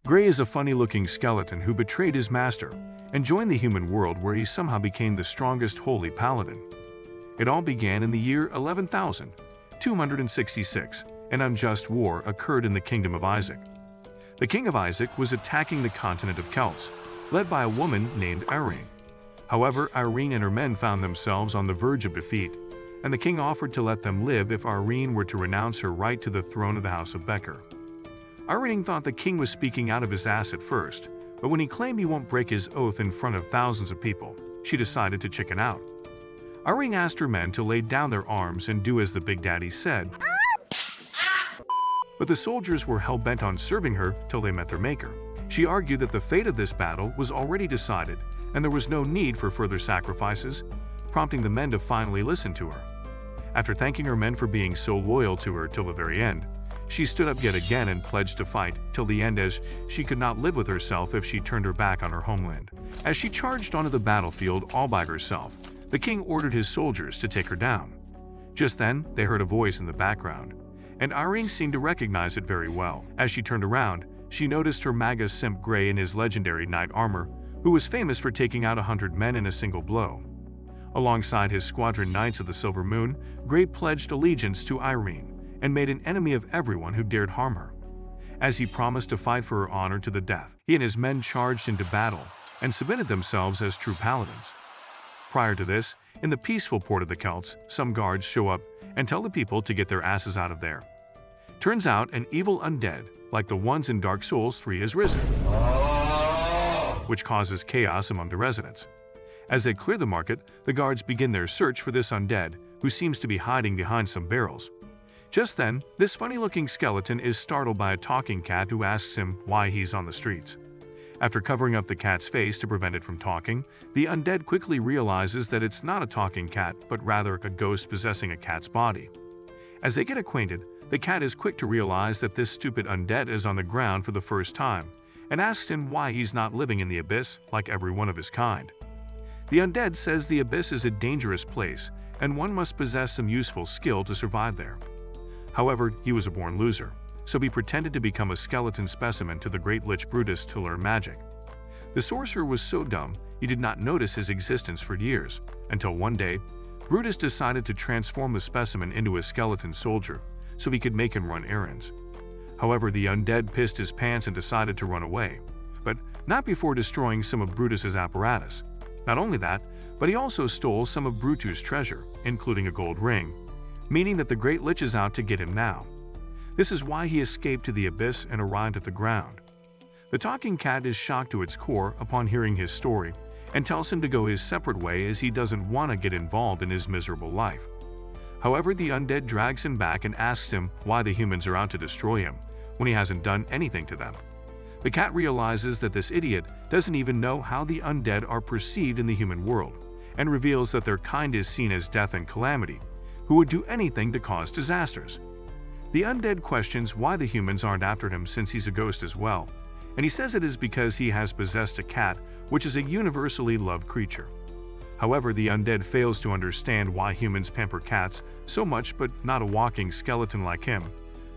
Gray is a funny-looking skeleton who betrayed his master and joined the human world, where he somehow became the strongest holy paladin. It all began in the year 11,266. An unjust war occurred in the kingdom of Isaac. The king of Isaac was attacking the continent of Celts, led by a woman named Irene. However, Irene and her men found themselves on the verge of defeat, and the king offered to let them live if Irene were to renounce her right to the throne of the house of Becker. Irene thought the king was speaking out of his ass at first, but when he claimed he won't break his oath in front of thousands of people, she decided to chicken out. Irene asked her men to lay down their arms and do as the Big Daddy said, but the soldiers were hell-bent on serving her till they met their maker. She argued that the fate of this battle was already decided and there was no need for further sacrifices, prompting the men to finally listen to her. After thanking her men for being so loyal to her till the very end, she stood up yet again and pledged to fight till the end, as she could not live with herself if she turned her back on her homeland. As she charged onto the battlefield all by herself, the king ordered his soldiers to take her down. Just then, they heard a voice in the background, and Irene seemed to recognize it very well. As she turned around, she noticed her MAGA simp Gray in his legendary knight armor, who was famous for taking out 100 men in a single blow. Alongside his squadron knights of the Silver Moon, Gray pledged allegiance to Irene and made an enemy of everyone who dared harm her. As he promised to fight for her honor to the death, he and his men charged into battle and submitted themselves as true paladins. Prior to this, in the peaceful port of the Celts, some guards show up and tell the people to get their asses out of there. Turns out an evil undead, like the ones in Dark Souls 3, has risen, which causes chaos among the residents. As they clear the market, the guards begin their search for this undead, who seems to be hiding behind some barrels. Just then, this funny-looking skeleton is startled by a talking cat who asks him why he's on the streets. After covering up the cat's face to prevent it from talking, the undead quickly realizes that it's not a talking cat, but rather a ghost possessing a cat's body. As they get acquainted, the cat is quick to realize that this stupid undead is on the ground for the first time, and asks him why he's not living in the abyss like every one of his kind. The undead says the abyss is a dangerous place, and one must possess some useful skill to survive there. However, he was a born loser, so he pretended to become a skeleton specimen to the great Lich Brutus to learn magic. The sorcerer was so dumb he did not notice his existence for years, until one day, Brutus decided to transform the specimen into a skeleton soldier so he could make him run errands. However, the undead pissed his pants and decided to run away, but not before destroying some of Brutus's apparatus. Not only that, but he also stole some of Brutus' treasure, including a gold ring, meaning that the Great Lich is out to get him now. This is why he escaped to the abyss and arrived at the ground. The talking cat is shocked to its core upon hearing his story and tells him to go his separate way, as he doesn't want to get involved in his miserable life. However, the undead drags him back and asks him why the humans are out to destroy him when he hasn't done anything to them. The cat realizes that this idiot doesn't even know how the undead are perceived in the human world, and reveals that their kind is seen as death and calamity, who would do anything to cause disasters. The undead questions why the humans aren't after him, since he's a ghost as well, and he says it is because he has possessed a cat, which is a universally loved creature. However, the undead fails to understand why humans pamper cats so much but not a walking skeleton like him,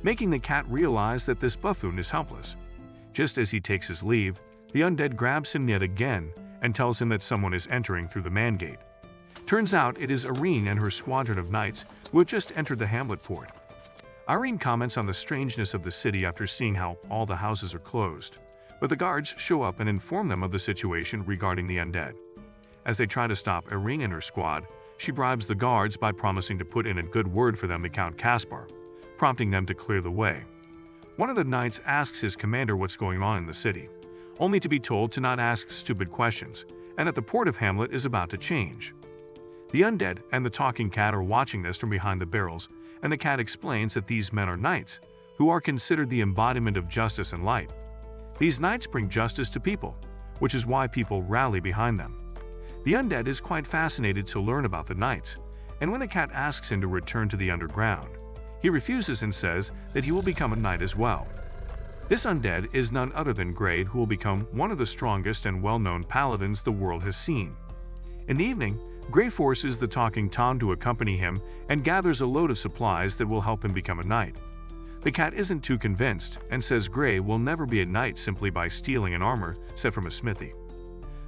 making the cat realize that this buffoon is helpless. Just as he takes his leave, the undead grabs him yet again and tells him that someone is entering through the man gate. Turns out it is Irene and her squadron of knights who have just entered the hamlet port. Irene comments on the strangeness of the city after seeing how all the houses are closed, but the guards show up and inform them of the situation regarding the undead. As they try to stop Irene and her squad, she bribes the guards by promising to put in a good word for them to Count Caspar, prompting them to clear the way. One of the knights asks his commander what's going on in the city, only to be told to not ask stupid questions, and that the port of Hamlet is about to change. The undead and the talking cat are watching this from behind the barrels, and the cat explains that these men are knights, who are considered the embodiment of justice and light. These knights bring justice to people, which is why people rally behind them. The undead is quite fascinated to learn about the knights, and when the cat asks him to return to the underground, he refuses and says that he will become a knight as well. This undead is none other than Gray, who will become one of the strongest and well-known paladins the world has seen. In the evening, Gray forces the talking Tom to accompany him and gathers a load of supplies that will help him become a knight. The cat isn't too convinced and says Gray will never be a knight simply by stealing an armor set from a smithy.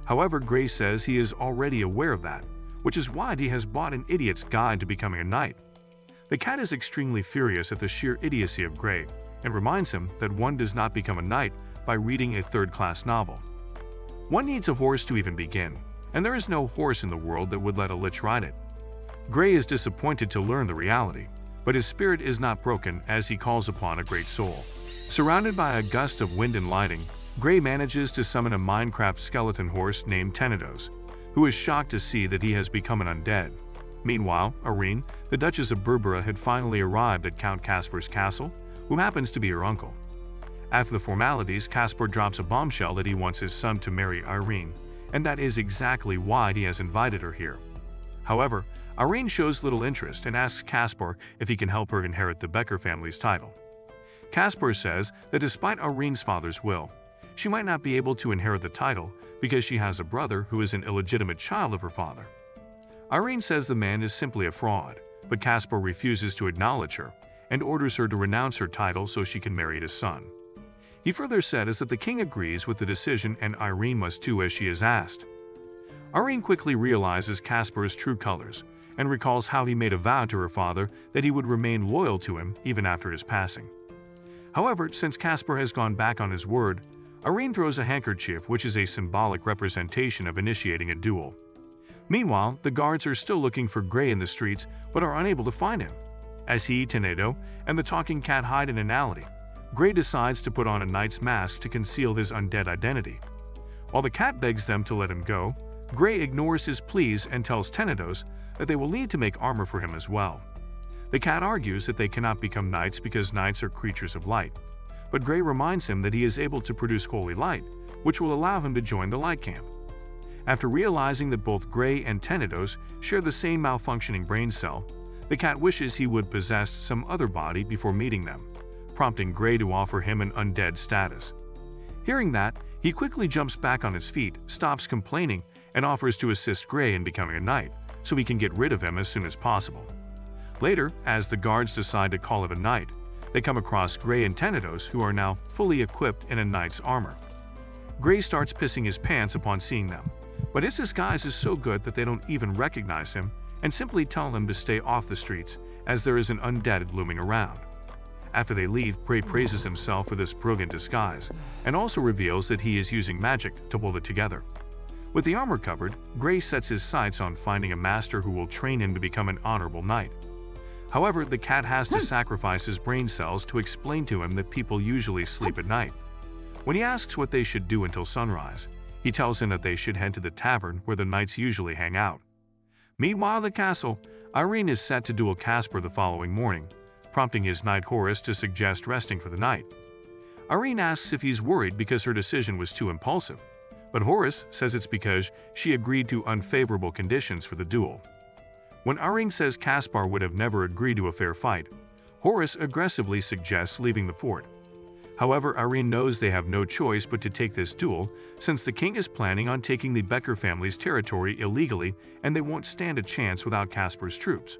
However, Gray says he is already aware of that, which is why he has bought an idiot's guide to becoming a knight. The cat is extremely furious at the sheer idiocy of Gray and reminds him that one does not become a knight by reading a third-class novel. One needs a horse to even begin, and there is no horse in the world that would let a lich ride it. Gray is disappointed to learn the reality, but his spirit is not broken as he calls upon a great soul. Surrounded by a gust of wind and lighting, Gray manages to summon a Minecraft skeleton horse named Tenedos, who is shocked to see that he has become an undead. Meanwhile, Irene, the Duchess of Berbera, had finally arrived at Count Caspar's castle, who happens to be her uncle. After the formalities, Caspar drops a bombshell that he wants his son to marry Irene, and that is exactly why he has invited her here. However, Irene shows little interest and asks Caspar if he can help her inherit the Becker family's title. Caspar says that despite Irene's father's will, she might not be able to inherit the title because she has a brother who is an illegitimate child of her father. Irene says the man is simply a fraud, but Caspar refuses to acknowledge her and orders her to renounce her title so she can marry his son. He further says that the king agrees with the decision and Irene must do as she is asked. Irene quickly realizes Caspar's true colors and recalls how he made a vow to her father that he would remain loyal to him even after his passing. However, since Caspar has gone back on his word, Irene throws a handkerchief, which is a symbolic representation of initiating a duel. Meanwhile, the guards are still looking for Gray in the streets but are unable to find him. As he, Tenedo, and the talking cat hide in an alley, Gray decides to put on a knight's mask to conceal his undead identity. While the cat begs them to let him go, Gray ignores his pleas and tells Tenedos that they will need to make armor for him as well. The cat argues that they cannot become knights because knights are creatures of light, but Gray reminds him that he is able to produce holy light, which will allow him to join the light camp. After realizing that both Gray and Tenedos share the same malfunctioning brain cell, the cat wishes he would possess some other body before meeting them, prompting Gray to offer him an undead status. Hearing that, he quickly jumps back on his feet, stops complaining, and offers to assist Gray in becoming a knight, so he can get rid of him as soon as possible. Later, as the guards decide to call it a night, they come across Gray and Tenedos, who are now fully equipped in a knight's armor. Gray starts pissing his pants upon seeing them, but his disguise is so good that they don't even recognize him and simply tell him to stay off the streets as there is an undead looming around. After they leave, Gray praises himself for this brilliant disguise and also reveals that he is using magic to hold it together. With the armor covered, Gray sets his sights on finding a master who will train him to become an honorable knight. However, the cat has to sacrifice his brain cells to explain to him that people usually sleep at night. When he asks what they should do until sunrise, he tells him that they should head to the tavern where the knights usually hang out. Meanwhile, at the castle, Irene is set to duel Caspar the following morning, prompting his knight Horace to suggest resting for the night. Irene asks if he's worried because her decision was too impulsive, but Horace says it's because she agreed to unfavorable conditions for the duel. When Irene says Caspar would have never agreed to a fair fight, Horace aggressively suggests leaving the fort. However, Irene knows they have no choice but to take this duel since the king is planning on taking the Becker family's territory illegally and they won't stand a chance without Caspar's troops.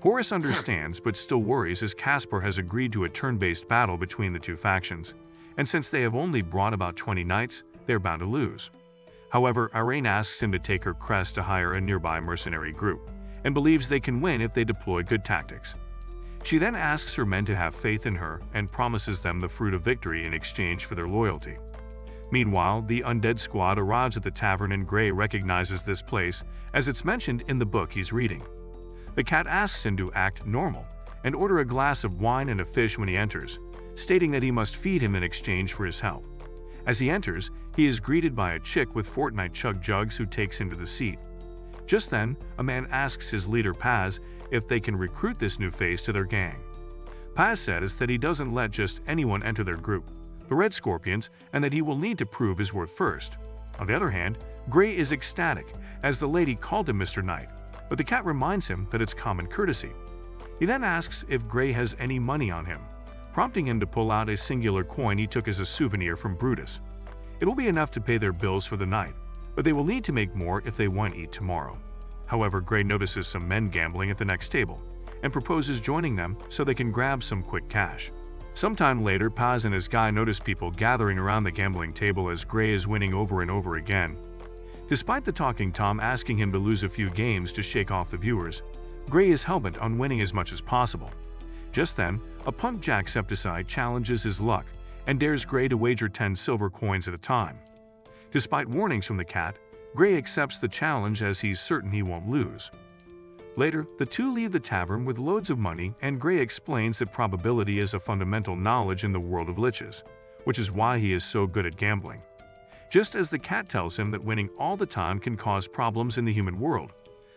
Horace understands but still worries as Caspar has agreed to a turn-based battle between the two factions, and since they have only brought about 20 knights, they are bound to lose. However, Irene asks him to take her crest to hire a nearby mercenary group, and believes they can win if they deploy good tactics. She then asks her men to have faith in her and promises them the fruit of victory in exchange for their loyalty. Meanwhile, the undead squad arrives at the tavern and Gray recognizes this place as it's mentioned in the book he's reading. The cat asks him to act normal and order a glass of wine and a fish when he enters, stating that he must feed him in exchange for his help. As he enters, he is greeted by a chick with Fortnite chug jugs who takes him to the seat. Just then, a man asks his leader Paz if they can recruit this new face to their gang. Paz says that he doesn't let just anyone enter their group, the Red Scorpions, and that he will need to prove his worth first. On the other hand, Gray is ecstatic as the lady called him Mr. Knight, but the cat reminds him that it's common courtesy. He then asks if Gray has any money on him, prompting him to pull out a singular coin he took as a souvenir from Brutus. It will be enough to pay their bills for the night, but they will need to make more if they want to eat tomorrow. However, Gray notices some men gambling at the next table and proposes joining them so they can grab some quick cash. Sometime later, Paz and his guy notice people gathering around the gambling table as Gray is winning over and over again. Despite the talking Tom asking him to lose a few games to shake off the viewers, Gray is hellbent on winning as much as possible. Just then, a punk Jacksepticeye challenges his luck and dares Gray to wager 10 silver coins at a time. Despite warnings from the cat, Gray accepts the challenge as he's certain he won't lose. Later, the two leave the tavern with loads of money, and Gray explains that probability is a fundamental knowledge in the world of liches, which is why he is so good at gambling. Just as the cat tells him that winning all the time can cause problems in the human world,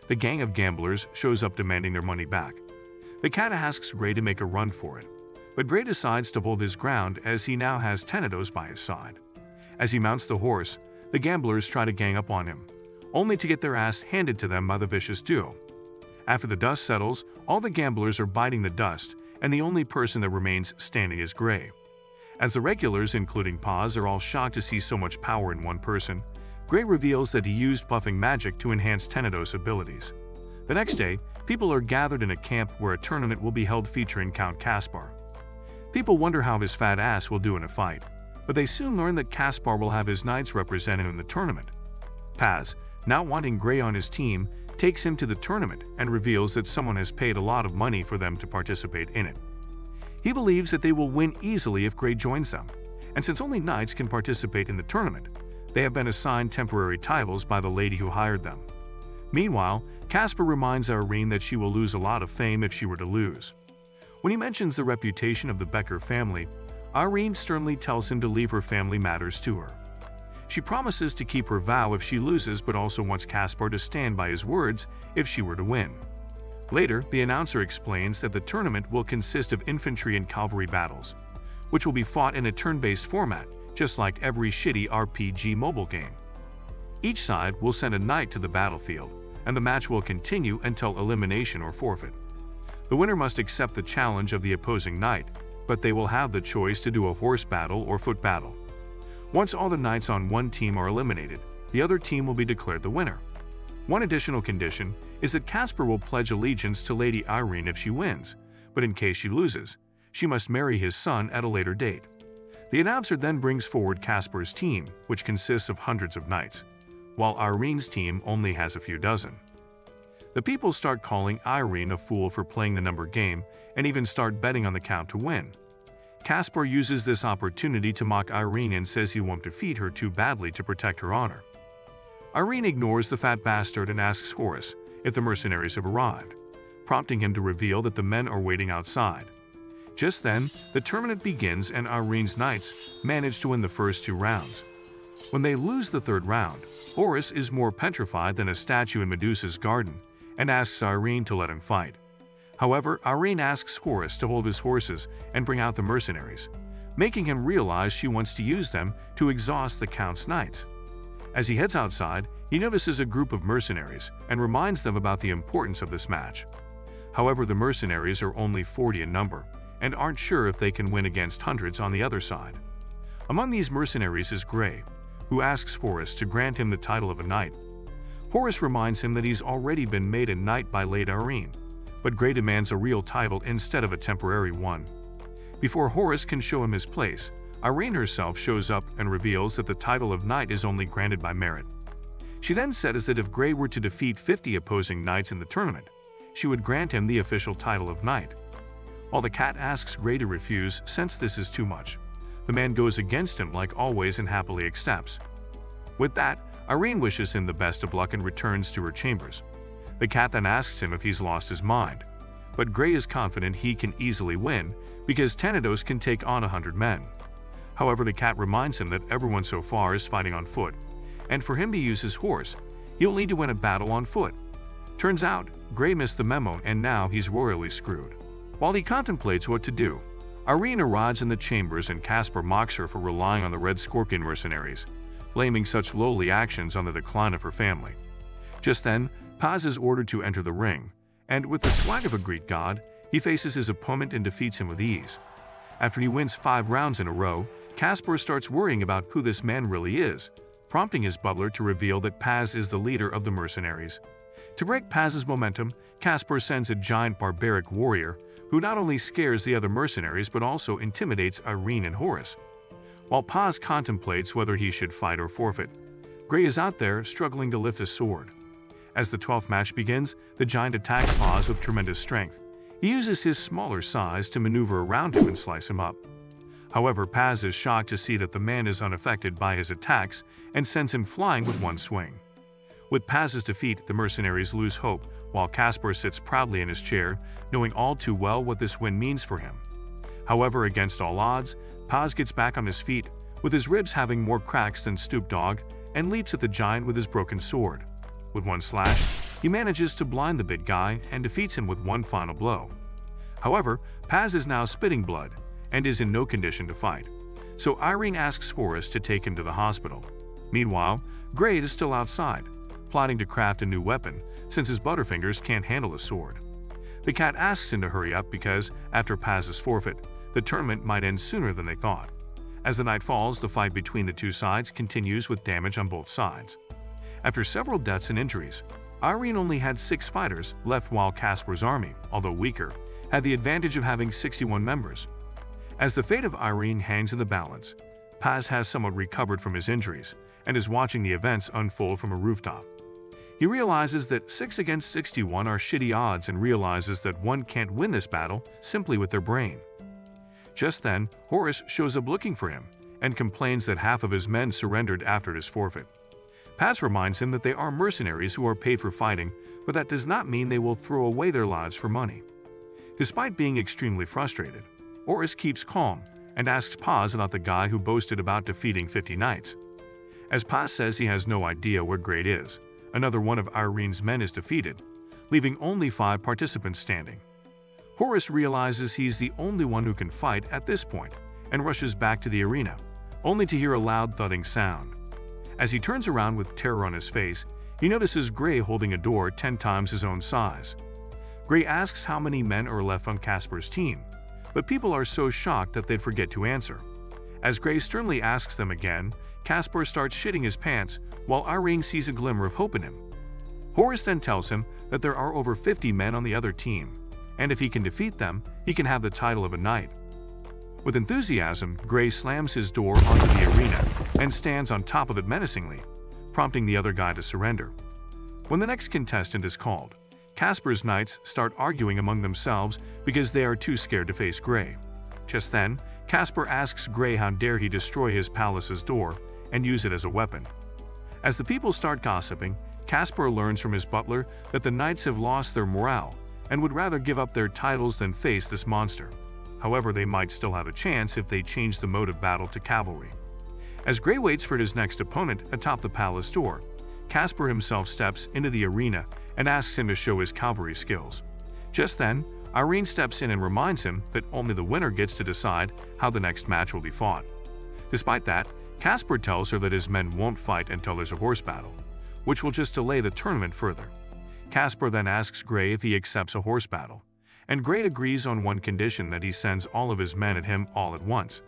the gang of gamblers shows up demanding their money back. The cat asks Gray to make a run for it, but Gray decides to hold his ground as he now has Tenedos by his side. As he mounts the horse, the gamblers try to gang up on him, only to get their ass handed to them by the vicious duo. After the dust settles, all the gamblers are biting the dust, and the only person that remains standing is Gray. As the regulars, including Paz, are all shocked to see so much power in one person, Gray reveals that he used buffing magic to enhance Tenedos' abilities. The next day, people are gathered in a camp where a tournament will be held featuring Count Caspar. People wonder how his fat ass will do in a fight, but they soon learn that Caspar will have his knights represented in the tournament. Paz, not wanting Gray on his team, takes him to the tournament and reveals that someone has paid a lot of money for them to participate in it. He believes that they will win easily if Gray joins them, and since only knights can participate in the tournament, they have been assigned temporary titles by the lady who hired them. Meanwhile, Caspar reminds Irene that she will lose a lot of fame if she were to lose. When he mentions the reputation of the Becker family, Irene sternly tells him to leave her family matters to her. She promises to keep her vow if she loses, but also wants Caspar to stand by his words if she were to win. Later, the announcer explains that the tournament will consist of infantry and cavalry battles, which will be fought in a turn-based format, just like every shitty RPG mobile game. Each side will send a knight to the battlefield, and the match will continue until elimination or forfeit. The winner must accept the challenge of the opposing knight, but they will have the choice to do a horse battle or foot battle. Once all the knights on one team are eliminated, the other team will be declared the winner. One additional condition is that Caspar will pledge allegiance to Lady Irene if she wins, but in case she loses, she must marry his son at a later date. The announcer then brings forward Caspar's team, which consists of hundreds of knights, while Irene's team only has a few dozen. The people start calling Irene a fool for playing the number game and even start betting on the count to win. Caspar uses this opportunity to mock Irene and says he won't defeat her too badly to protect her honor. Irene ignores the fat bastard and asks Horus if the mercenaries have arrived, prompting him to reveal that the men are waiting outside. Just then, the tournament begins and Irene's knights manage to win the first 2 rounds. When they lose the 3rd round, Horus is more petrified than a statue in Medusa's garden and asks Irene to let him fight. However, Irene asks Horus to hold his horses and bring out the mercenaries, making him realize she wants to use them to exhaust the Count's knights. As he heads outside, he notices a group of mercenaries and reminds them about the importance of this match. However, the mercenaries are only 40 in number and aren't sure if they can win against hundreds on the other side. Among these mercenaries is Gray, who asks Horus to grant him the title of a knight. Horus reminds him that he's already been made a knight by Lady Irene, but Gray demands a real title instead of a temporary one. Before Horus can show him his place, Irene herself shows up and reveals that the title of knight is only granted by merit. She then says that if Gray were to defeat 50 opposing knights in the tournament, she would grant him the official title of knight. While the cat asks Gray to refuse since this is too much, the man goes against him like always and happily accepts. With that, Irene wishes him the best of luck and returns to her chambers. The cat then asks him if he's lost his mind, but Gray is confident he can easily win because Tenedos can take on 100 men. However, the cat reminds him that everyone so far is fighting on foot, and for him to use his horse, he'll need to win a battle on foot. Turns out, Gray missed the memo and now he's royally screwed. While he contemplates what to do, Irene arrives in the chambers and Caspar mocks her for relying on the Red Scorpion mercenaries, blaming such lowly actions on the decline of her family. Just then, Paz is ordered to enter the ring, and with the swag of a Greek god, he faces his opponent and defeats him with ease. After he wins 5 rounds in a row, Caspar starts worrying about who this man really is, prompting his butler to reveal that Paz is the leader of the mercenaries. To break Paz's momentum, Caspar sends a giant barbaric warrior who not only scares the other mercenaries but also intimidates Irene and Horus. While Paz contemplates whether he should fight or forfeit, Gray is out there struggling to lift his sword. As the 12th match begins, the giant attacks Paz with tremendous strength. He uses his smaller size to maneuver around him and slice him up. However, Paz is shocked to see that the man is unaffected by his attacks and sends him flying with one swing. With Paz's defeat, the mercenaries lose hope, while Caspar sits proudly in his chair, knowing all too well what this win means for him. However, against all odds, Paz gets back on his feet, with his ribs having more cracks than Stoop Dog, and leaps at the giant with his broken sword. With one slash, he manages to blind the big guy and defeats him with one final blow. However, Paz is now spitting blood and is in no condition to fight, so Irene asks Horus to take him to the hospital. Meanwhile, Gray is still outside, plotting to craft a new weapon since his Butterfingers can't handle a sword. The cat asks him to hurry up because, after Paz's forfeit, the tournament might end sooner than they thought. As the night falls, the fight between the two sides continues with damage on both sides. After several deaths and injuries, Irene only had 6 fighters left, while Caspar's army, although weaker, had the advantage of having 61 members. As the fate of Irene hangs in the balance, Paz has somewhat recovered from his injuries and is watching the events unfold from a rooftop. He realizes that 6 against 61 are shitty odds and realizes that one can't win this battle simply with their brain. Just then, Horus shows up looking for him and complains that half of his men surrendered after his forfeit. Paz reminds him that they are mercenaries who are paid for fighting, but that does not mean they will throw away their lives for money. Despite being extremely frustrated, Horus keeps calm and asks Paz about the guy who boasted about defeating 50 knights. As Paz says he has no idea where Great is, another one of Irene's men is defeated, leaving only 5 participants standing. Horus realizes he's the only one who can fight at this point and rushes back to the arena, only to hear a loud thudding sound. As he turns around with terror on his face, he notices Gray holding a door 10 times his own size. Gray asks how many men are left on Caspar's team, but people are so shocked that they'd forget to answer. As Gray sternly asks them again, Caspar starts shitting his pants while Irene sees a glimmer of hope in him. Horus then tells him that there are over 50 men on the other team, and if he can defeat them, he can have the title of a knight. With enthusiasm, Gray slams his door onto the arena and stands on top of it menacingly, prompting the other guy to surrender. When the next contestant is called, Caspar's knights start arguing among themselves because they are too scared to face Gray. Just then, Caspar asks Gray how dare he destroy his palace's door and use it as a weapon. As the people start gossiping, Caspar learns from his butler that the knights have lost their morale and would rather give up their titles than face this monster. However, they might still have a chance if they change the mode of battle to cavalry. As Gray waits for his next opponent atop the palace door, Caspar himself steps into the arena and asks him to show his cavalry skills. Just then, Irene steps in and reminds him that only the winner gets to decide how the next match will be fought. Despite that, Caspar tells her that his men won't fight until there's a horse battle, which will just delay the tournament further. Caspar then asks Gray if he accepts a horse battle, and Gray agrees on one condition: that he sends all of his men at him all at once.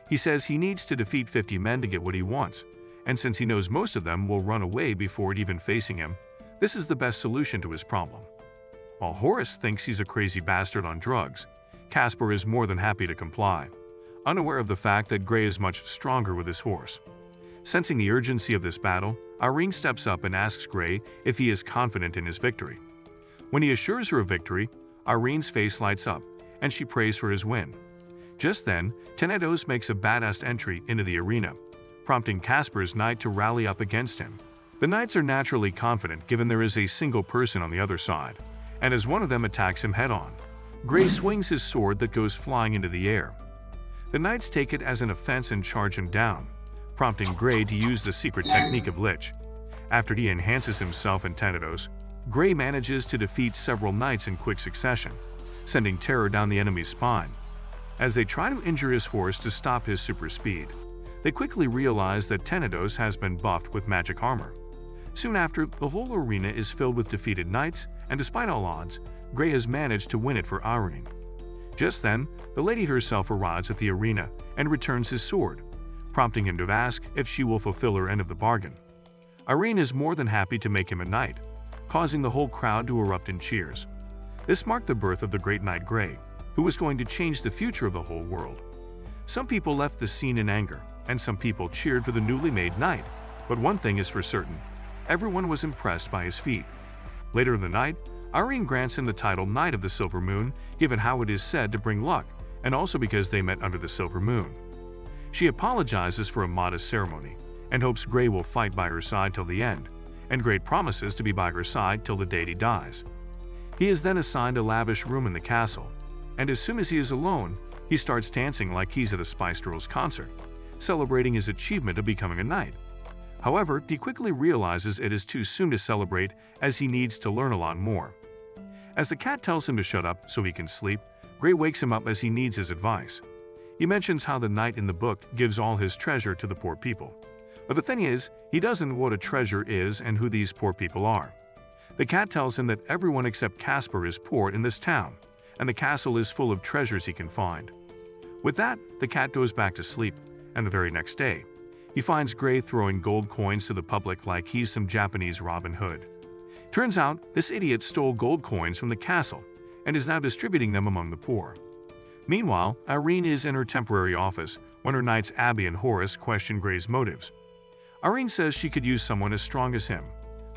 He says he needs to defeat 50 men to get what he wants, and since he knows most of them will run away before even facing him, this is the best solution to his problem. While Horus thinks he's a crazy bastard on drugs, Caspar is more than happy to comply, unaware of the fact that Gray is much stronger with his horse. Sensing the urgency of this battle, Irene steps up and asks Gray if he is confident in his victory. When he assures her of victory, Irene's face lights up, and she prays for his win. Just then, Tenedos makes a badass entry into the arena, prompting Caspar's knight to rally up against him. The knights are naturally confident given there is a single person on the other side, and as one of them attacks him head-on, Gray swings his sword that goes flying into the air. The knights take it as an offense and charge him down, prompting Gray to use the secret technique of Lich. After he enhances himself in Tenedos, Gray manages to defeat several knights in quick succession, sending terror down the enemy's spine. As they try to injure his horse to stop his super speed, they quickly realize that Tenedos has been buffed with magic armor. Soon after, the whole arena is filled with defeated knights, and despite all odds, Gray has managed to win it for Irene. Just then, the lady herself arrives at the arena and returns his sword, prompting him to ask if she will fulfill her end of the bargain. Irene is more than happy to make him a knight, causing the whole crowd to erupt in cheers. This marked the birth of the great knight Grey, who was going to change the future of the whole world. Some people left the scene in anger, and some people cheered for the newly made knight. But one thing is for certain, everyone was impressed by his feat. Later in the night, Irene grants him the title Knight of the Silver Moon, given how it is said to bring luck, and also because they met under the silver moon. She apologizes for a modest ceremony, and hopes Grey will fight by her side till the end, and Grey promises to be by her side till the day he dies. He is then assigned a lavish room in the castle, and as soon as he is alone, he starts dancing like he's at a Spice Girls concert, celebrating his achievement of becoming a knight. However, he quickly realizes it is too soon to celebrate, as he needs to learn a lot more. As the cat tells him to shut up so he can sleep, Grey wakes him up as he needs his advice. He mentions how the knight in the book gives all his treasure to the poor people. But the thing is, he doesn't know what a treasure is and who these poor people are. The cat tells him that everyone except Casper is poor in this town, and the castle is full of treasures he can find. With that, the cat goes back to sleep, and the very next day, he finds Grey throwing gold coins to the public like he's some Japanese Robin Hood. Turns out, this idiot stole gold coins from the castle and is now distributing them among the poor. Meanwhile, Irene is in her temporary office when her knights Abby and Horace question Grey's motives. Irene says she could use someone as strong as him,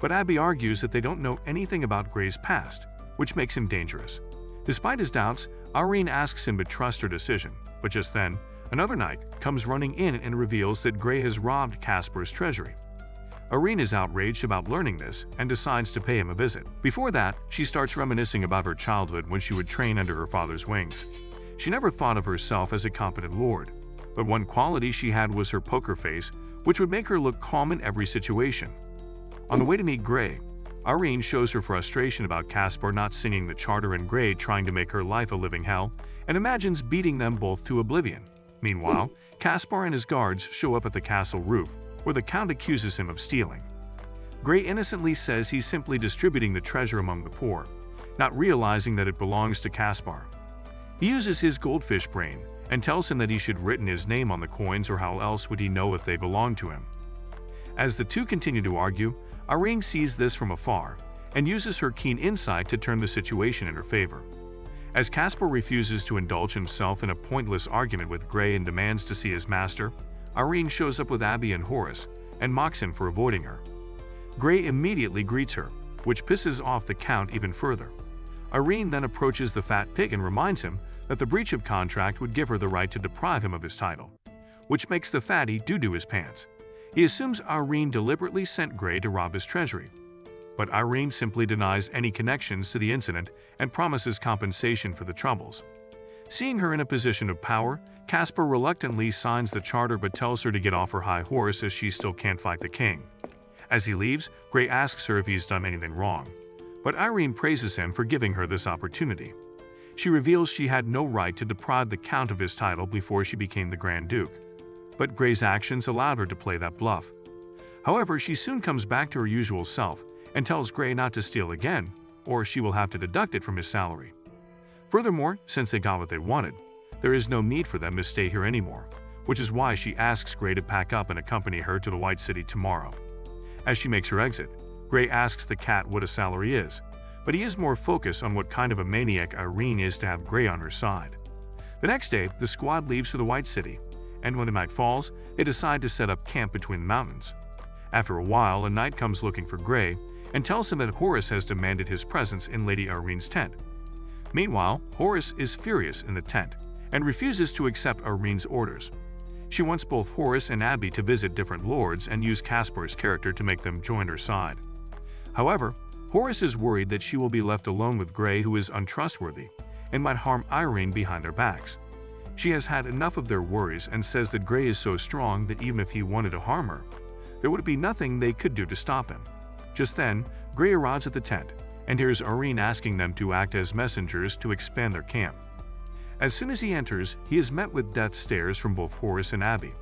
but Abby argues that they don't know anything about Grey's past, which makes him dangerous. Despite his doubts, Irene asks him to trust her decision, but just then, another knight comes running in and reveals that Grey has robbed Casper's treasury. Irene is outraged about learning this and decides to pay him a visit. Before that, she starts reminiscing about her childhood when she would train under her father's wings. She never thought of herself as a competent lord, but one quality she had was her poker face, which would make her look calm in every situation. On the way to meet Grey, Irene shows her frustration about Casper not singing the charter and Grey trying to make her life a living hell, and imagines beating them both to oblivion. Meanwhile, Caspar and his guards show up at the castle roof, where the Count accuses him of stealing. Grey innocently says he's simply distributing the treasure among the poor, not realizing that it belongs to Caspar. He uses his goldfish brain and tells him that he should written his name on the coins, or how else would he know if they belong to him. As the two continue to argue, Irene sees this from afar and uses her keen insight to turn the situation in her favor. As Caspar refuses to indulge himself in a pointless argument with Grey and demands to see his master, Irene shows up with Abby and Horace and mocks him for avoiding her. Grey immediately greets her, which pisses off the Count even further. Irene then approaches the fat pig and reminds him that the breach of contract would give her the right to deprive him of his title, which makes the fatty doo-doo his pants. He assumes Irene deliberately sent Grey to rob his treasury. But Irene simply denies any connections to the incident and promises compensation for the troubles. Seeing her in a position of power, Caspar reluctantly signs the charter but tells her to get off her high horse as she still can't fight the king. As he leaves, Grey asks her if he's done anything wrong, but Irene praises him for giving her this opportunity. She reveals she had no right to deprive the Count of his title before she became the Grand Duke, but Grey's actions allowed her to play that bluff. However, she soon comes back to her usual self and tells Grey not to steal again, or she will have to deduct it from his salary. Furthermore, since they got what they wanted, there is no need for them to stay here anymore, which is why she asks Grey to pack up and accompany her to the White City tomorrow. As she makes her exit, Grey asks the cat what a salary is, but he is more focused on what kind of a maniac Irene is to have Grey on her side. The next day, the squad leaves for the White City, and when the night falls, they decide to set up camp between the mountains. After a while, a knight comes looking for Grey and tells him that Horace has demanded his presence in Lady Irene's tent. Meanwhile, Horace is furious in the tent and refuses to accept Irene's orders. She wants both Horace and Abby to visit different lords and use Caspar's character to make them join her side. However, Horace is worried that she will be left alone with Grey, who is untrustworthy and might harm Irene behind their backs. She has had enough of their worries and says that Grey is so strong that even if he wanted to harm her, there would be nothing they could do to stop him. Just then, Grey arrives at the tent and hears Irene asking them to act as messengers to expand their camp. As soon as he enters, he is met with death stares from both Horace and Abby,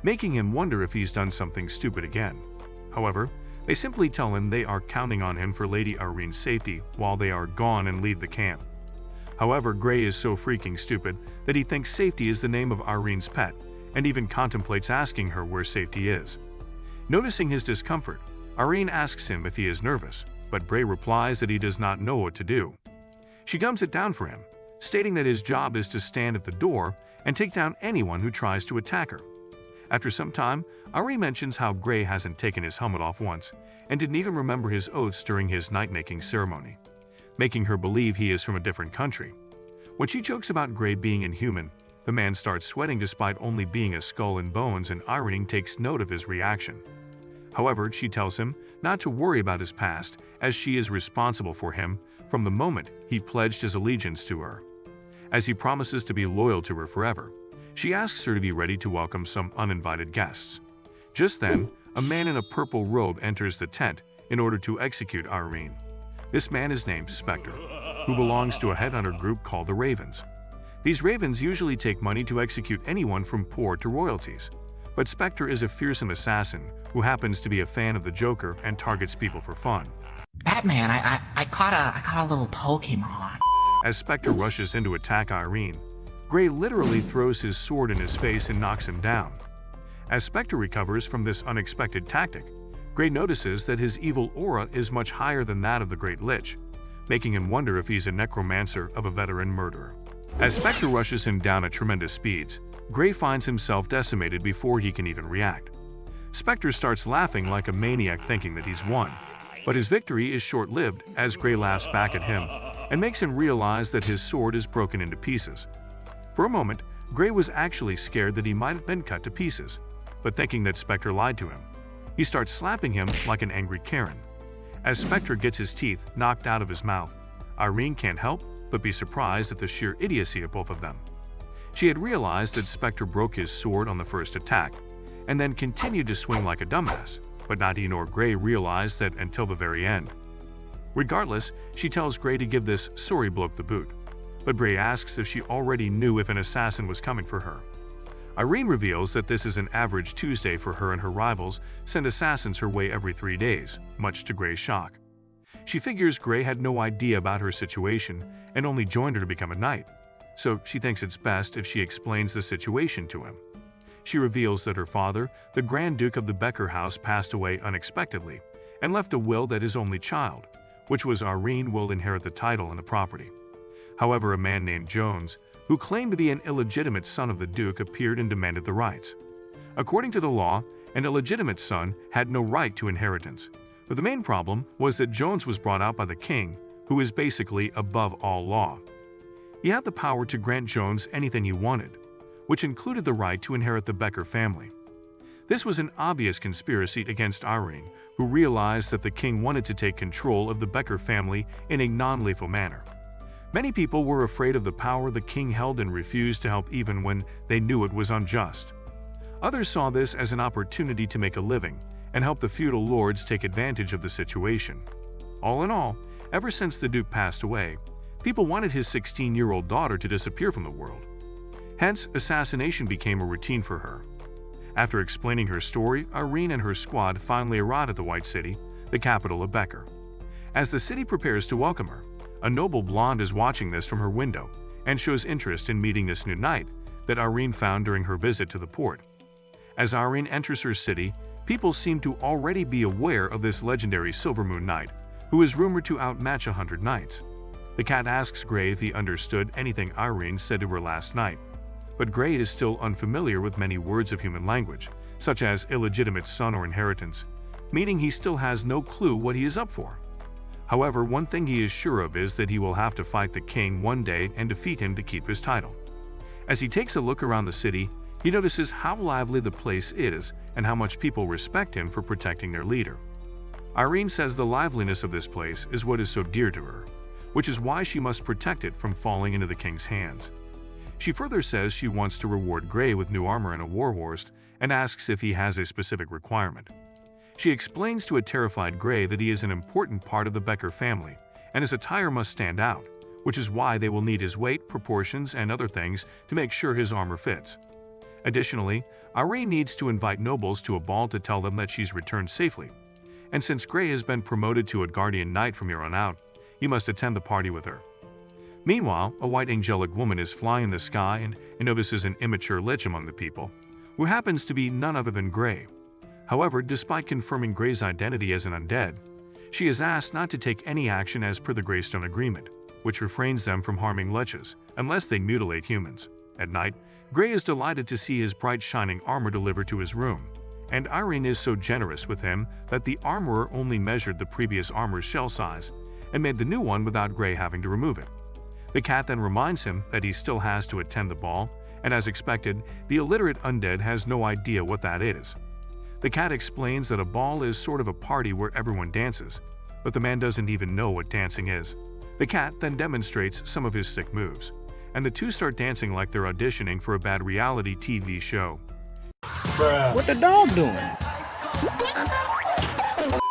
making him wonder if he's done something stupid again. However, they simply tell him they are counting on him for Lady Irene's safety while they are gone and leave the camp. However, Grey is so freaking stupid that he thinks Safety is the name of Irene's pet and even contemplates asking her where Safety is. Noticing his discomfort, Irene asks him if he is nervous, but Gray replies that he does not know what to do. She gums it down for him, stating that his job is to stand at the door and take down anyone who tries to attack her. After some time, Ari mentions how Gray hasn't taken his helmet off once and didn't even remember his oaths during his night-making ceremony, making her believe he is from a different country. When she jokes about Gray being inhuman, the man starts sweating despite only being a skull and bones, and Irene takes note of his reaction. However, she tells him not to worry about his past, as she is responsible for him from the moment he pledged his allegiance to her. As he promises to be loyal to her forever, she asks her to be ready to welcome some uninvited guests. Just then, a man in a purple robe enters the tent in order to execute Irene. This man is named Spectre, who belongs to a headhunter group called the Ravens. These Ravens usually take money to execute anyone from poor to royalties, but Spectre is a fearsome assassin who happens to be a fan of the Joker and targets people for fun. Batman, I caught a little Pokemon. As Spectre rushes in to attack Irene, Gray literally throws his sword in his face and knocks him down. As Spectre recovers from this unexpected tactic, Gray notices that his evil aura is much higher than that of the Great Lich, making him wonder if he's a necromancer of a veteran murderer. As Spectre rushes him down at tremendous speeds, Gray finds himself decimated before he can even react. Spectre starts laughing like a maniac, thinking that he's won, but his victory is short-lived as Gray laughs back at him and makes him realize that his sword is broken into pieces. For a moment, Gray was actually scared that he might have been cut to pieces, but thinking that Spectre lied to him, he starts slapping him like an angry Karen. As Spectre gets his teeth knocked out of his mouth, Irene can't help but be surprised at the sheer idiocy of both of them. She had realized that Spectre broke his sword on the first attack, and then continued to swing like a dumbass, but Naughty nor Gray realized that until the very end. Regardless, she tells Gray to give this sorry bloke the boot, but Gray asks if she already knew if an assassin was coming for her. Irene reveals that this is an average Tuesday for her, and her rivals send assassins her way every 3 days, much to Gray's shock. She figures Gray had no idea about her situation and only joined her to become a knight, so she thinks it's best if she explains the situation to him. She reveals that her father, the Grand Duke of the Becker House, passed away unexpectedly and left a will that his only child, which was Irene, will inherit the title and the property. However, a man named Jones, who claimed to be an illegitimate son of the Duke, appeared and demanded the rights. According to the law, an illegitimate son had no right to inheritance, but the main problem was that Jones was brought out by the king, who is basically above all law. He had the power to grant Jones anything he wanted, which included the right to inherit the Becker family. This was an obvious conspiracy against Irene, who realized that the king wanted to take control of the Becker family in a non-lethal manner. Many people were afraid of the power the king held and refused to help even when they knew it was unjust. Others saw this as an opportunity to make a living and help the feudal lords take advantage of the situation. All in all, ever since the Duke passed away, people wanted his 16-year-old daughter to disappear from the world. Hence, assassination became a routine for her. After explaining her story, Irene and her squad finally arrive at the White City, the capital of Becker. As the city prepares to welcome her, a noble blonde is watching this from her window and shows interest in meeting this new knight that Irene found during her visit to the port. As Irene enters her city, people seem to already be aware of this legendary Silver Moon Knight, who is rumored to outmatch 100 knights. The cat asks Gray if he understood anything Irene said to her last night, but Gray is still unfamiliar with many words of human language, such as illegitimate son or inheritance, meaning he still has no clue what he is up for. However, one thing he is sure of is that he will have to fight the king one day and defeat him to keep his title. As he takes a look around the city, he notices how lively the place is and how much people respect him for protecting their leader. Irene says the liveliness of this place is what is so dear to her, which is why she must protect it from falling into the king's hands. She further says she wants to reward Gray with new armor and a warhorse and asks if he has a specific requirement. She explains to a terrified Gray that he is an important part of the Becker family and his attire must stand out, which is why they will need his weight, proportions, and other things to make sure his armor fits. Additionally, Irene needs to invite nobles to a ball to tell them that she's returned safely, and since Gray has been promoted to a guardian knight from here on out, he must attend the party with her. Meanwhile, a white angelic woman is flying in the sky and notices an immature lich among the people, who happens to be none other than Gray. However, despite confirming Gray's identity as an undead, She is asked not to take any action as per the Greystone Agreement, which refrains them from harming liches unless they mutilate humans. At night, Gray is delighted to see his bright shining armor delivered to his room, and Irene is so generous with him that the armorer only measured the previous armor's shell size and made the new one without Gray having to remove it. The cat then reminds him that he still has to attend the ball, and as expected, the illiterate undead has no idea what that is. The cat explains that a ball is sort of a party where everyone dances, but the man doesn't even know what dancing is. The cat then demonstrates some of his sick moves, and the two start dancing like they're auditioning for a bad reality TV show. Bruh. What the dog doing?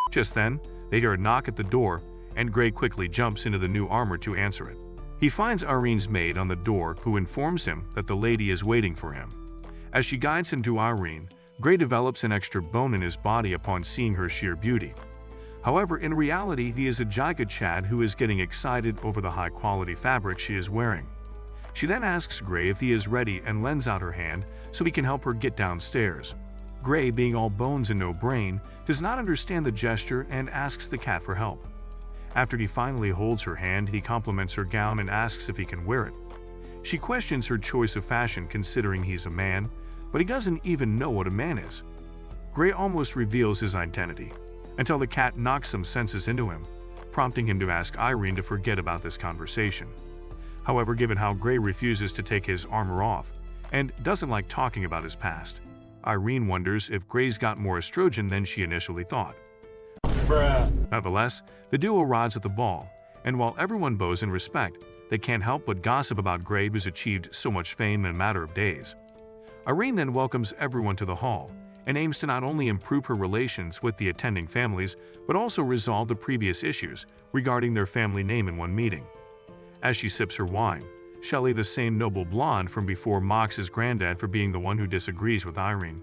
Just then, they hear a knock at the door, and Gray quickly jumps into the new armor to answer it. He finds Irene's maid on the door, who informs him that the lady is waiting for him. As she guides him to Irene, Gray develops an extra bone in his body upon seeing her sheer beauty. However, in reality, he is a Giga Chad who is getting excited over the high-quality fabric she is wearing. She then asks Gray if he is ready and lends out her hand so he can help her get downstairs. Gray, being all bones and no brain, does not understand the gesture and asks the cat for help. After he finally holds her hand, he compliments her gown and asks if he can wear it. She questions her choice of fashion considering he's a man, but he doesn't even know what a man is. Gray almost reveals his identity, until the cat knocks some senses into him, prompting him to ask Irene to forget about this conversation. However, given how Gray refuses to take his armor off and doesn't like talking about his past, Irene wonders if Gray's got more estrogen than she initially thought. Bruh. Nevertheless, the duo rides at the ball, and while everyone bows in respect, they can't help but gossip about Gray, who's achieved so much fame in a matter of days. Irene then welcomes everyone to the hall and aims to not only improve her relations with the attending families, but also resolve the previous issues regarding their family name in one meeting. As she sips her wine, Shelley, the same noble blonde from before, mocks his granddad for being the one who disagrees with Irene.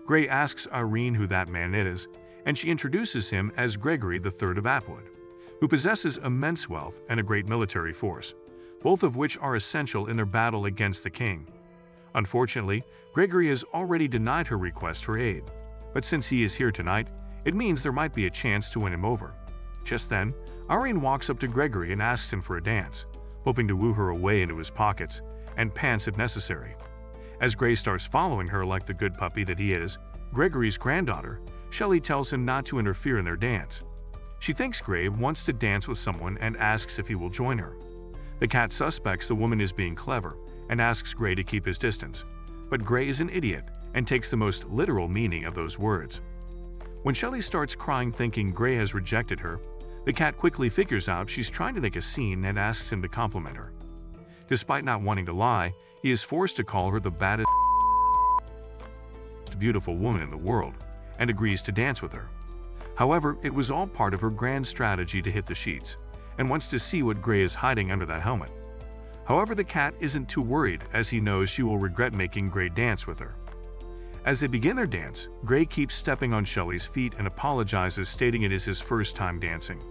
Gray asks Irene who that man is, and she introduces him as Gregory III of Atwood, who possesses immense wealth and a great military force, both of which are essential in their battle against the king. Unfortunately, Gregory has already denied her request for aid, but since he is here tonight, it means there might be a chance to win him over. Just then, Irene walks up to Gregory and asks him for a dance, hoping to woo her away into his pockets and pants if necessary. As Gray starts following her like the good puppy that he is, Gregory's granddaughter, Shelley, tells him not to interfere in their dance. She thinks Gray wants to dance with someone and asks if he will join her. The cat suspects the woman is being clever and asks Gray to keep his distance, but Gray is an idiot and takes the most literal meaning of those words. When Shelley starts crying thinking Gray has rejected her, the cat quickly figures out she's trying to make a scene and asks him to compliment her. Despite not wanting to lie, he is forced to call her the baddest, beautiful woman in the world and agrees to dance with her. However, it was all part of her grand strategy to hit the sheets and wants to see what Gray is hiding under that helmet. However, the cat isn't too worried as he knows she will regret making Gray dance with her. As they begin their dance, Gray keeps stepping on Shelley's feet and apologizes, stating it is his first time dancing.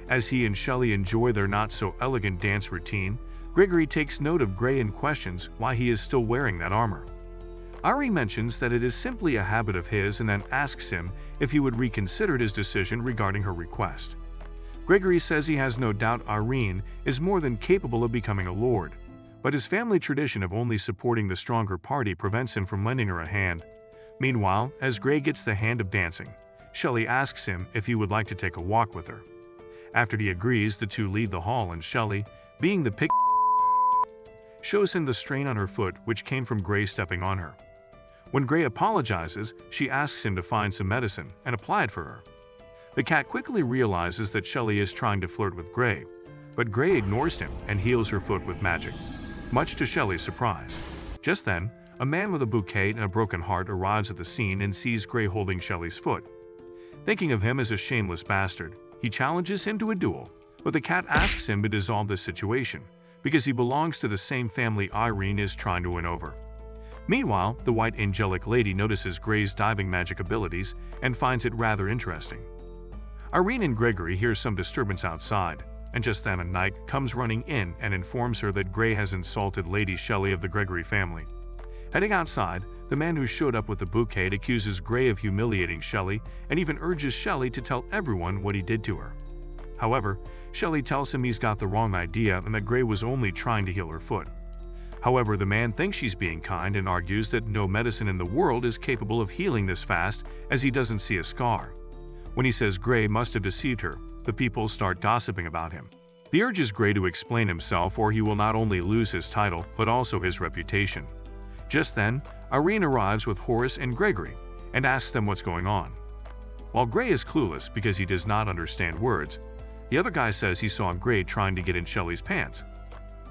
As he and Shelley enjoy their not-so-elegant dance routine, Gregory takes note of Gray and questions why he is still wearing that armor. Irene mentions that it is simply a habit of his and then asks him if he would reconsider his decision regarding her request. Gregory says he has no doubt Irene is more than capable of becoming a lord, but his family tradition of only supporting the stronger party prevents him from lending her a hand. Meanwhile, as Gray gets the hand of dancing, Shelley asks him if he would like to take a walk with her. After he agrees, the two leave the hall and Shelley, being the pick, shows him the strain on her foot which came from Gray stepping on her. When Gray apologizes, she asks him to find some medicine and apply it for her. The cat quickly realizes that Shelley is trying to flirt with Gray, but Gray ignores him and heals her foot with magic, much to Shelley's surprise. Just then, a man with a bouquet and a broken heart arrives at the scene and sees Gray holding Shelley's foot. Thinking of him as a shameless bastard, he challenges him to a duel, but the cat asks him to dissolve this situation because he belongs to the same family Irene is trying to win over. Meanwhile, the white angelic lady notices Gray's diving magic abilities and finds it rather interesting. Irene and Gregory hear some disturbance outside, and just then a knight comes running in and informs her that Gray has insulted Lady Shelley of the Gregory family. Heading outside, The man who showed up with the bouquet accuses Gray of humiliating Shelley and even urges Shelley to tell everyone what he did to her. However, Shelley tells him he's got the wrong idea and that Gray was only trying to heal her foot. However, the man thinks she's being kind and argues that no medicine in the world is capable of healing this fast, as he doesn't see a scar. When he says Gray must have deceived her, the people start gossiping about him. He urges Gray to explain himself or he will not only lose his title but also his reputation. Just then, Irene arrives with Horace and Gregory and asks them what's going on. While Gray is clueless because he does not understand words, the other guy says he saw Gray trying to get in Shelley's pants.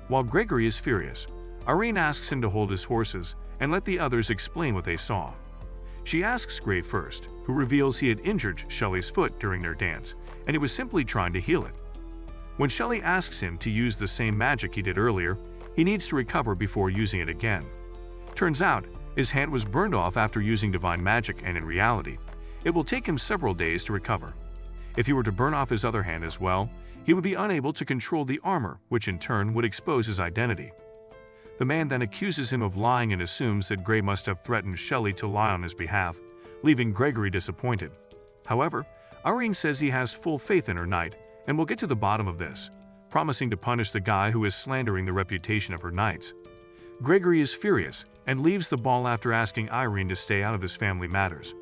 While Gregory is furious, Irene asks him to hold his horses and let the others explain what they saw. She asks Gray first, who reveals he had injured Shelley's foot during their dance, and he was simply trying to heal it. When Shelley asks him to use the same magic he did earlier, he needs to recover before using it again. Turns out, his hand was burned off after using divine magic, and in reality, it will take him several days to recover. If he were to burn off his other hand as well, he would be unable to control the armor, which in turn would expose his identity. The man then accuses him of lying and assumes that Gray must have threatened Shelley to lie on his behalf, leaving Gregory disappointed. However, Irene says he has full faith in her knight and will get to the bottom of this, promising to punish the guy who is slandering the reputation of her knights. Gregory is furious and leaves the ball after asking Irene to stay out of his family matters.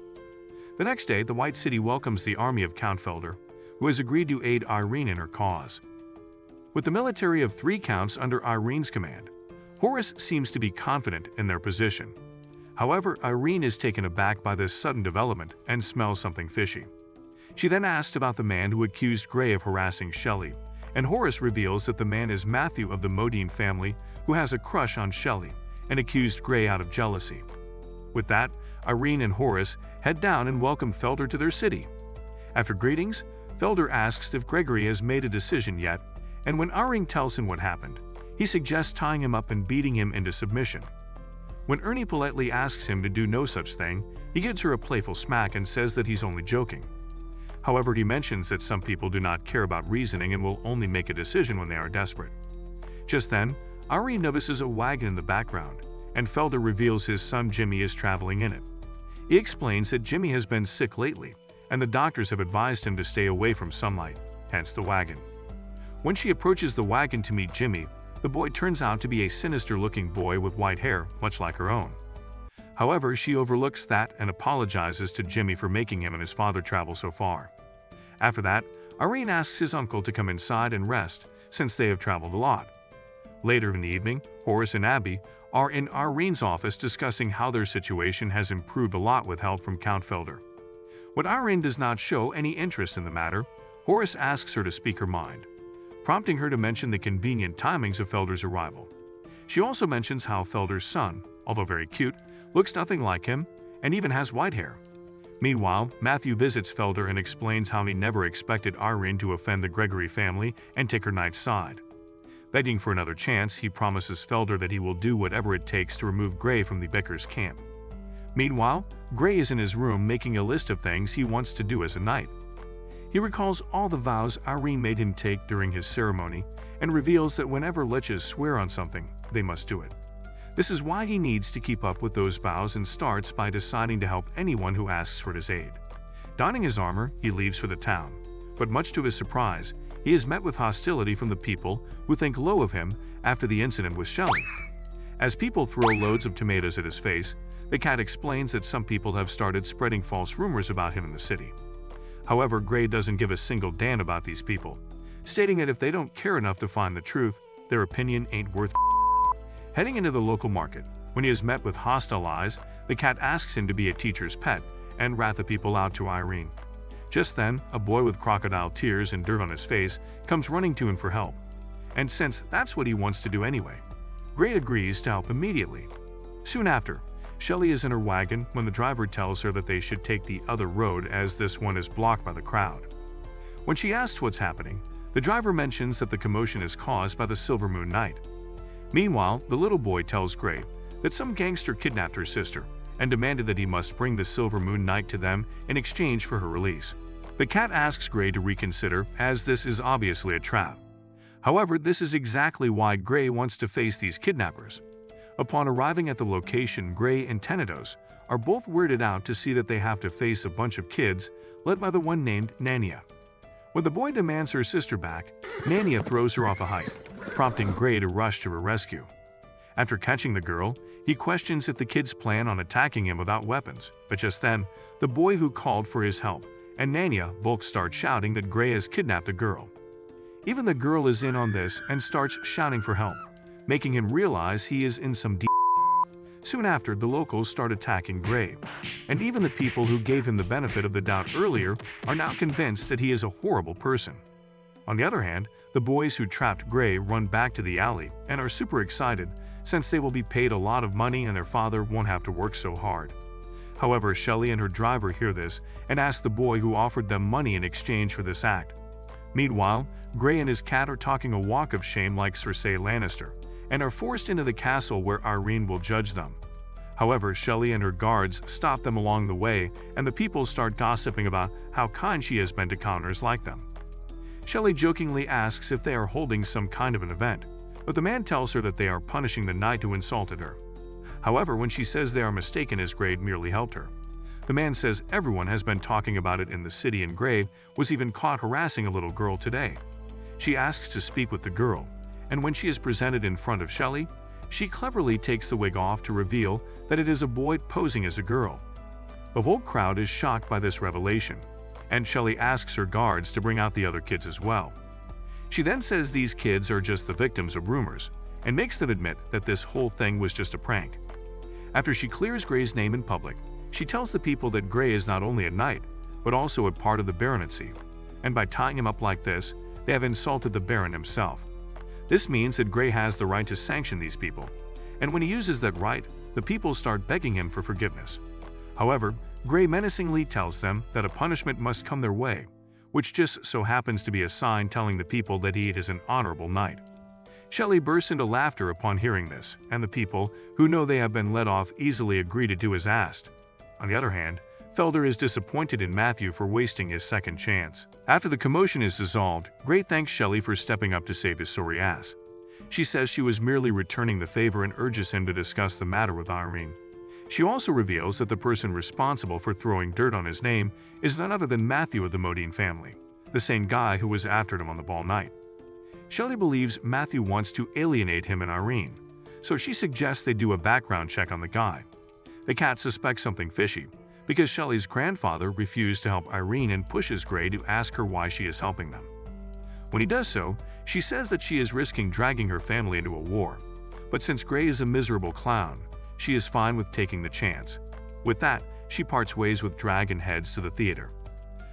The next day, the White City welcomes the army of Count Felder, who has agreed to aid Irene in her cause. With the military of 3 counts under Irene's command, Horace seems to be confident in their position. However, Irene is taken aback by this sudden development and smells something fishy. She then asks about the man who accused Gray of harassing Shelley, and Horace reveals that the man is Matthew of the Modine family, who has a crush on Shelley and accused Gray out of jealousy. With that, Irene and Horace head down and welcome Felder to their city. After greetings, Felder asks if Gregory has made a decision yet, and when Irene tells him what happened, he suggests tying him up and beating him into submission. When Ernie politely asks him to do no such thing, he gives her a playful smack and says that he's only joking. However, he mentions that some people do not care about reasoning and will only make a decision when they are desperate. Just then, Irene notices a wagon in the background, and Felder reveals his son Jimmy is traveling in it. He explains that Jimmy has been sick lately, and the doctors have advised him to stay away from sunlight, hence the wagon. When she approaches the wagon to meet Jimmy, the boy turns out to be a sinister-looking boy with white hair, much like her own. However, she overlooks that and apologizes to Jimmy for making him and his father travel so far. After that, Irene asks his uncle to come inside and rest, since they have traveled a lot. Later in the evening, Horace and Abby are in Irene's office discussing how their situation has improved a lot with help from Count Felder. When Irene does not show any interest in the matter, Horace asks her to speak her mind, prompting her to mention the convenient timings of Felder's arrival. She also mentions how Felder's son, although very cute, looks nothing like him and even has white hair. Meanwhile, Matthew visits Felder and explains how he never expected Irene to offend the Gregory family and take her knight's side. Begging for another chance, he promises Felder that he will do whatever it takes to remove Gray from the Bicker's camp. Meanwhile, Gray is in his room making a list of things he wants to do as a knight. He recalls all the vows Irene made him take during his ceremony and reveals that whenever liches swear on something, they must do it. This is why he needs to keep up with those vows and starts by deciding to help anyone who asks for his aid. Donning his armor, he leaves for the town, but much to his surprise, he is met with hostility from the people who think low of him after the incident with Shelley. As people throw loads of tomatoes at his face, the cat explains that some people have started spreading false rumors about him in the city. However, Gray doesn't give a single damn about these people, stating that if they don't care enough to find the truth, their opinion ain't worth. Heading into the local market, when he is met with hostile eyes, the cat asks him to be a teacher's pet and rat the people out to Irene. Just then, a boy with crocodile tears and dirt on his face comes running to him for help. And since that's what he wants to do anyway, Gray agrees to help immediately. Soon after, Shelley is in her wagon when the driver tells her that they should take the other road as this one is blocked by the crowd. When she asks what's happening, the driver mentions that the commotion is caused by the Silver Moon Knight. Meanwhile, the little boy tells Gray that some gangster kidnapped her sister and demanded that he must bring the Silver Moon Knight to them in exchange for her release. The cat asks Gray to reconsider, as this is obviously a trap. However, this is exactly why Gray wants to face these kidnappers. Upon arriving at the location, Gray and Tenedos are both weirded out to see that they have to face a bunch of kids led by the one named Nania. When the boy demands her sister back, Nania throws her off a height, prompting Gray to rush to her rescue. After catching the girl, he questions if the kids plan on attacking him without weapons, but just then, the boy who called for his help and Nania both start shouting that Gray has kidnapped a girl. Even the girl is in on this and starts shouting for help, making him realize he is in some deep. Soon after, the locals start attacking Gray, and even the people who gave him the benefit of the doubt earlier are now convinced that he is a horrible person. On the other hand, the boys who trapped Gray run back to the alley and are super excited since they will be paid a lot of money and their father won't have to work so hard. However, Shelley and her driver hear this and ask the boy who offered them money in exchange for this act. Meanwhile, Gray and his cat are talking a walk of shame like Cersei Lannister, and are forced into the castle where Irene will judge them. However, Shelley and her guards stop them along the way, and the people start gossiping about how kind she has been to commoners like them. Shelley jokingly asks if they are holding some kind of an event, but the man tells her that they are punishing the knight who insulted her. However, when she says they are mistaken as Gray merely helped her, the man says everyone has been talking about it in the city and Gray was even caught harassing a little girl today. She asks to speak with the girl, and when she is presented in front of Shelley, she cleverly takes the wig off to reveal that it is a boy posing as a girl. The whole crowd is shocked by this revelation, and Shelley asks her guards to bring out the other kids as well. She then says these kids are just the victims of rumors, and makes them admit that this whole thing was just a prank. After she clears Gray's name in public, she tells the people that Gray is not only a knight, but also a part of the baronetcy, and by tying him up like this, they have insulted the Baron himself. This means that Gray has the right to sanction these people, and when he uses that right, the people start begging him for forgiveness. However, Gray menacingly tells them that a punishment must come their way, which just so happens to be a sign telling the people that he is an honorable knight. Shelley bursts into laughter upon hearing this, and the people, who know they have been let off, easily agree to do as asked. On the other hand, Felder is disappointed in Matthew for wasting his second chance. After the commotion is dissolved, Gray thanks Shelley for stepping up to save his sorry ass. She says she was merely returning the favor and urges him to discuss the matter with Irene. She also reveals that the person responsible for throwing dirt on his name is none other than Matthew of the Modine family, the same guy who was after him on the ball night. Shelley believes Matthew wants to alienate him and Irene, so she suggests they do a background check on the guy. The cat suspects something fishy, because Shelley's grandfather refused to help Irene and pushes Gray to ask her why she is helping them. When he does so, she says that she is risking dragging her family into a war, but since Gray is a miserable clown, she is fine with taking the chance. With that, she parts ways with Drag and heads to the theater.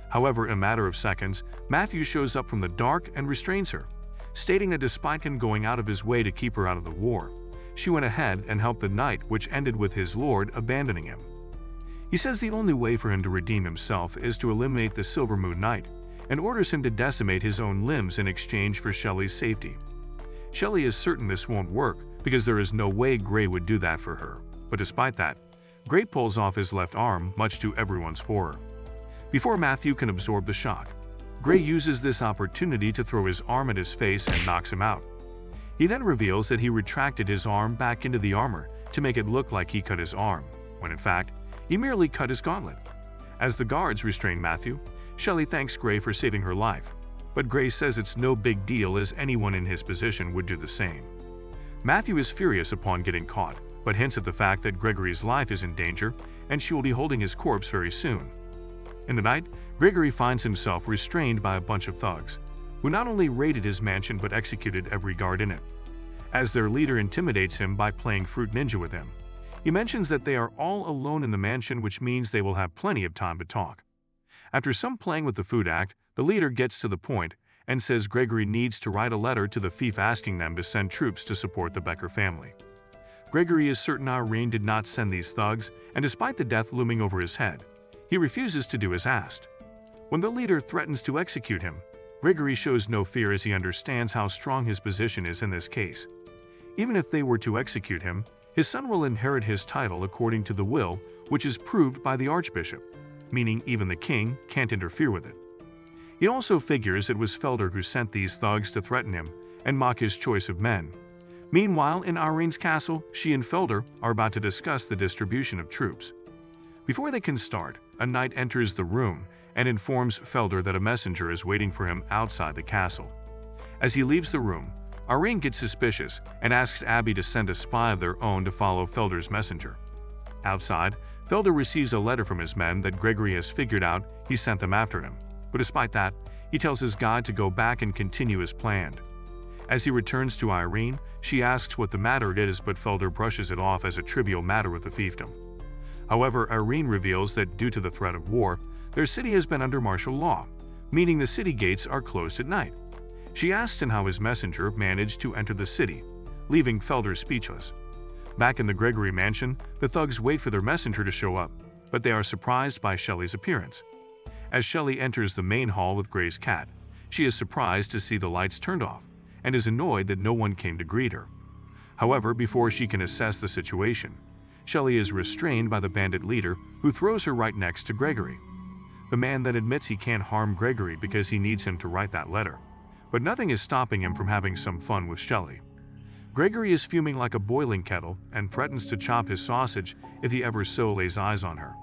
However, in a matter of seconds, Matthew shows up from the dark and restrains her, stating that despite him going out of his way to keep her out of the war, she went ahead and helped the night, which ended with his lord abandoning him. He says the only way for him to redeem himself is to eliminate the Silver Moon Knight, and orders him to decimate his own limbs in exchange for Shelley's safety. Shelley is certain this won't work, because there is no way Gray would do that for her, but despite that, Gray pulls off his left arm, much to everyone's horror. Before Matthew can absorb the shock, Gray uses this opportunity to throw his arm at his face and knocks him out. He then reveals that he retracted his arm back into the armor to make it look like he cut his arm, when in fact, he merely cut his gauntlet. As the guards restrain Matthew, Shelley thanks Gray for saving her life, but Gray says it's no big deal as anyone in his position would do the same. Matthew is furious upon getting caught, but hints at the fact that Gregory's life is in danger and she will be holding his corpse very soon. In the night, Gregory finds himself restrained by a bunch of thugs, who not only raided his mansion but executed every guard in it. As their leader intimidates him by playing Fruit Ninja with him, he mentions that they are all alone in the mansion, which means they will have plenty of time to talk. After some playing with the Food Act, the leader gets to the point and says Gregory needs to write a letter to the fief asking them to send troops to support the Becker family. Gregory is certain Irene did not send these thugs, and despite the death looming over his head, he refuses to do as asked. When the leader threatens to execute him, Gregory shows no fear as he understands how strong his position is in this case. Even if they were to execute him, his son will inherit his title according to the will, which is proved by the archbishop, meaning even the king can't interfere with it. He also figures it was Felder who sent these thugs to threaten him and mock his choice of men. Meanwhile, in Irene's castle, she and Felder are about to discuss the distribution of troops. Before they can start, a knight enters the room and informs Felder that a messenger is waiting for him outside the castle. As he leaves the room, Irene gets suspicious and asks Abby to send a spy of their own to follow Felder's messenger. Outside, Felder receives a letter from his men that Gregory has figured out he sent them after him, but despite that, he tells his guide to go back and continue as planned. As he returns to Irene, she asks what the matter is, but Felder brushes it off as a trivial matter with the fiefdom. However, Irene reveals that due to the threat of war, their city has been under martial law, meaning the city gates are closed at night. She asks him how his messenger managed to enter the city, leaving Felder speechless. Back in the Gregory mansion, the thugs wait for their messenger to show up, but they are surprised by Shelley's appearance. As Shelley enters the main hall with Gray's cat, she is surprised to see the lights turned off and is annoyed that no one came to greet her. However, before she can assess the situation, Shelley is restrained by the bandit leader, who throws her right next to Gregory. The man then admits he can't harm Gregory because he needs him to write that letter, but nothing is stopping him from having some fun with Shelley. Gregory is fuming like a boiling kettle and threatens to chop his sausage if he ever so lays eyes on her.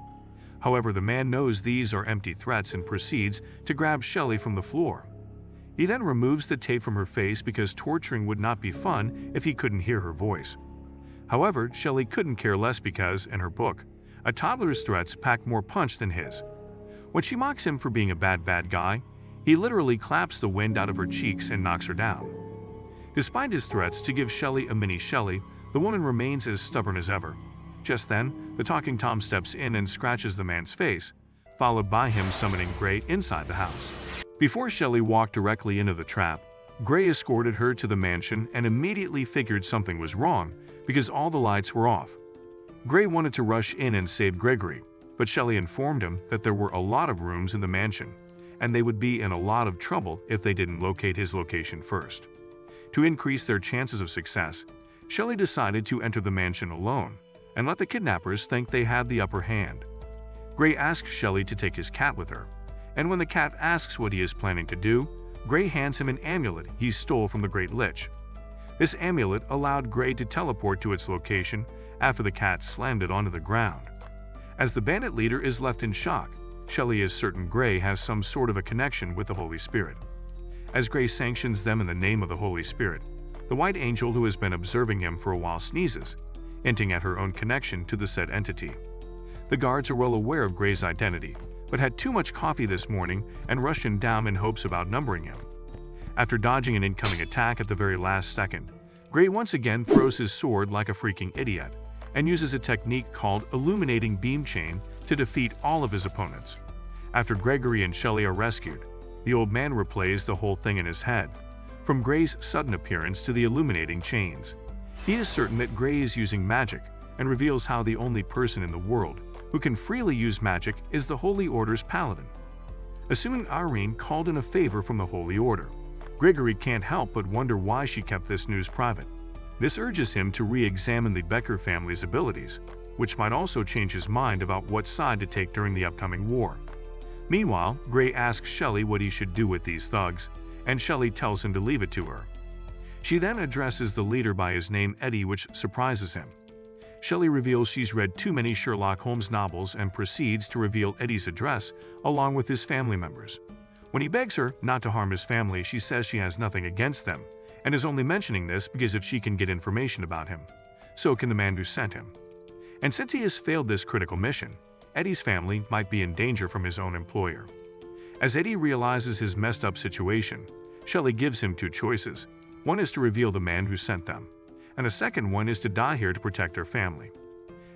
However, the man knows these are empty threats and proceeds to grab Shelley from the floor. He then removes the tape from her face because torturing would not be fun if he couldn't hear her voice. However, Shelley couldn't care less because, in her book, a toddler's threats pack more punch than his. When she mocks him for being a bad guy, he literally claps the wind out of her cheeks and knocks her down. Despite his threats to give Shelley a mini Shelley, the woman remains as stubborn as ever. Just then, the talking Tom steps in and scratches the man's face, followed by him summoning Gray inside the house. Before Shelley walked directly into the trap, Gray escorted her to the mansion and immediately figured something was wrong because all the lights were off. Gray wanted to rush in and save Gregory, but Shelley informed him that there were a lot of rooms in the mansion, and they would be in a lot of trouble if they didn't locate his location first. To increase their chances of success, Shelley decided to enter the mansion alone and let the kidnappers think they had the upper hand. Gray asks Shelley to take his cat with her, and when the cat asks what he is planning to do, Gray hands him an amulet he stole from the Great Lich. This amulet allowed Gray to teleport to its location after the cat slammed it onto the ground. As the bandit leader is left in shock, Shelley is certain Gray has some sort of a connection with the Holy Spirit. As Gray sanctions them in the name of the Holy Spirit, the white angel who has been observing him for a while sneezes, hinting at her own connection to the said entity. The guards are well aware of Gray's identity, but had too much coffee this morning and rushed him down in hopes of outnumbering him. After dodging an incoming attack at the very last second, Gray once again throws his sword like a freaking idiot and uses a technique called Illuminating Beam Chain to defeat all of his opponents. After Gregory and Shelley are rescued, the old man replays the whole thing in his head, from Gray's sudden appearance to the illuminating chains. He is certain that Gray is using magic and reveals how the only person in the world who can freely use magic is the Holy Order's Paladin. Assuming Irene called in a favor from the Holy Order, Gregory can't help but wonder why she kept this news private. This urges him to re-examine the Becker family's abilities, which might also change his mind about what side to take during the upcoming war. Meanwhile, Gray asks Shelley what he should do with these thugs, and Shelley tells him to leave it to her. She then addresses the leader by his name Eddie, which surprises him. Shelley reveals she's read too many Sherlock Holmes novels and proceeds to reveal Eddie's address along with his family members. When he begs her not to harm his family, she says she has nothing against them and is only mentioning this because if she can get information about him, so can the man who sent him. And since he has failed this critical mission, Eddie's family might be in danger from his own employer. As Eddie realizes his messed up situation, Shelley gives him two choices. One is to reveal the man who sent them, and the second one is to die here to protect their family.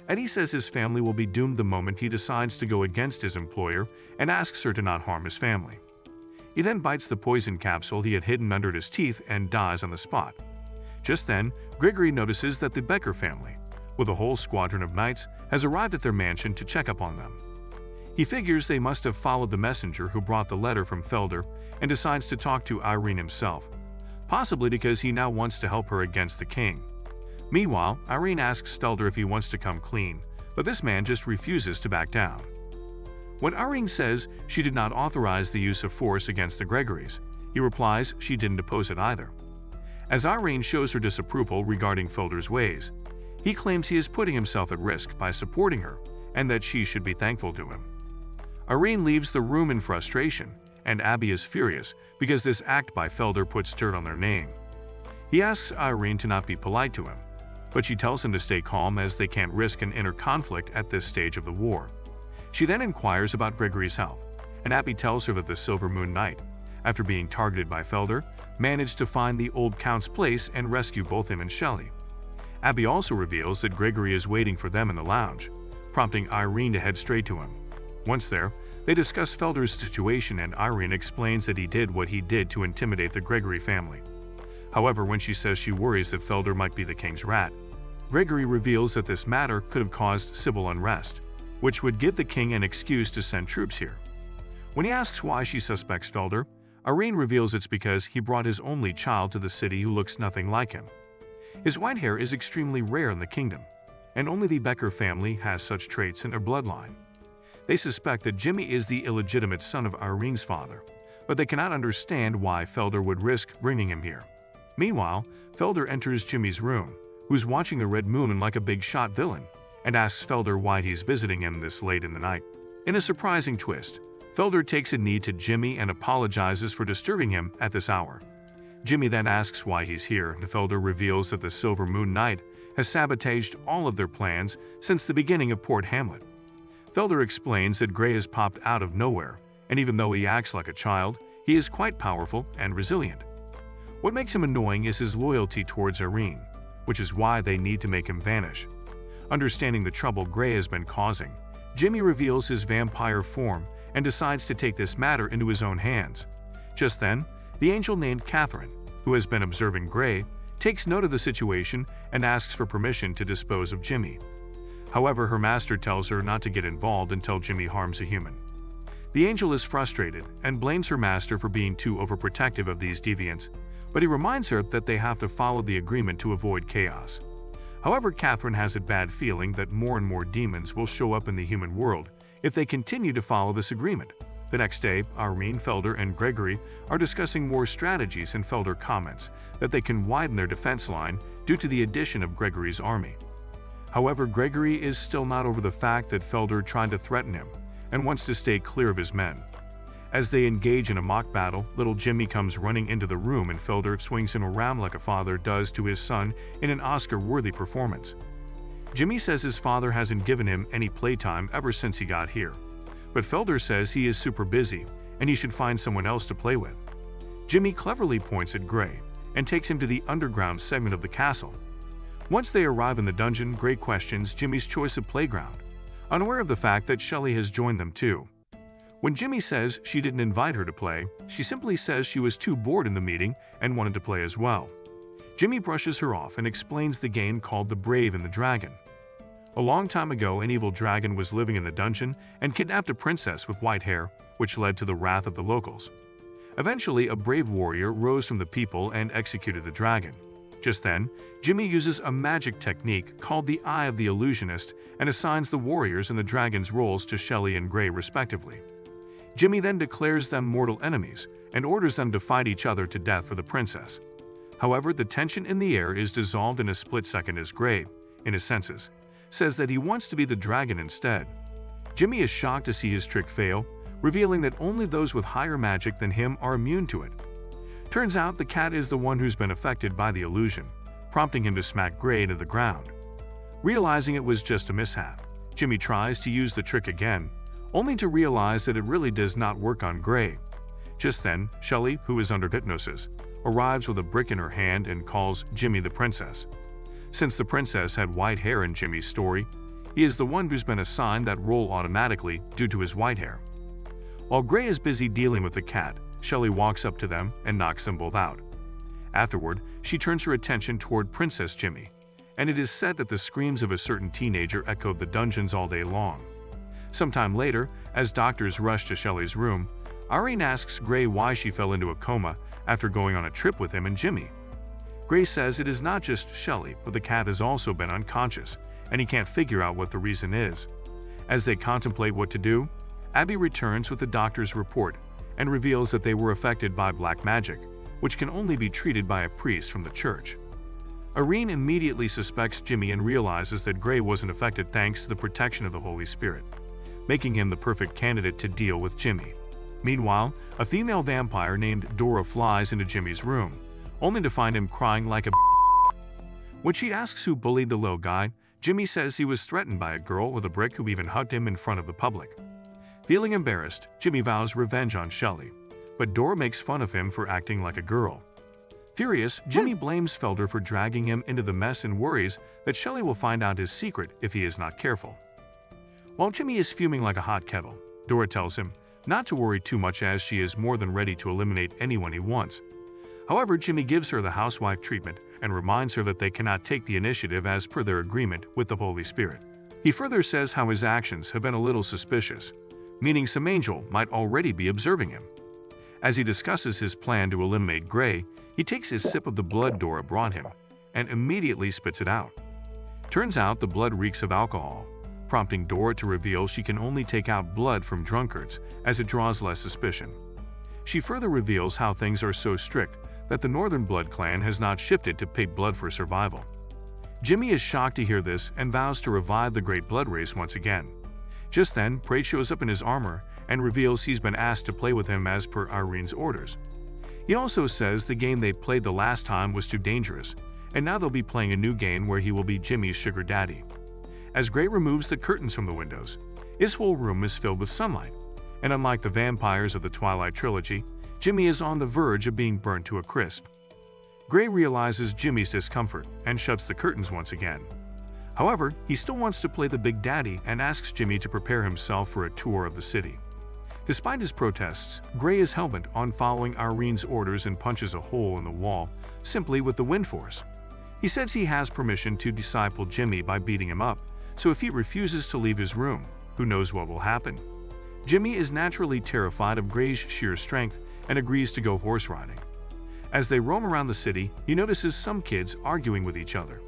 Eddie says his family will be doomed the moment he decides to go against his employer and asks her to not harm his family. He then bites the poison capsule he had hidden under his teeth and dies on the spot. Just then, Gregory notices that the Becker family, with a whole squadron of knights, has arrived at their mansion to check up on them. He figures they must have followed the messenger who brought the letter from Felder and decides to talk to Irene himself, possibly because he now wants to help her against the king. Meanwhile, Irene asks Felder if he wants to come clean, but this man just refuses to back down. When Irene says she did not authorize the use of force against the Gregorys, he replies she didn't oppose it either. As Irene shows her disapproval regarding Felder's ways, he claims he is putting himself at risk by supporting her and that she should be thankful to him. Irene leaves the room in frustration, and Abby is furious because this act by Felder puts dirt on their name. He asks Irene to not be polite to him, but she tells him to stay calm as they can't risk an inner conflict at this stage of the war. She then inquires about Gregory's health, and Abby tells her that the Silver Moon Knight, after being targeted by Felder, managed to find the old Count's place and rescue both him and Shelley. Abby also reveals that Gregory is waiting for them in the lounge, prompting Irene to head straight to him. Once there, they discuss Felder's situation and Irene explains that he did what he did to intimidate the Gregory family. However, when she says she worries that Felder might be the king's rat, Gregory reveals that this matter could have caused civil unrest, which would give the king an excuse to send troops here. When he asks why she suspects Felder, Irene reveals it's because he brought his only child to the city who looks nothing like him. His white hair is extremely rare in the kingdom, and only the Becker family has such traits in their bloodline. They suspect that Jimmy is the illegitimate son of Irene's father, but they cannot understand why Felder would risk bringing him here. Meanwhile, Felder enters Jimmy's room, who's watching the red moon like a big shot villain, and asks Felder why he's visiting him this late in the night. In a surprising twist, Felder takes a knee to Jimmy and apologizes for disturbing him at this hour. Jimmy then asks why he's here, and Felder reveals that the Silver Moon Knight has sabotaged all of their plans since the beginning of Port Hamlet. Felder explains that Gray has popped out of nowhere, and even though he acts like a child, he is quite powerful and resilient. What makes him annoying is his loyalty towards Irene, which is why they need to make him vanish. Understanding the trouble Gray has been causing, Jimmy reveals his vampire form and decides to take this matter into his own hands. Just then, the angel named Catherine, who has been observing Gray, takes note of the situation and asks for permission to dispose of Jimmy. However, her master tells her not to get involved until Jimmy harms a human. The angel is frustrated and blames her master for being too overprotective of these deviants, but he reminds her that they have to follow the agreement to avoid chaos. However, Catherine has a bad feeling that more and more demons will show up in the human world if they continue to follow this agreement. The next day, Irene, Felder, and Gregory are discussing more strategies, and Felder comments that they can widen their defense line due to the addition of Gregory's army. However, Gregory is still not over the fact that Felder tried to threaten him and wants to stay clear of his men. As they engage in a mock battle, little Jimmy comes running into the room and Felder swings him around like a father does to his son in an Oscar-worthy performance. Jimmy says his father hasn't given him any playtime ever since he got here, but Felder says he is super busy and he should find someone else to play with. Jimmy cleverly points at Gray and takes him to the underground segment of the castle. Once they arrive in the dungeon, Gray questions Jimmy's choice of playground, unaware of the fact that Shelley has joined them too. When Jimmy says she didn't invite her to play, she simply says she was too bored in the meeting and wanted to play as well. Jimmy brushes her off and explains the game called The Brave and the Dragon. A long time ago, an evil dragon was living in the dungeon and kidnapped a princess with white hair, which led to the wrath of the locals. Eventually, a brave warrior rose from the people and executed the dragon. Just then, Jimmy uses a magic technique called the Eye of the Illusionist and assigns the warriors and the dragon's roles to Shelley and Gray respectively. Jimmy then declares them mortal enemies and orders them to fight each other to death for the princess. However, the tension in the air is dissolved in a split second as Gray, in his senses, says that he wants to be the dragon instead. Jimmy is shocked to see his trick fail, revealing that only those with higher magic than him are immune to it. Turns out the cat is the one who's been affected by the illusion, prompting him to smack Gray into the ground. Realizing it was just a mishap, Jimmy tries to use the trick again, only to realize that it really does not work on Gray. Just then, Shelley, who is under hypnosis, arrives with a brick in her hand and calls Jimmy the princess. Since the princess had white hair in Jimmy's story, he is the one who's been assigned that role automatically due to his white hair. While Gray is busy dealing with the cat, Shelley walks up to them and knocks them both out. Afterward, she turns her attention toward Princess Jimmy, and it is said that the screams of a certain teenager echoed the dungeons all day long. Sometime later, as doctors rush to Shelley's room, Irene asks Gray why she fell into a coma after going on a trip with him and Jimmy. Gray says it is not just Shelley, but the cat has also been unconscious, and he can't figure out what the reason is. As they contemplate what to do, Abby returns with the doctor's report and reveals that they were affected by black magic, which can only be treated by a priest from the church. Irene immediately suspects Jimmy and realizes that Gray wasn't affected thanks to the protection of the Holy Spirit, making him the perfect candidate to deal with Jimmy. Meanwhile, a female vampire named Dora flies into Jimmy's room, only to find him crying like a When she asks who bullied the little guy, Jimmy says he was threatened by a girl with a brick who even hugged him in front of the public. Feeling embarrassed, Jimmy vows revenge on Shelley, but Dora makes fun of him for acting like a girl. Furious, Jimmy blames Felder for dragging him into the mess and worries that Shelley will find out his secret if he is not careful. While Jimmy is fuming like a hot kettle, Dora tells him not to worry too much as she is more than ready to eliminate anyone he wants. However, Jimmy gives her the housewife treatment and reminds her that they cannot take the initiative as per their agreement with the Holy Spirit. He further says how his actions have been a little suspicious, meaning some angel might already be observing him. As he discusses his plan to eliminate Gray, he takes his sip of the blood Dora brought him and immediately spits it out. Turns out the blood reeks of alcohol, prompting Dora to reveal she can only take out blood from drunkards as it draws less suspicion. She further reveals how things are so strict that the Northern Blood clan has not shifted to pig blood for survival. Jimmy is shocked to hear this and vows to revive the Great Blood Race once again. Just then, Prade shows up in his armor and reveals he's been asked to play with him as per Irene's orders. He also says the game they played the last time was too dangerous, and now they'll be playing a new game where he will be Jimmy's sugar daddy. As Gray removes the curtains from the windows, his whole room is filled with sunlight, and unlike the vampires of the Twilight trilogy, Jimmy is on the verge of being burnt to a crisp. Gray realizes Jimmy's discomfort and shuts the curtains once again. However, he still wants to play the Big Daddy and asks Jimmy to prepare himself for a tour of the city. Despite his protests, Gray is hell-bent on following Irene's orders and punches a hole in the wall simply with the wind force. He says he has permission to disciple Jimmy by beating him up, so if he refuses to leave his room, who knows what will happen. Jimmy is naturally terrified of Gray's sheer strength and agrees to go horse riding. As they roam around the city, he notices some kids arguing with each other.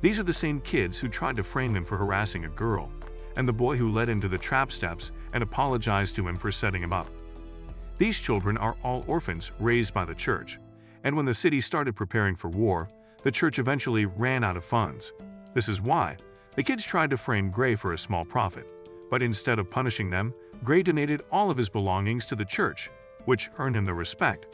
These are the same kids who tried to frame him for harassing a girl, and the boy who led him to the trap steps and apologized to him for setting him up. These children are all orphans raised by the church, and when the city started preparing for war, the church eventually ran out of funds. This is why the kids tried to frame Gray for a small profit, but instead of punishing them, Gray donated all of his belongings to the church, which earned him the respect.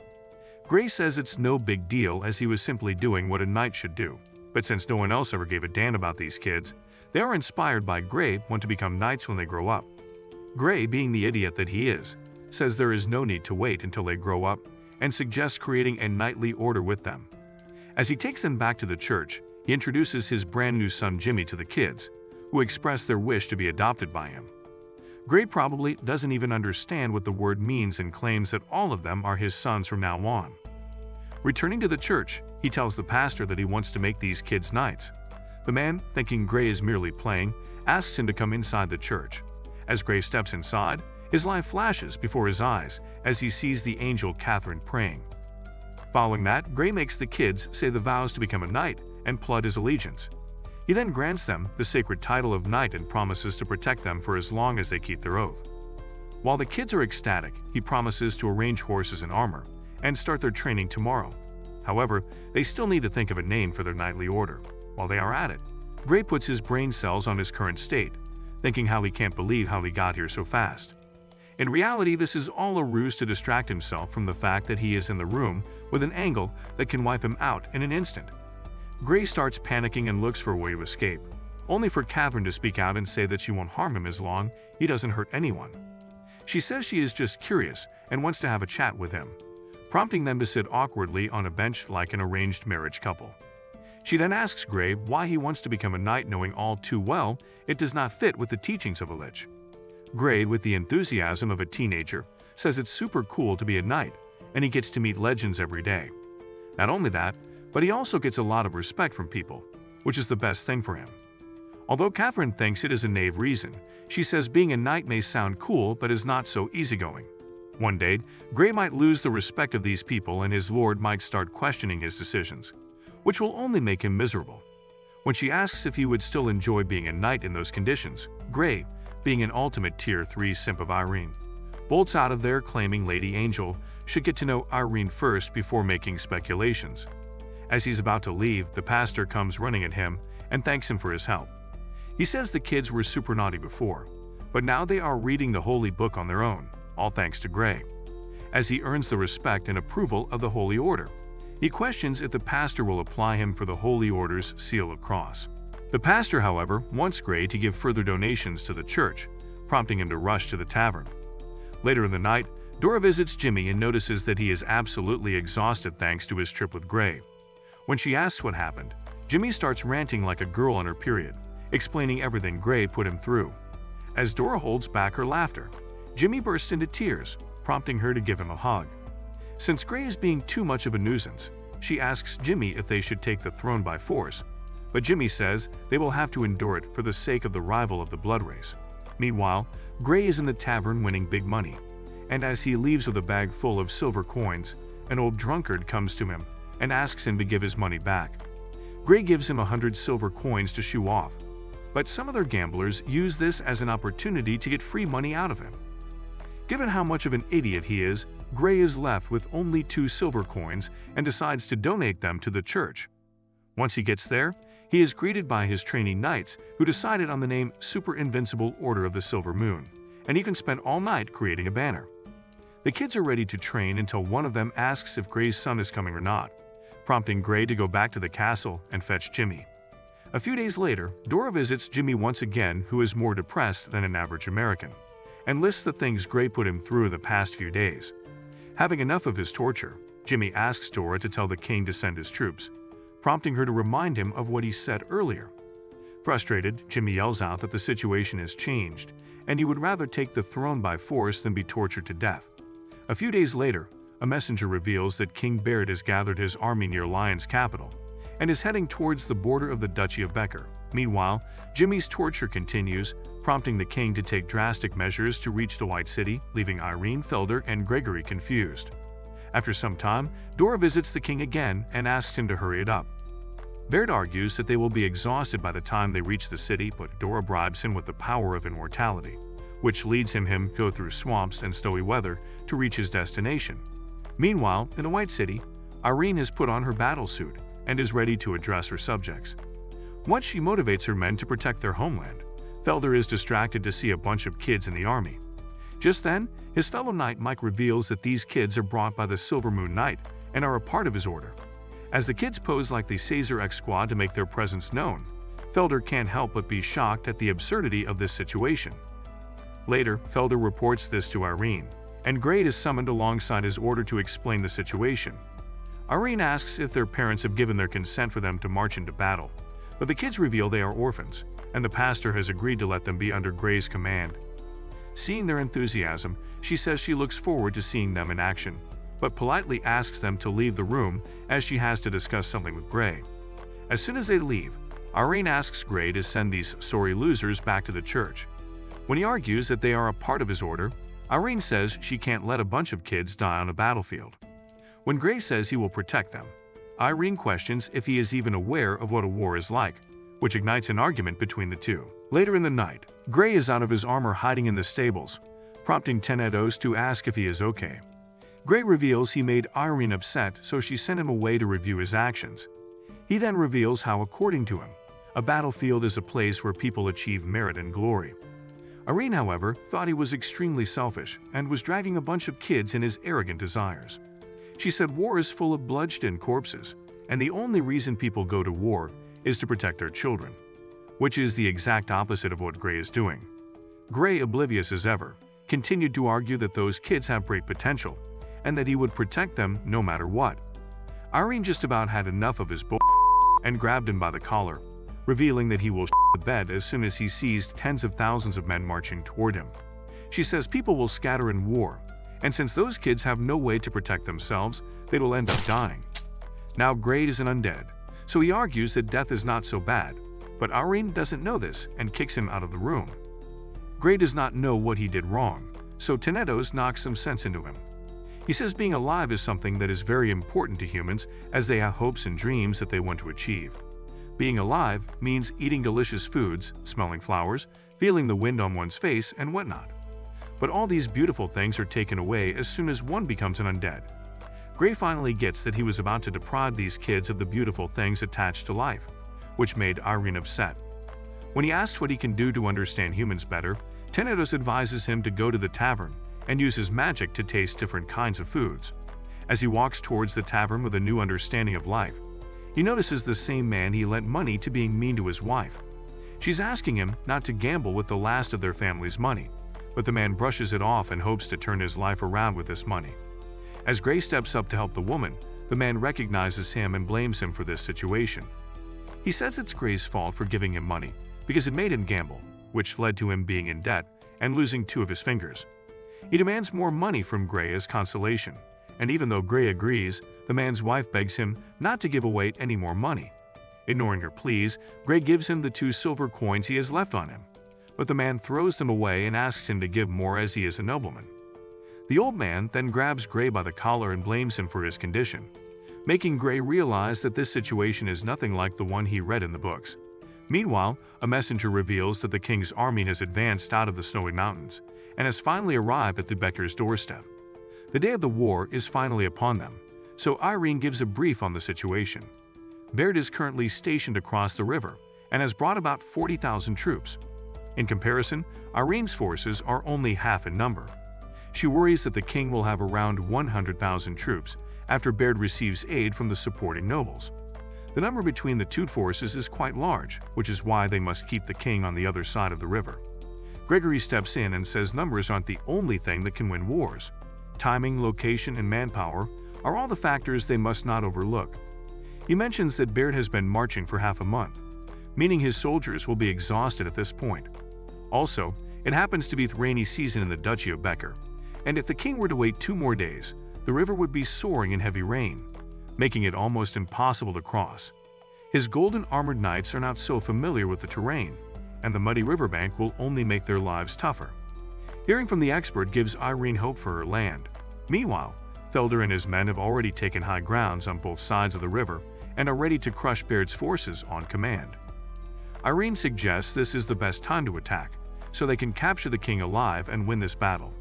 Gray says it's no big deal as he was simply doing what a knight should do, but since no one else ever gave a damn about these kids, they are inspired by Gray want to become knights when they grow up. Gray, being the idiot that he is, says there is no need to wait until they grow up and suggests creating a knightly order with them. As he takes them back to the church, he introduces his brand new son Jimmy to the kids, who express their wish to be adopted by him. Gray probably doesn't even understand what the word means and claims that all of them are his sons from now on. Returning to the church, he tells the pastor that he wants to make these kids knights. The man, thinking Gray is merely playing, asks him to come inside the church. As Gray steps inside, his life flashes before his eyes as he sees the angel Catherine praying. Following that, Gray makes the kids say the vows to become a knight and pledge his allegiance. He then grants them the sacred title of knight and promises to protect them for as long as they keep their oath. While the kids are ecstatic, he promises to arrange horses and armor and start their training tomorrow. However, they still need to think of a name for their knightly order. While they are at it, Gray puts his brain cells on his current state, thinking how he can't believe how he got here so fast. In reality, this is all a ruse to distract himself from the fact that he is in the room with an angle that can wipe him out in an instant. Gray starts panicking and looks for a way to escape, only for Catherine to speak out and say that she won't harm him as long he doesn't hurt anyone. She says she is just curious and wants to have a chat with him, prompting them to sit awkwardly on a bench like an arranged marriage couple. She then asks Gray why he wants to become a knight, knowing all too well it does not fit with the teachings of a lich. Gray, with the enthusiasm of a teenager, says it's super cool to be a knight, and he gets to meet legends every day. Not only that, but he also gets a lot of respect from people, which is the best thing for him. Although Catherine thinks it is a knave reason, she says being a knight may sound cool but is not so easygoing. One day, Gray might lose the respect of these people and his lord might start questioning his decisions, which will only make him miserable. When she asks if he would still enjoy being a knight in those conditions, Gray, being an ultimate Tier 3 simp of Irene, bolts out of there claiming Lady Angel should get to know Irene first before making speculations. As he's about to leave, the pastor comes running at him and thanks him for his help. He says the kids were super naughty before, but now they are reading the holy book on their own, all thanks to Gray. As he earns the respect and approval of the Holy Order, he questions if the pastor will apply him for the Holy Order's seal of cross. The pastor, however, wants Gray to give further donations to the church, prompting him to rush to the tavern. Later in the night, Dora visits Jimmy and notices that he is absolutely exhausted thanks to his trip with Gray. When she asks what happened, Jimmy starts ranting like a girl on her period, explaining everything Gray put him through. As Dora holds back her laughter, Jimmy bursts into tears, prompting her to give him a hug. Since Gray is being too much of a nuisance, she asks Jimmy if they should take the throne by force, but Jimmy says they will have to endure it for the sake of the rival of the blood race. Meanwhile, Gray is in the tavern winning big money, and as he leaves with a bag full of silver coins, an old drunkard comes to him and asks him to give his money back. Gray gives him 100 silver coins to shoo off, but some other gamblers use this as an opportunity to get free money out of him. Given how much of an idiot he is, Gray is left with only 2 silver coins and decides to donate them to the church. Once he gets there, he is greeted by his training knights who decided on the name Super Invincible Order of the Silver Moon, and even spent all night creating a banner. The kids are ready to train until one of them asks if Gray's son is coming or not, prompting Gray to go back to the castle and fetch Jimmy. A few days later, Dora visits Jimmy once again, who is more depressed than an average American, and lists the things Gray put him through the past few days. Having enough of his torture, Jimmy asks Dora to tell the king to send his troops, prompting her to remind him of what he said earlier. Frustrated, Jimmy yells out that the situation has changed, and he would rather take the throne by force than be tortured to death. A few days later, a messenger reveals that King Baird has gathered his army near Lion's capital and is heading towards the border of the Duchy of Becker. Meanwhile, Jimmy's torture continues, prompting the king to take drastic measures to reach the White City, leaving Irene, Felder, and Gregory confused. After some time, Dora visits the king again and asks him to hurry it up. Baird argues that they will be exhausted by the time they reach the city, but Dora bribes him with the power of immortality, which leads him go through swamps and snowy weather to reach his destination. Meanwhile, in the White City, Irene has put on her battle suit and is ready to address her subjects. Once she motivates her men to protect their homeland, Felder is distracted to see a bunch of kids in the army. Just then, his fellow knight Mike reveals that these kids are brought by the Silver Moon Knight and are a part of his order. As the kids pose like the Caesar X Squad to make their presence known, Felder can't help but be shocked at the absurdity of this situation. Later, Felder reports this to Irene, and Gray is summoned alongside his order to explain the situation. Irene asks if their parents have given their consent for them to march into battle, but the kids reveal they are orphans, and the pastor has agreed to let them be under Gray's command. Seeing their enthusiasm, she says she looks forward to seeing them in action, but politely asks them to leave the room as she has to discuss something with Gray. As soon as they leave, Irene asks Gray to send these sorry losers back to the church. When he argues that they are a part of his order, Irene says she can't let a bunch of kids die on a battlefield. When Gray says he will protect them, Irene questions if he is even aware of what a war is like, which ignites an argument between the two. Later in the night, Gray is out of his armor hiding in the stables, prompting Tenedos to ask if he is okay. Gray reveals he made Irene upset, so she sent him away to review his actions. He then reveals how, according to him, a battlefield is a place where people achieve merit and glory. Irene, however, thought he was extremely selfish and was dragging a bunch of kids in his arrogant desires. She said war is full of bloodshed corpses, and the only reason people go to war is to protect their children, which is the exact opposite of what Gray is doing. Gray, oblivious as ever, continued to argue that those kids have great potential, and that he would protect them no matter what. Irene just about had enough of his bull and grabbed him by the collar, revealing that he will the bed as soon as he sees tens of thousands of men marching toward him. She says people will scatter in war, and since those kids have no way to protect themselves, they will end up dying. Now Gray is an undead, so he argues that death is not so bad, but Irene doesn't know this and kicks him out of the room. Gray does not know what he did wrong, so Tenedos knocks some sense into him. He says being alive is something that is very important to humans, as they have hopes and dreams that they want to achieve. Being alive means eating delicious foods, smelling flowers, feeling the wind on one's face, and whatnot. But all these beautiful things are taken away as soon as one becomes an undead. Gray finally gets that he was about to deprive these kids of the beautiful things attached to life, which made Irene upset. When he asks what he can do to understand humans better, Tenedos advises him to go to the tavern and use his magic to taste different kinds of foods. As he walks towards the tavern with a new understanding of life, he notices the same man he lent money to being mean to his wife. She's asking him not to gamble with the last of their family's money, but the man brushes it off and hopes to turn his life around with this money. As Gray steps up to help the woman, the man recognizes him and blames him for this situation. He says it's Gray's fault for giving him money because it made him gamble, which led to him being in debt and losing 2 of his fingers. He demands more money from Gray as consolation, and even though Gray agrees, the man's wife begs him not to give away any more money. Ignoring her pleas, Gray gives him the 2 silver coins he has left on him, but the man throws them away and asks him to give more as he is a nobleman. The old man then grabs Gray by the collar and blames him for his condition, making Gray realize that this situation is nothing like the one he read in the books. Meanwhile, a messenger reveals that the king's army has advanced out of the snowy mountains and has finally arrived at the Becker's doorstep. The day of the war is finally upon them, so Irene gives a brief on the situation. Baird is currently stationed across the river and has brought about 40,000 troops. In comparison, Irene's forces are only half in number. She worries that the king will have around 100,000 troops after Baird receives aid from the supporting nobles. The number between the 2 forces is quite large, which is why they must keep the king on the other side of the river. Gregory steps in and says numbers aren't the only thing that can win wars. Timing, location, and manpower are all the factors they must not overlook. He mentions that Baird has been marching for half a month, meaning his soldiers will be exhausted at this point. Also, it happens to be the rainy season in the Duchy of Becker, and if the king were to wait 2 more days, the river would be soaring in heavy rain, making it almost impossible to cross. His golden armored knights are not so familiar with the terrain, and the muddy riverbank will only make their lives tougher. Hearing from the expert gives Irene hope for her land. Meanwhile, Felder and his men have already taken high grounds on both sides of the river and are ready to crush Baird's forces on command. Irene suggests this is the best time to attack, so they can capture the king alive and win this battle.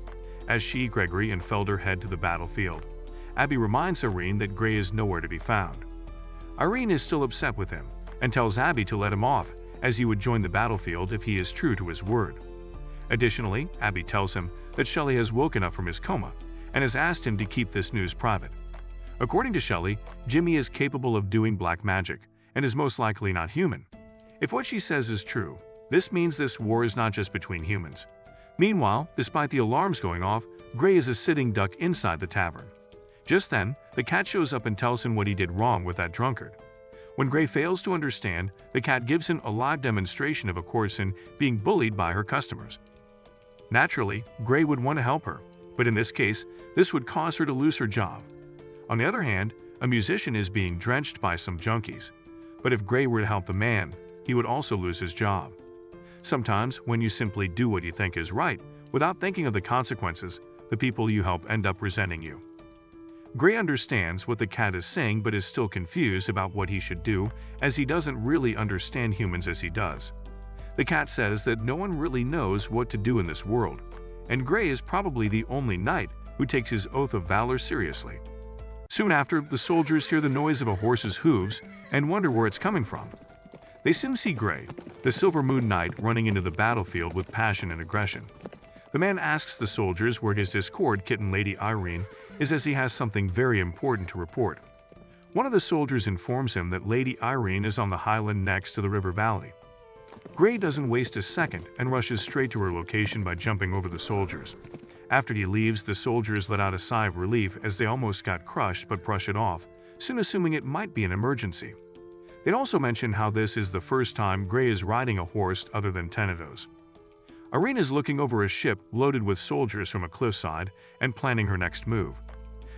As she, Gregory, and Felder head to the battlefield, Abby reminds Irene that Gray is nowhere to be found. Irene is still upset with him and tells Abby to let him off, as he would join the battlefield if he is true to his word. Additionally, Abby tells him that Shelley has woken up from his coma and has asked him to keep this news private. According to Shelley, Jimmy is capable of doing black magic and is most likely not human. If what she says is true, this means this war is not just between humans. Meanwhile, despite the alarms going off, Gray is a sitting duck inside the tavern. Just then, the cat shows up and tells him what he did wrong with that drunkard. When Gray fails to understand, the cat gives him a live demonstration of a courtesan being bullied by her customers. Naturally, Gray would want to help her, but in this case, this would cause her to lose her job. On the other hand, a musician is being drenched by some junkies, but if Gray were to help the man, he would also lose his job. Sometimes, when you simply do what you think is right, without thinking of the consequences, the people you help end up resenting you. Gray understands what the cat is saying but is still confused about what he should do, as he doesn't really understand humans as he does. The cat says that no one really knows what to do in this world, and Gray is probably the only knight who takes his oath of valor seriously. Soon after, the soldiers hear the noise of a horse's hooves and wonder where it's coming from. They soon see Gray, the Silver Moon Knight, running into the battlefield with passion and aggression. The man asks the soldiers where his Discord kitten Lady Irene is, as he has something very important to report. One of the soldiers informs him that Lady Irene is on the highland next to the river valley. Gray doesn't waste a second and rushes straight to her location by jumping over the soldiers. After he leaves, the soldiers let out a sigh of relief as they almost got crushed but brush it off, soon assuming it might be an emergency. They'd also mention how this is the first time Gray is riding a horse other than Tenedos. Irene is looking over a ship loaded with soldiers from a cliffside and planning her next move.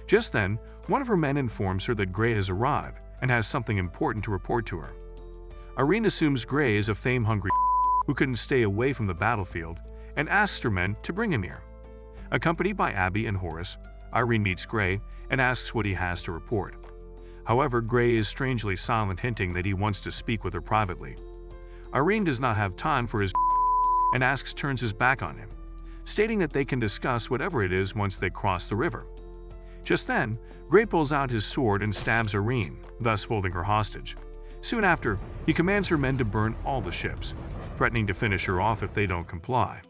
Just then, one of her men informs her that Gray has arrived and has something important to report to her. Irene assumes Gray is a fame-hungry who couldn't stay away from the battlefield and asks her men to bring him here. Accompanied by Abby and Horace, Irene meets Gray and asks what he has to report. However, Gray is strangely silent, hinting that he wants to speak with her privately. Irene does not have time for his and turns his back on him. stating that they can discuss whatever it is once they cross the river. Just then, Gray pulls out his sword and stabs Irene, thus holding her hostage. Soon after, he commands her men to burn all the ships, threatening to finish her off if they don't comply.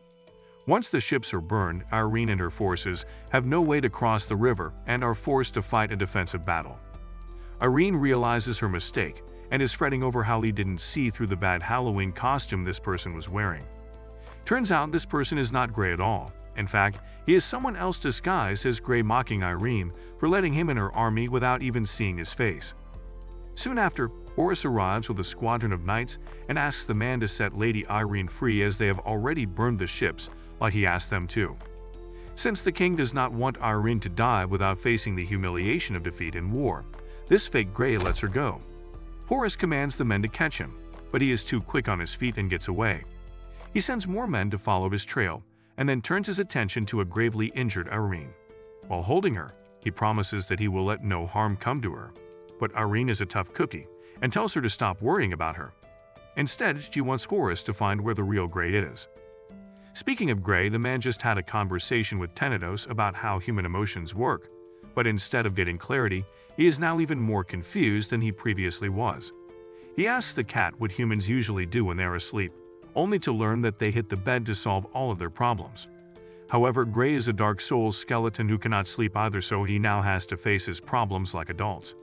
Once the ships are burned, Irene and her forces have no way to cross the river and are forced to fight a defensive battle. Irene realizes her mistake and is fretting over how he didn't see through the bad Halloween costume this person was wearing. Turns out this person is not Gray at all. In fact, he is someone else disguised as Gray, mocking Irene for letting him in her army without even seeing his face. Soon after, Horus arrives with a squadron of knights and asks the man to set Lady Irene free as they have already burned the ships like he asked them to. Since the king does not want Irene to die without facing the humiliation of defeat in war, this fake Gray lets her go. Horus commands the men to catch him, but he is too quick on his feet and gets away. He sends more men to follow his trail, and then turns his attention to a gravely injured Irene. While holding her, he promises that he will let no harm come to her. But Irene is a tough cookie and tells her to stop worrying about her. Instead, she wants Horus to find where the real Gray is. Speaking of Gray, the man just had a conversation with Tenedos about how human emotions work, but instead of getting clarity, he is now even more confused than he previously was. He asks the cat what humans usually do when they are asleep, only to learn that they hit the bed to solve all of their problems. However, Gray is a dark soul skeleton who cannot sleep either, so he now has to face his problems like adults.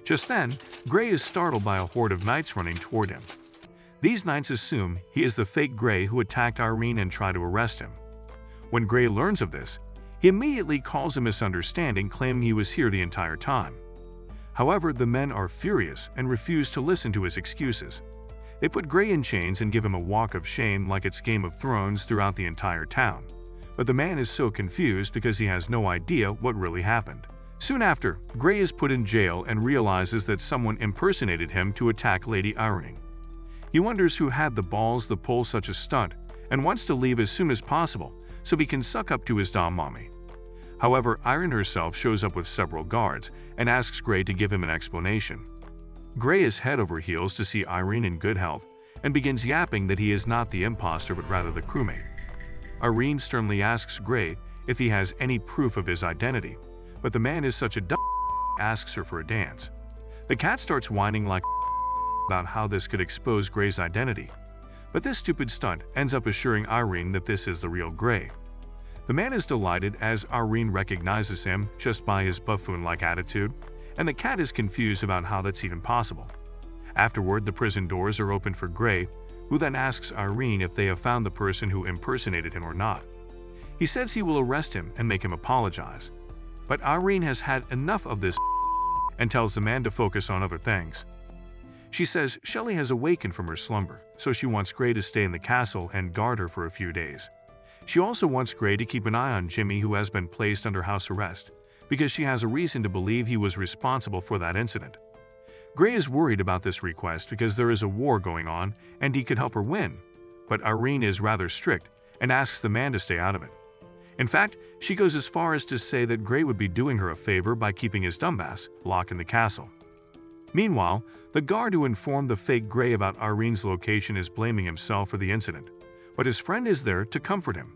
Just then, Gray is startled by a horde of knights running toward him. These knights assume he is the fake Gray who attacked Irene and try to arrest him. When Gray learns of this, he immediately calls a misunderstanding, claiming he was here the entire time. However, the men are furious and refuse to listen to his excuses. They put Gray in chains and give him a walk of shame like it's Game of Thrones throughout the entire town. But the man is so confused because he has no idea what really happened. Soon after, Gray is put in jail and realizes that someone impersonated him to attack Lady Irene. He wonders who had the balls to pull such a stunt and wants to leave as soon as possible so he can suck up to his dom mommy. However, Irene herself shows up with several guards and asks Gray to give him an explanation. Gray is head over heels to see Irene in good health and begins yapping that he is not the imposter but rather the crewmate. Irene sternly asks Gray if he has any proof of his identity, but the man is such a dumb asks her for a dance. The cat starts whining like about how this could expose Gray's identity, but this stupid stunt ends up assuring Irene that this is the real Gray. The man is delighted as Irene recognizes him just by his buffoon-like attitude, and the cat is confused about how that's even possible. Afterward, the prison doors are opened for Gray, who then asks Irene if they have found the person who impersonated him or not. He says he will arrest him and make him apologize, but Irene has had enough of this and tells the man to focus on other things. She says Shelley has awakened from her slumber, so she wants Gray to stay in the castle and guard her for a few days. She also wants Gray to keep an eye on Jimmy, who has been placed under house arrest, because she has a reason to believe he was responsible for that incident. Gray is worried about this request because there is a war going on and he could help her win, but Irene is rather strict and asks the man to stay out of it. In fact, she goes as far as to say that Gray would be doing her a favor by keeping his dumbass locked in the castle. Meanwhile, the guard who informed the fake Gray about Irene's location is blaming himself for the incident, but his friend is there to comfort him,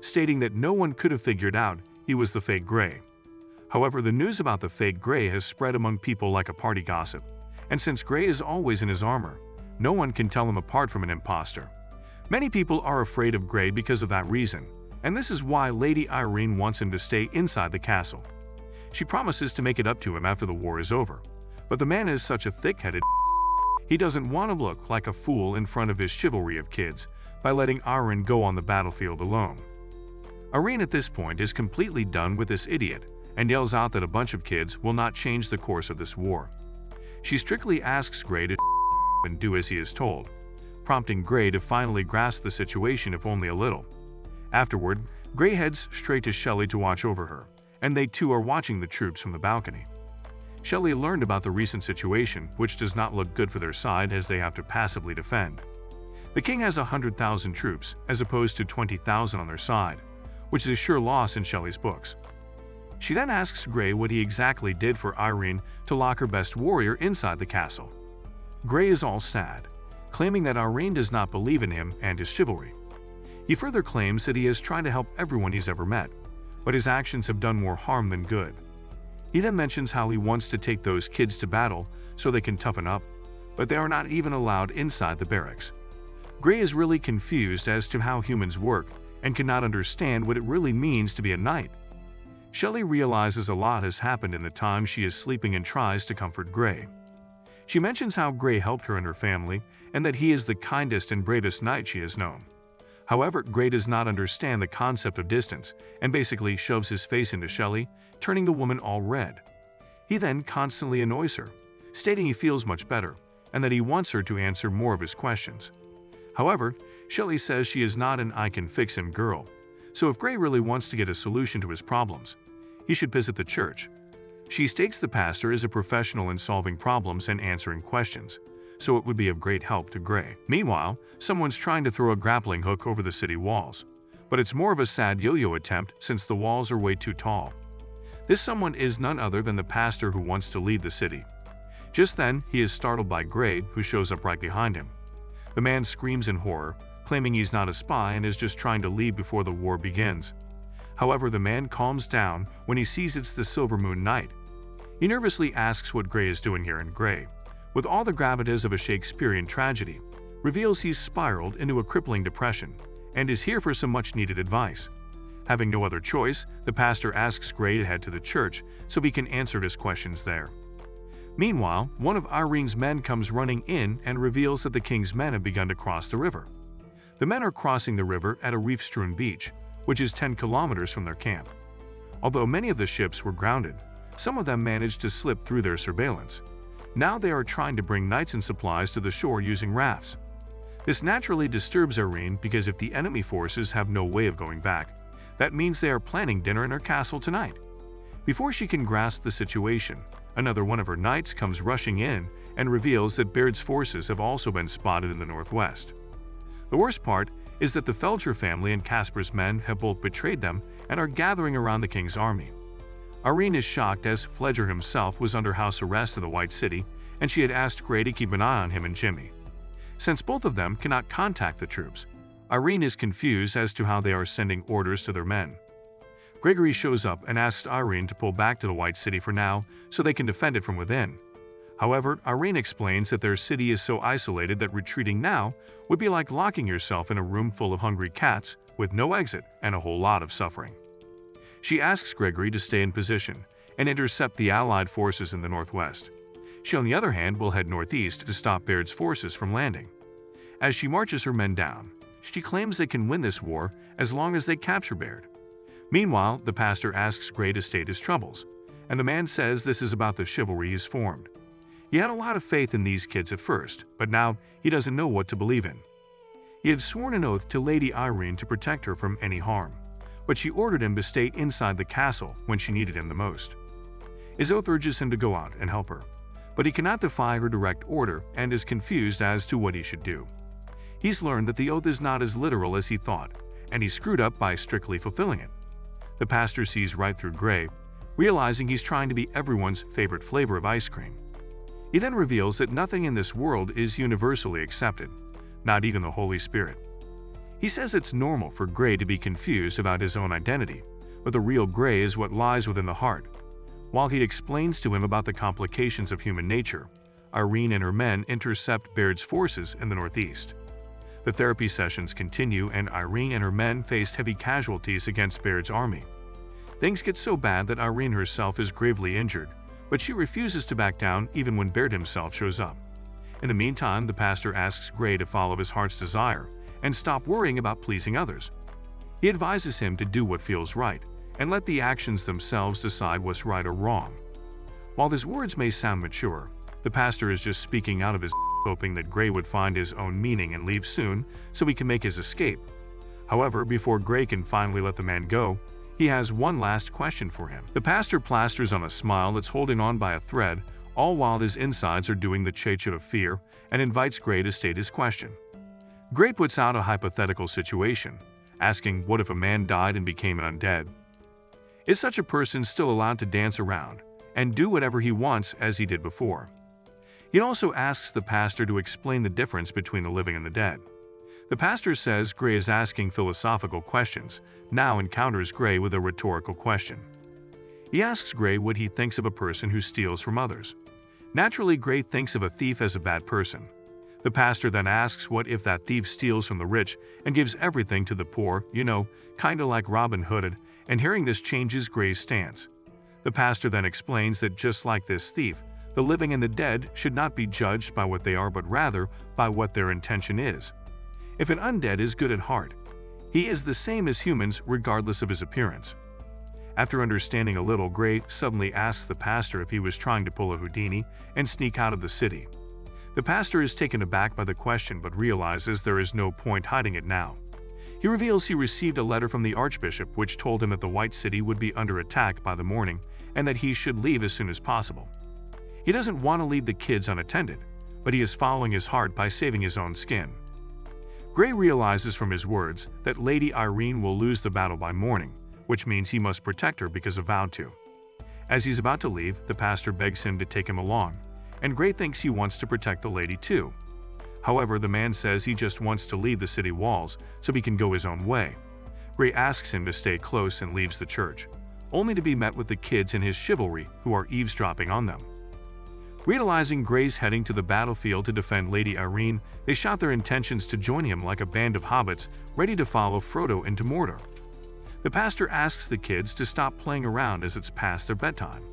stating that no one could have figured out he was the fake Gray. However, the news about the fake Gray has spread among people like a party gossip, and since Gray is always in his armor, no one can tell him apart from an imposter. Many people are afraid of Gray because of that reason, and this is why Lady Irene wants him to stay inside the castle. She promises to make it up to him after the war is over, but the man is such a thick-headed he doesn't want to look like a fool in front of his chivalry of kids by letting Irene go on the battlefield alone. Irene at this point is completely done with this idiot and yells out that a bunch of kids will not change the course of this war. She strictly asks Gray to and do as he is told, prompting Gray to finally grasp the situation if only a little. Afterward, Gray heads straight to Shelley to watch over her, and they too are watching the troops from the balcony. Shelley learned about the recent situation, which does not look good for their side as they have to passively defend. The king has 100,000 troops, as opposed to 20,000 on their side, which is a sure loss in Shelley's books. She then asks Gray what he exactly did for Irene to lock her best warrior inside the castle. Gray is all sad, claiming that Irene does not believe in him and his chivalry. He further claims that he has tried to help everyone he's ever met, but his actions have done more harm than good. He then mentions how he wants to take those kids to battle so they can toughen up, but they are not even allowed inside the barracks. Gray is really confused as to how humans work and cannot understand what it really means to be a knight. Shelley realizes a lot has happened in the time she is sleeping and tries to comfort Gray. She mentions how Gray helped her and her family and that he is the kindest and bravest knight she has known. However, Gray does not understand the concept of distance and basically shoves his face into Shelley, turning the woman all red. He then constantly annoys her, stating he feels much better and that he wants her to answer more of his questions. However, Shelley says she is not an I-can-fix-him girl, so if Gray really wants to get a solution to his problems, he should visit the church. She states the pastor is a professional in solving problems and answering questions, so it would be of great help to Gray. Meanwhile, someone's trying to throw a grappling hook over the city walls, but it's more of a sad yo-yo attempt since the walls are way too tall. This someone is none other than the pastor who wants to leave the city. Just then, he is startled by Gray, who shows up right behind him. The man screams in horror, claiming he's not a spy and is just trying to leave before the war begins. However, the man calms down when he sees it's the Silver Moon Knight. He nervously asks what Gray is doing here, and Gray, with all the gravitas of a Shakespearean tragedy, reveals he's spiraled into a crippling depression and is here for some much-needed advice. Having no other choice, the pastor asks Gray to head to the church so he can answer his questions there. Meanwhile, one of Irene's men comes running in and reveals that the king's men have begun to cross the river. The men are crossing the river at a reef-strewn beach, which is 10 kilometers from their camp. Although many of the ships were grounded, some of them managed to slip through their surveillance. Now they are trying to bring knights and supplies to the shore using rafts. This naturally disturbs Irene because if the enemy forces have no way of going back, that means they are planning dinner in her castle tonight. Before she can grasp the situation, another one of her knights comes rushing in and reveals that Baird's forces have also been spotted in the northwest. The worst part is that the Felger family and Casper's men have both betrayed them and are gathering around the king's army. Irene is shocked as Fledger himself was under house arrest in the White City, and she had asked Gray to keep an eye on him and Jimmy. Since both of them cannot contact the troops, Irene is confused as to how they are sending orders to their men. Gregory shows up and asks Irene to pull back to the White City for now so they can defend it from within. However, Irene explains that their city is so isolated that retreating now would be like locking yourself in a room full of hungry cats with no exit and a whole lot of suffering. She asks Gregory to stay in position and intercept the Allied forces in the northwest. She, on the other hand, will head northeast to stop Baird's forces from landing. As she marches her men down, she claims they can win this war as long as they capture Baird. Meanwhile, the pastor asks Gray to state his troubles, and the man says this is about the chivalry he's formed. He had a lot of faith in these kids at first, but now he doesn't know what to believe in. He had sworn an oath to Lady Irene to protect her from any harm, but she ordered him to stay inside the castle when she needed him the most. His oath urges him to go out and help her, but he cannot defy her direct order and is confused as to what he should do. He's learned that the oath is not as literal as he thought, and he screwed up by strictly fulfilling it. The pastor sees right through Gray, realizing he's trying to be everyone's favorite flavor of ice cream. He then reveals that nothing in this world is universally accepted, not even the Holy Spirit. He says it's normal for Gray to be confused about his own identity, but the real Gray is what lies within the heart. While he explains to him about the complications of human nature, Irene and her men intercept Baird's forces in the northeast. The therapy sessions continue and Irene and her men faced heavy casualties against Baird's army. Things get so bad that Irene herself is gravely injured, but she refuses to back down even when Baird himself shows up. In the meantime, the pastor asks Gray to follow his heart's desire and stop worrying about pleasing others. He advises him to do what feels right and let the actions themselves decide what's right or wrong. While his words may sound mature, the pastor is just speaking out of his hoping that Gray would find his own meaning and leave soon so he can make his escape. However, before Gray can finally let the man go, he has one last question for him. The pastor plasters on a smile that's holding on by a thread, all while his insides are doing the cha-cha of fear, and invites Gray to state his question. Gray puts out a hypothetical situation, asking what if a man died and became an undead? Is such a person still allowed to dance around and do whatever he wants as he did before? He also asks the pastor to explain the difference between the living and the dead. The pastor says Gray is asking philosophical questions, now encounters Gray with a rhetorical question. He asks Gray what he thinks of a person who steals from others. Naturally, Gray thinks of a thief as a bad person. The pastor then asks what if that thief steals from the rich and gives everything to the poor, kinda like Robin Hood, and hearing this changes Gray's stance. The pastor then explains that just like this thief, the living and the dead should not be judged by what they are but rather by what their intention is. If an undead is good at heart, he is the same as humans regardless of his appearance. After understanding a little, Gray suddenly asks the pastor if he was trying to pull a Houdini and sneak out of the city. The pastor is taken aback by the question but realizes there is no point hiding it now. He reveals he received a letter from the archbishop which told him that the White City would be under attack by the morning and that he should leave as soon as possible. He doesn't want to leave the kids unattended, but he is following his heart by saving his own skin. Gray realizes from his words that Lady Irene will lose the battle by morning, which means he must protect her because of vowed to. As he's about to leave, the pastor begs him to take him along, and Gray thinks he wants to protect the lady too. However, the man says he just wants to leave the city walls so he can go his own way. Gray asks him to stay close and leaves the church, only to be met with the kids and his chivalry who are eavesdropping on them. Realizing Gray's heading to the battlefield to defend Lady Irene, they shout their intentions to join him like a band of hobbits ready to follow Frodo into Mordor. The pastor asks the kids to stop playing around as it's past their bedtime.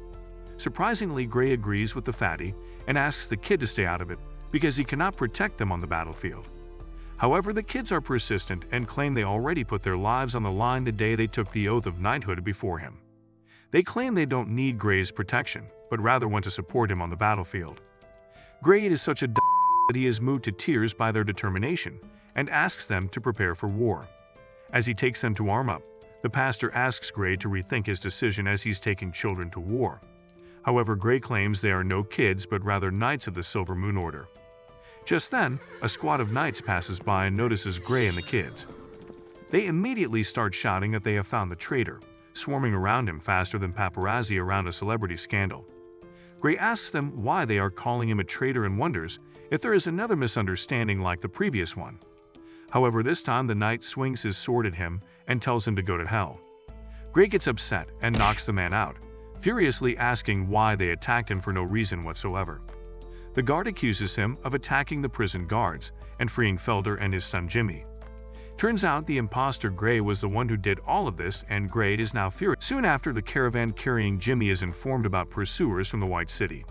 Surprisingly, Gray agrees with the fatty and asks the kid to stay out of it because he cannot protect them on the battlefield. However, the kids are persistent and claim they already put their lives on the line the day they took the oath of knighthood before him. They claim they don't need Gray's protection, but rather want to support him on the battlefield. Gray is such a that he is moved to tears by their determination and asks them to prepare for war. As he takes them to arm up, the pastor asks Gray to rethink his decision as he's taking children to war. However, Gray claims they are no kids but rather knights of the Silver Moon Order. Just then, a squad of knights passes by and notices Gray and the kids. They immediately start shouting that they have found the traitor, swarming around him faster than paparazzi around a celebrity scandal. Gray asks them why they are calling him a traitor and wonders if there is another misunderstanding like the previous one. However, this time the knight swings his sword at him and tells him to go to hell. Gray gets upset and knocks the man out, furiously asking why they attacked him for no reason whatsoever. The guard accuses him of attacking the prison guards and freeing Felder and his son Jimmy. Turns out the imposter Gray was the one who did all of this, and Gray is now furious. Soon after, the caravan carrying Jimmy is informed about pursuers from the White City.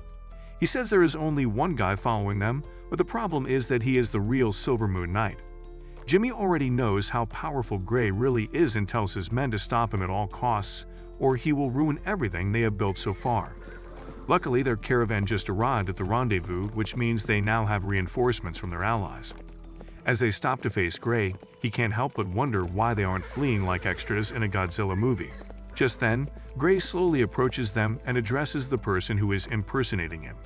He says there is only one guy following them, but the problem is that he is the real Silver Moon Knight. Jimmy already knows how powerful Gray really is and tells his men to stop him at all costs, or he will ruin everything they have built so far. Luckily, their caravan just arrived at the rendezvous, which means they now have reinforcements from their allies. As they stop to face Gray, he can't help but wonder why they aren't fleeing like extras in a Godzilla movie. Just then, Gray slowly approaches them and addresses the person who is impersonating him.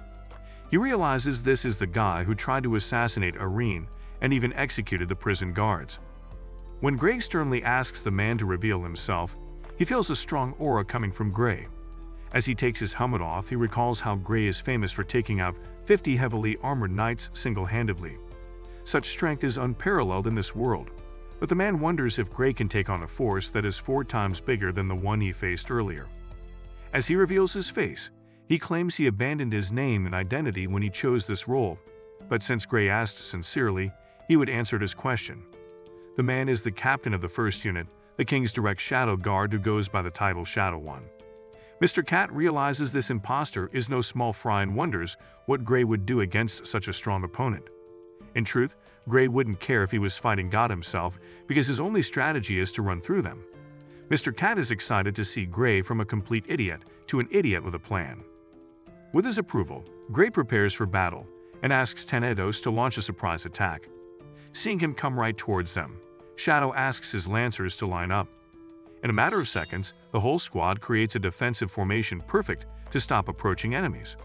He realizes this is the guy who tried to assassinate Irene and even executed the prison guards. When Gray sternly asks the man to reveal himself, he feels a strong aura coming from Gray. As he takes his helmet off, he recalls how Gray is famous for taking out 50 heavily armored knights single-handedly. Such strength is unparalleled in this world, but the man wonders if Gray can take on a force that is 4 times bigger than the one he faced earlier. As he reveals his face, he claims he abandoned his name and identity when he chose this role, but since Gray asked sincerely, he would answer his question. The man is the captain of the first unit, the King's direct shadow guard who goes by the title Shadow One. Mr. Cat realizes this imposter is no small fry and wonders what Gray would do against such a strong opponent. In truth, Gray wouldn't care if he was fighting God himself because his only strategy is to run through them. Mr. Cat is excited to see Gray from a complete idiot to an idiot with a plan. With his approval, Gray prepares for battle and asks Tenedos to launch a surprise attack. Seeing him come right towards them, Shadow asks his lancers to line up. In a matter of seconds, the whole squad creates a defensive formation perfect to stop approaching enemies.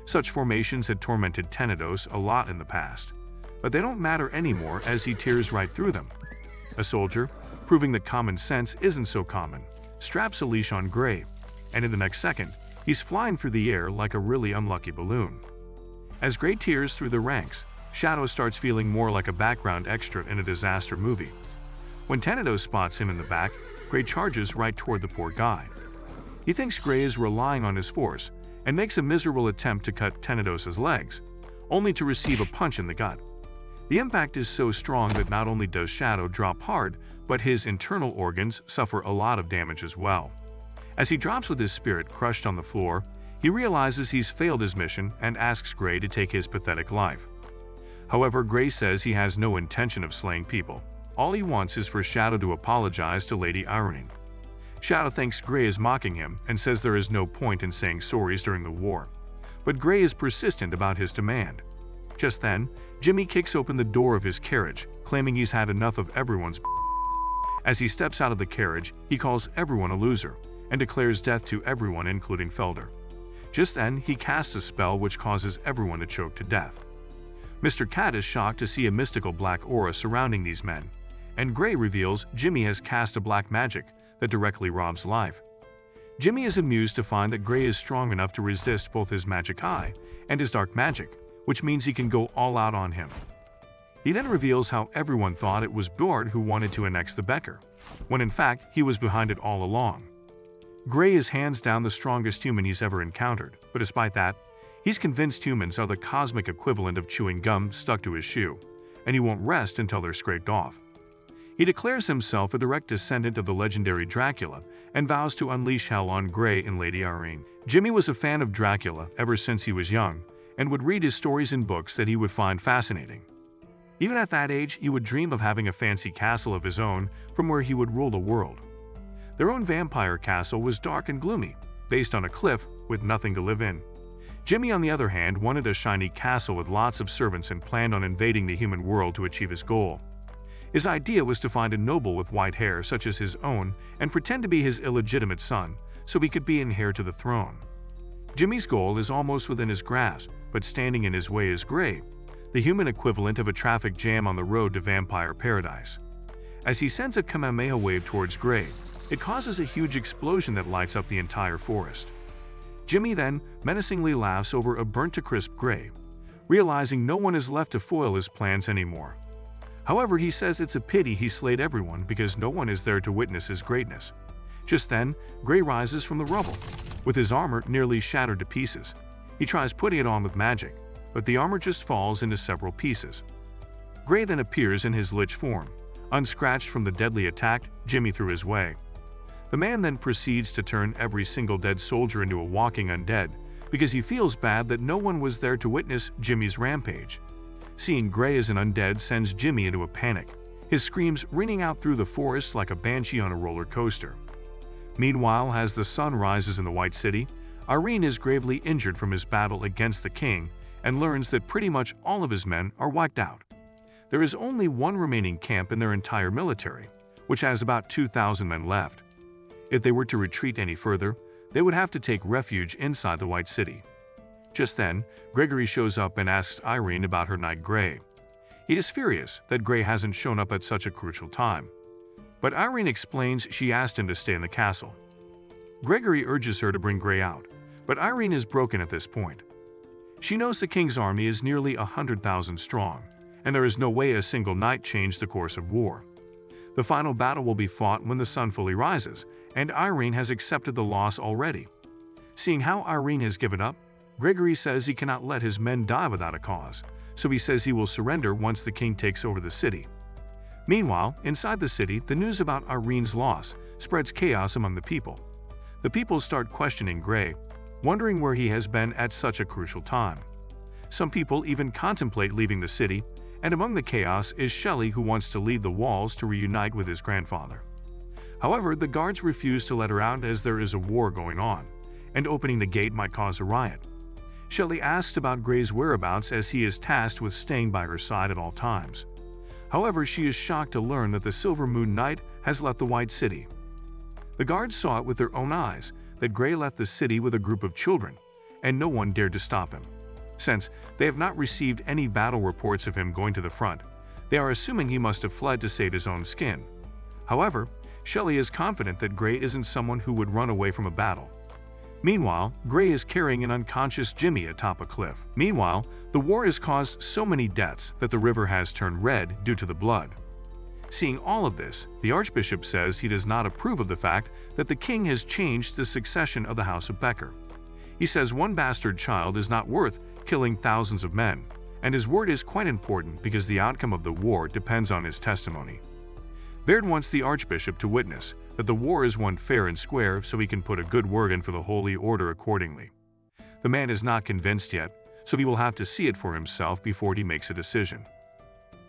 Such formations had tormented Tenedos a lot in the past, but they don't matter anymore as he tears right through them. A soldier, proving that common sense isn't so common, straps a leash on Gray, and in the next second, he's flying through the air like a really unlucky balloon. As Gray tears through the ranks, Shadow starts feeling more like a background extra in a disaster movie. When Tenedos spots him in the back, Gray charges right toward the poor guy. He thinks Gray is relying on his force and makes a miserable attempt to cut Tenedos' legs, only to receive a punch in the gut. The impact is so strong that not only does Shadow drop hard, but his internal organs suffer a lot of damage as well. As he drops with his spirit crushed on the floor, he realizes he's failed his mission and asks Gray to take his pathetic life. However, Gray says he has no intention of slaying people. All he wants is for Shadow to apologize to Lady Irene. Shadow thinks Gray is mocking him and says there is no point in saying sorries during the war. But Gray is persistent about his demand. Just then, Jimmy kicks open the door of his carriage, claiming he's had enough of everyone's. As he steps out of the carriage, he calls everyone a loser and declares death to everyone, including Felder. Just then, he casts a spell which causes everyone to choke to death. Mr. Cat is shocked to see a mystical black aura surrounding these men, and Gray reveals Jimmy has cast a black magic that directly robs life. Jimmy is amused to find that Gray is strong enough to resist both his magic eye and his dark magic, which means he can go all out on him. He then reveals how everyone thought it was Bjord who wanted to annex the Becker, when in fact he was behind it all along. Gray is hands down the strongest human he's ever encountered, but despite that, he's convinced humans are the cosmic equivalent of chewing gum stuck to his shoe, and he won't rest until they're scraped off. He declares himself a direct descendant of the legendary Dracula and vows to unleash hell on Gray and Lady Irene. Jimmy was a fan of Dracula ever since he was young and would read his stories in books that he would find fascinating. Even at that age, he would dream of having a fancy castle of his own from where he would rule the world. Their own vampire castle was dark and gloomy, based on a cliff with nothing to live in. Jimmy, on the other hand, wanted a shiny castle with lots of servants and planned on invading the human world to achieve his goal. His idea was to find a noble with white hair such as his own and pretend to be his illegitimate son so he could be an heir to the throne. Jimmy's goal is almost within his grasp, but standing in his way is Gray, the human equivalent of a traffic jam on the road to vampire paradise. As he sends a Kamehameha wave towards Gray, it causes a huge explosion that lights up the entire forest. Jimmy then menacingly laughs over a burnt-to-crisp Gray, realizing no one is left to foil his plans anymore. However, he says it's a pity he slayed everyone because no one is there to witness his greatness. Just then, Gray rises from the rubble, with his armor nearly shattered to pieces. He tries putting it on with magic, but the armor just falls into several pieces. Gray then appears in his lich form, unscratched from the deadly attack Jimmy threw his way. The man then proceeds to turn every single dead soldier into a walking undead because he feels bad that no one was there to witness Jimmy's rampage. Seeing Gray as an undead sends Jimmy into a panic, his screams ringing out through the forest like a banshee on a roller coaster. Meanwhile, as the sun rises in the White City, Irene is gravely injured from his battle against the king and learns that pretty much all of his men are wiped out. There is only one remaining camp in their entire military, which has about 2,000 men left. If they were to retreat any further, they would have to take refuge inside the White City. Just then, Gregory shows up and asks Irene about her knight Gray. He is furious that Gray hasn't shown up at such a crucial time. But Irene explains she asked him to stay in the castle. Gregory urges her to bring Gray out, but Irene is broken at this point. She knows the king's army is nearly 100,000 strong, and there is no way a single night changed the course of war. The final battle will be fought when the sun fully rises, and Irene has accepted the loss already. Seeing how Irene has given up, Gregory says he cannot let his men die without a cause, so he says he will surrender once the king takes over the city. Meanwhile, inside the city, the news about Irene's loss spreads chaos among the people. The people start questioning Gray, wondering where he has been at such a crucial time. Some people even contemplate leaving the city, and among the chaos is Shelley, who wants to leave the walls to reunite with his grandfather. However, the guards refuse to let her out as there is a war going on, and opening the gate might cause a riot. Shelley asks about Gray's whereabouts as he is tasked with staying by her side at all times. However, she is shocked to learn that the Silver Moon Knight has left the White City. The guards saw it with their own eyes that Gray left the city with a group of children, and no one dared to stop him. Since they have not received any battle reports of him going to the front, they are assuming he must have fled to save his own skin. However, Shelley is confident that Gray isn't someone who would run away from a battle. Meanwhile, Gray is carrying an unconscious Jimmy atop a cliff. Meanwhile, the war has caused so many deaths that the river has turned red due to the blood. Seeing all of this, the Archbishop says he does not approve of the fact that the king has changed the succession of the House of Becker. He says one bastard child is not worth killing thousands of men, and his word is quite important because the outcome of the war depends on his testimony. Baird wants the Archbishop to witness that the war is won fair and square so he can put a good word in for the Holy Order accordingly. The man is not convinced yet, so he will have to see it for himself before he makes a decision.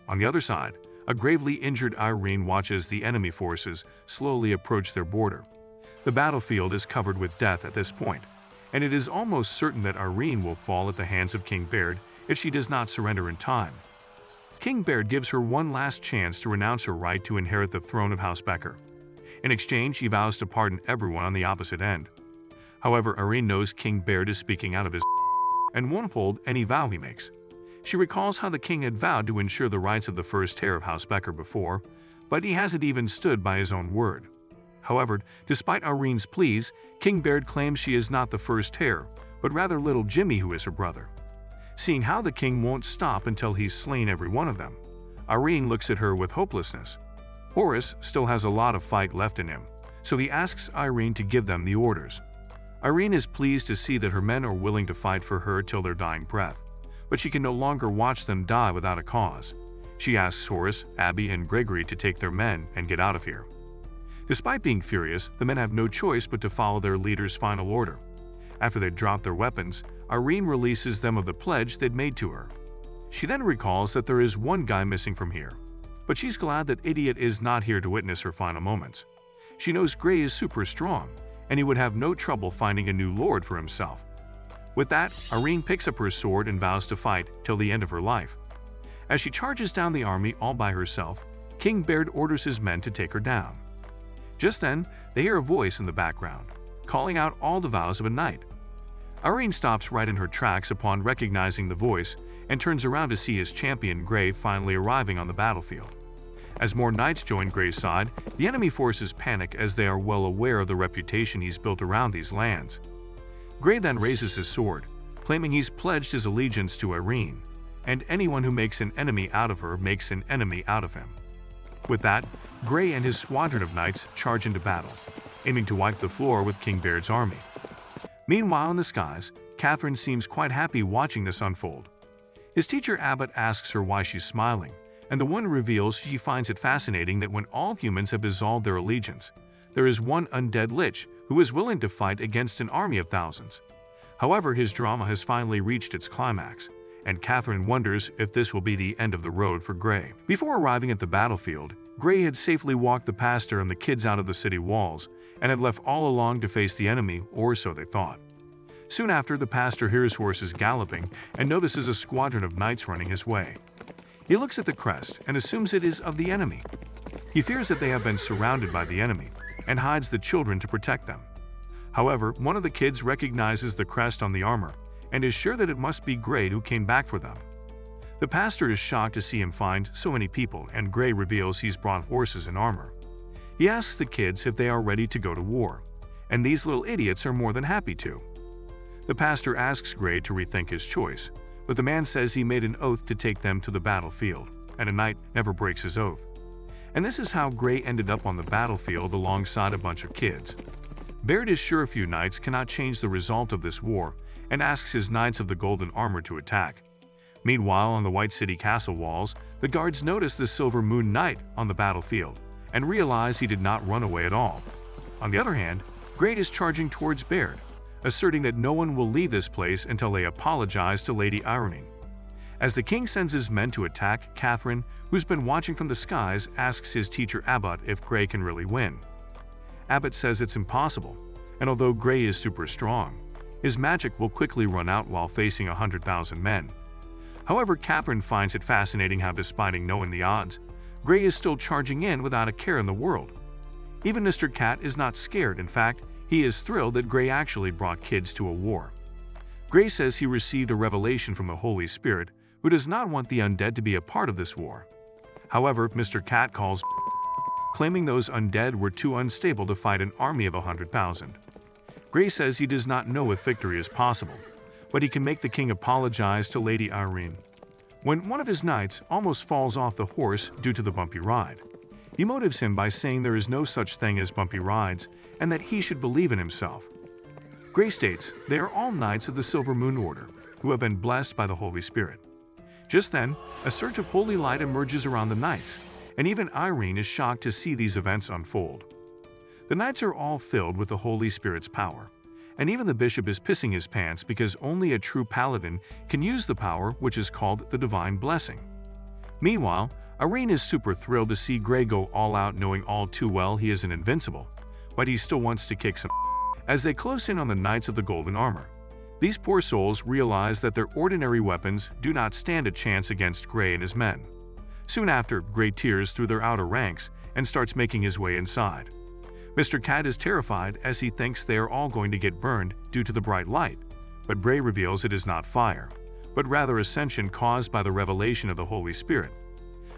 On the other side, a gravely injured Irene watches the enemy forces slowly approach their border. The battlefield is covered with death at this point, and it is almost certain that Irene will fall at the hands of King Baird if she does not surrender in time. King Baird gives her one last chance to renounce her right to inherit the throne of House Becker. In exchange, he vows to pardon everyone on the opposite end. However, Irene knows King Baird is speaking out of his and won't hold any vow he makes. She recalls how the king had vowed to ensure the rights of the first heir of House Becker before, but he hasn't even stood by his own word. However, despite Irene's pleas, King Baird claims she is not the first heir, but rather little Jimmy, who is her brother. Seeing how the king won't stop until he's slain every one of them, Irene looks at her with hopelessness. Horus still has a lot of fight left in him, so he asks Irene to give them the orders. Irene is pleased to see that her men are willing to fight for her till their dying breath, but she can no longer watch them die without a cause. She asks Horus, Abby, and Gregory to take their men and get out of here. Despite being furious, the men have no choice but to follow their leader's final order. After they drop their weapons, Irene releases them of the pledge they'd made to her. She then recalls that there is one guy missing from here, but she's glad that Idiot is not here to witness her final moments. She knows Gray is super strong, and he would have no trouble finding a new lord for himself. With that, Irene picks up her sword and vows to fight till the end of her life. As she charges down the army all by herself, King Baird orders his men to take her down. Just then, they hear a voice in the background, calling out all the vows of a knight. Irene stops right in her tracks upon recognizing the voice and turns around to see his champion Gray finally arriving on the battlefield. As more knights join Gray's side, the enemy forces panic as they are well aware of the reputation he's built around these lands. Gray then raises his sword, claiming he's pledged his allegiance to Irene, and anyone who makes an enemy out of her makes an enemy out of him. With that, Gray and his squadron of knights charge into battle, aiming to wipe the floor with King Baird's army. Meanwhile, in the skies, Catherine seems quite happy watching this unfold. His teacher Abbott asks her why she's smiling, and the one reveals she finds it fascinating that when all humans have dissolved their allegiance, there is one undead lich who is willing to fight against an army of thousands. However, his drama has finally reached its climax, and Catherine wonders if this will be the end of the road for Gray. Before arriving at the battlefield, Gray had safely walked the pastor and the kids out of the city walls and had left all along to face the enemy, or so they thought. Soon after, the pastor hears horses galloping and notices a squadron of knights running his way. He looks at the crest and assumes it is of the enemy. He fears that they have been surrounded by the enemy and hides the children to protect them. However, one of the kids recognizes the crest on the armor and is sure that it must be Gray who came back for them. The pastor is shocked to see him find so many people, and Gray reveals he's brought horses and armor. He asks the kids if they are ready to go to war, and these little idiots are more than happy to. The pastor asks Gray to rethink his choice, but the man says he made an oath to take them to the battlefield, and a knight never breaks his oath. And this is how Gray ended up on the battlefield alongside a bunch of kids. Baird is sure a few knights cannot change the result of this war and asks his knights of the golden armor to attack. Meanwhile, on the White City castle walls, the guards notice the Silver Moon Knight on the battlefield and realize he did not run away at all. On the other hand, Gray is charging towards Baird, asserting that no one will leave this place until they apologize to Lady Irony. As the king sends his men to attack, Catherine, who's been watching from the skies, asks his teacher Abbott if Gray can really win. Abbott says it's impossible, and although Gray is super strong, his magic will quickly run out while facing 100,000 men. However, Catherine finds it fascinating how, despite knowing the odds, Gray is still charging in without a care in the world. Even Mr. Cat is not scared. In fact, he is thrilled that Gray actually brought kids to a war. Gray says he received a revelation from the Holy Spirit, who does not want the undead to be a part of this war. However, Mr. Cat calls, claiming those undead were too unstable to fight an army of 100,000. Gray says he does not know if victory is possible, but he can make the king apologize to Lady Irene. When one of his knights almost falls off the horse due to the bumpy ride, he motives him by saying there is no such thing as bumpy rides and that he should believe in himself. Gray states they are all knights of the Silver Moon Order who have been blessed by the Holy Spirit. Just then, a surge of holy light emerges around the knights, and even Irene is shocked to see these events unfold. The knights are all filled with the Holy Spirit's power, and even the bishop is pissing his pants because only a true paladin can use the power which is called the Divine Blessing. Meanwhile, Irene is super thrilled to see Gray go all out, knowing all too well he isn't invincible, but he still wants to kick some as they close in on the Knights of the Golden Armor. These poor souls realize that their ordinary weapons do not stand a chance against Gray and his men. Soon after, Gray tears through their outer ranks and starts making his way inside. Mr. Cat is terrified as he thinks they are all going to get burned due to the bright light, but Gray reveals it is not fire, but rather ascension caused by the revelation of the Holy Spirit.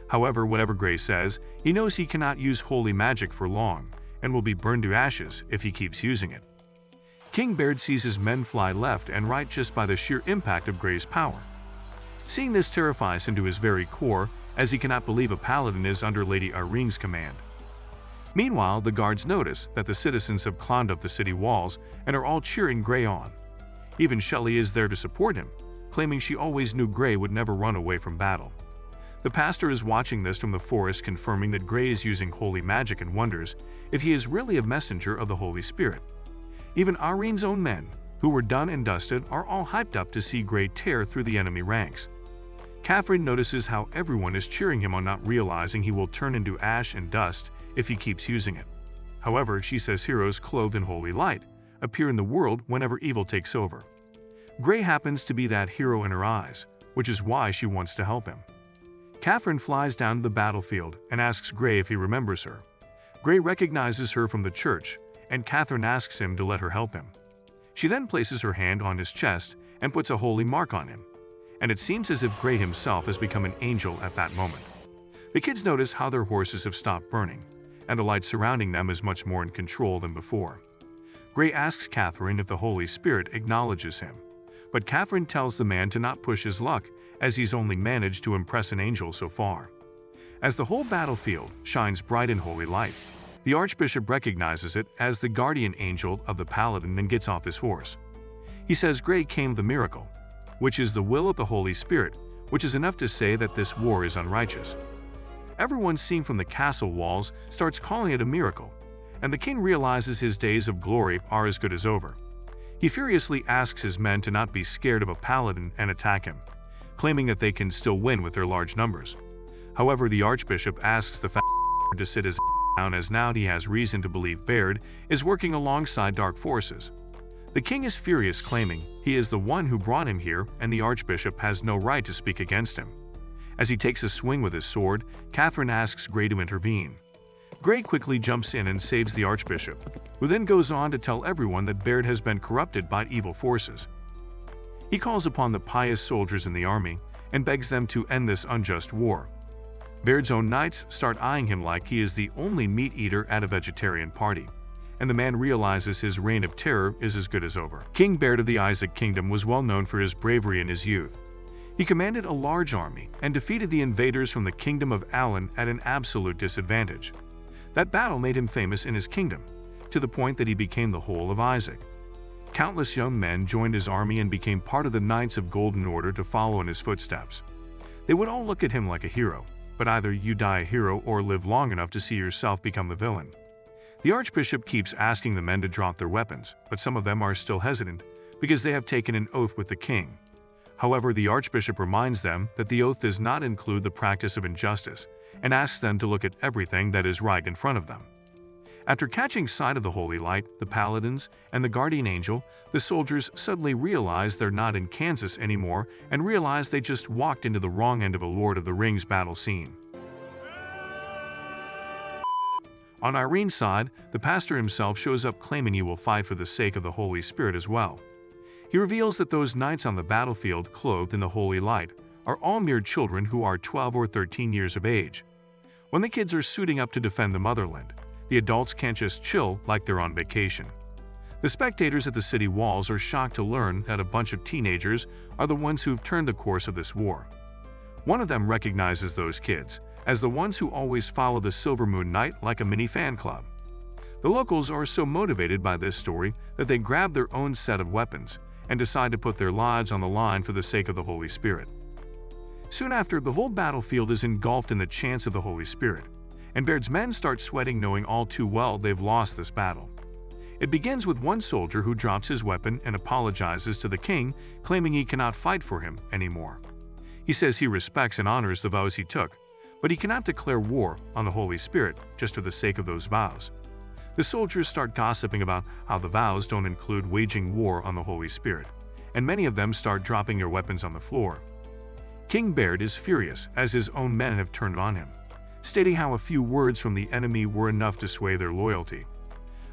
However, whatever Gray says, he knows he cannot use holy magic for long and will be burned to ashes if he keeps using it. King Baird sees his men fly left and right just by the sheer impact of Gray's power. Seeing this terrifies him to his very core, as he cannot believe a paladin is under Lady Irene's command. Meanwhile, the guards notice that the citizens have climbed up the city walls and are all cheering Gray on. Even Shelley is there to support him, claiming she always knew Gray would never run away from battle. The pastor is watching this from the forest, confirming that Gray is using holy magic and wonders if he is really a messenger of the Holy Spirit. Even Irene's own men, who were done and dusted, are all hyped up to see Gray tear through the enemy ranks. Catherine notices how everyone is cheering him on, not realizing he will turn into ash and dust if he keeps using it. However, she says heroes clothed in holy light appear in the world whenever evil takes over. Gray happens to be that hero in her eyes, which is why she wants to help him. Catherine flies down to the battlefield and asks Gray if he remembers her. Gray recognizes her from the church, and Catherine asks him to let her help him. She then places her hand on his chest and puts a holy mark on him, and it seems as if Gray himself has become an angel at that moment. The kids notice how their horses have stopped burning, and the light surrounding them is much more in control than before. Gray asks Catherine if the Holy Spirit acknowledges him, but Catherine tells the man to not push his luck, as he's only managed to impress an angel so far. As the whole battlefield shines bright in holy light, the Archbishop recognizes it as the guardian angel of the Paladin and gets off his horse. He says Gray came the miracle, which is the will of the Holy Spirit, which is enough to say that this war is unrighteous. Everyone seen from the castle walls starts calling it a miracle, and the king realizes his days of glory are as good as over. He furiously asks his men to not be scared of a paladin and attack him, claiming that they can still win with their large numbers. However, the Archbishop asks the to sit his down, as now he has reason to believe Baird is working alongside dark forces. The king is furious, claiming he is the one who brought him here and the Archbishop has no right to speak against him. As he takes a swing with his sword, Catherine asks Gray to intervene. Gray quickly jumps in and saves the Archbishop, who then goes on to tell everyone that Baird has been corrupted by evil forces. He calls upon the pious soldiers in the army and begs them to end this unjust war. Baird's own knights start eyeing him like he is the only meat-eater at a vegetarian party, and the man realizes his reign of terror is as good as over. King Baird of the Isaac Kingdom was well known for his bravery in his youth. He commanded a large army and defeated the invaders from the Kingdom of Alan at an absolute disadvantage. That battle made him famous in his kingdom, to the point that he became the whole of Isaac. Countless young men joined his army and became part of the Knights of Golden Order to follow in his footsteps. They would all look at him like a hero, but either you die a hero or live long enough to see yourself become the villain. The Archbishop keeps asking the men to drop their weapons, but some of them are still hesitant because they have taken an oath with the king. However, the Archbishop reminds them that the oath does not include the practice of injustice and asks them to look at everything that is right in front of them. After catching sight of the holy light, the paladins, and the guardian angel, the soldiers suddenly realize they're not in Kansas anymore and realize they just walked into the wrong end of a Lord of the Rings battle scene. On Irene's side, the pastor himself shows up claiming he will fight for the sake of the Holy Spirit as well. He reveals that those knights on the battlefield clothed in the holy light are all mere children who are 12 or 13 years of age. When the kids are suiting up to defend the motherland, the adults can't just chill like they're on vacation. The spectators at the city walls are shocked to learn that a bunch of teenagers are the ones who've turned the course of this war. One of them recognizes those kids as the ones who always follow the Silver Moon Knight like a mini fan club. The locals are so motivated by this story that they grab their own set of weapons and decide to put their lives on the line for the sake of the Holy Spirit. Soon after, the whole battlefield is engulfed in the chants of the Holy Spirit, and Baird's men start sweating, knowing all too well they've lost this battle. It begins with one soldier who drops his weapon and apologizes to the king, claiming he cannot fight for him anymore. He says he respects and honors the vows he took, but he cannot declare war on the Holy Spirit just for the sake of those vows. The soldiers start gossiping about how the vows don't include waging war on the Holy Spirit, and many of them start dropping their weapons on the floor. King Baird is furious as his own men have turned on him, stating how a few words from the enemy were enough to sway their loyalty.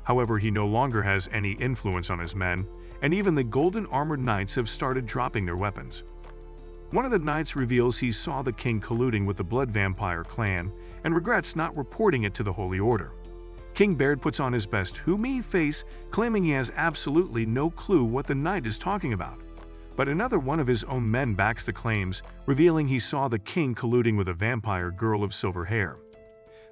However, he no longer has any influence on his men, and even the golden armored knights have started dropping their weapons. One of the knights reveals he saw the king colluding with the Blood Vampire clan and regrets not reporting it to the Holy Order. King Baird puts on his best "who me" face, claiming he has absolutely no clue what the knight is talking about. But another one of his own men backs the claims, revealing he saw the king colluding with a vampire girl of silver hair.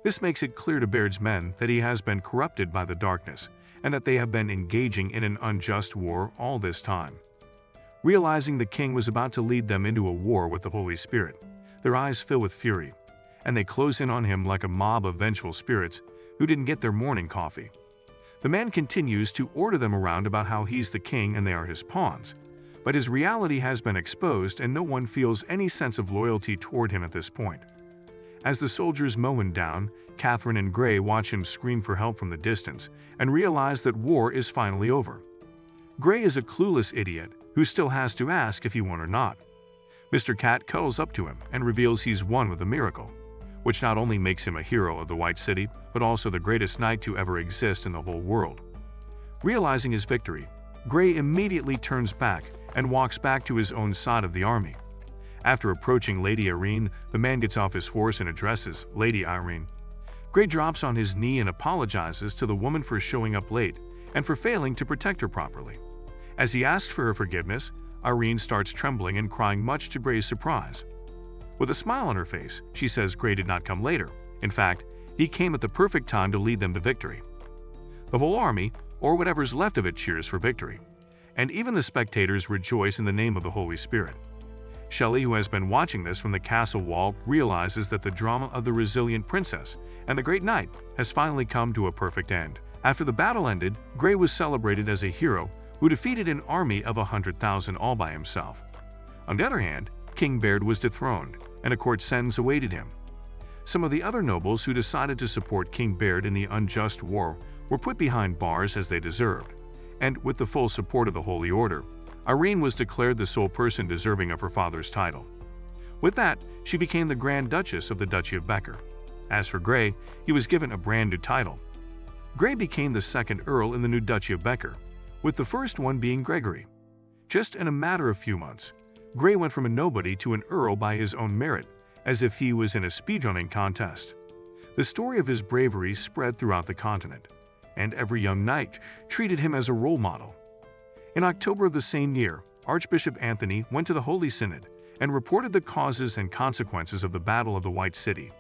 This makes it clear to Baird's men that he has been corrupted by the darkness, and that they have been engaging in an unjust war all this time. Realizing the king was about to lead them into a war with the Holy Spirit, their eyes fill with fury, and they close in on him like a mob of vengeful spirits who didn't get their morning coffee. The man continues to order them around about how he's the king and they are his pawns, but his reality has been exposed and no one feels any sense of loyalty toward him at this point. As the soldiers mow him down, Catherine and Gray watch him scream for help from the distance and realize that war is finally over. Gray is a clueless idiot who still has to ask if he won or not. Mr. Cat cuddles up to him and reveals he's won with a miracle, which not only makes him a hero of the White City, but also the greatest knight to ever exist in the whole world. Realizing his victory, Gray immediately turns back and walks back to his own side of the army. After approaching Lady Irene, the man gets off his horse and addresses Lady Irene. Gray drops on his knee and apologizes to the woman for showing up late and for failing to protect her properly. As he asks for her forgiveness, Irene starts trembling and crying, much to Gray's surprise. With a smile on her face, she says Gray did not come later. In fact, he came at the perfect time to lead them to victory. The whole army, or whatever's left of it, cheers for victory, and even the spectators rejoice in the name of the Holy Spirit. Shelley, who has been watching this from the castle wall, realizes that the drama of the resilient princess and the great knight has finally come to a perfect end. After the battle ended, Gray was celebrated as a hero who defeated an army of 100,000 all by himself. On the other hand, King Baird was dethroned, and a court sentence awaited him. Some of the other nobles who decided to support King Baird in the unjust war were put behind bars as they deserved, and with the full support of the Holy Order, Irene was declared the sole person deserving of her father's title. With that, she became the Grand Duchess of the Duchy of Becker. As for Gray, he was given a brand new title. Gray became the second Earl in the new Duchy of Becker, with the first one being Gregory. Just in a matter of few months, Gray went from a nobody to an Earl by his own merit, as if he was in a speedrunning contest. The story of his bravery spread throughout the continent, and every young knight treated him as a role model. In October of the same year, Archbishop Anthony went to the Holy Synod and reported the causes and consequences of the Battle of the White City.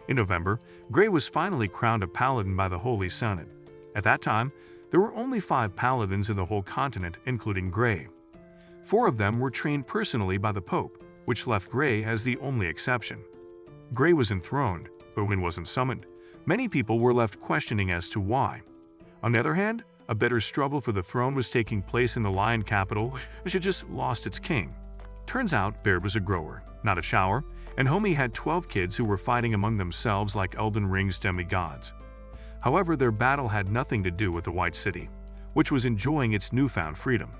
In November, Gray was finally crowned a Paladin by the Holy Synod. At that time, there were only 5 Paladins in the whole continent, including Gray. 4 of them were trained personally by the Pope, which left Gray as the only exception. Gray was enthroned, but when wasn't summoned, many people were left questioning as to why. On the other hand, a bitter struggle for the throne was taking place in the Lion capital, which had just lost its king. Turns out Baird was a grower, not a shower, and Homie had 12 kids who were fighting among themselves like Elden Ring's demigods. However, their battle had nothing to do with the White City, which was enjoying its newfound freedom.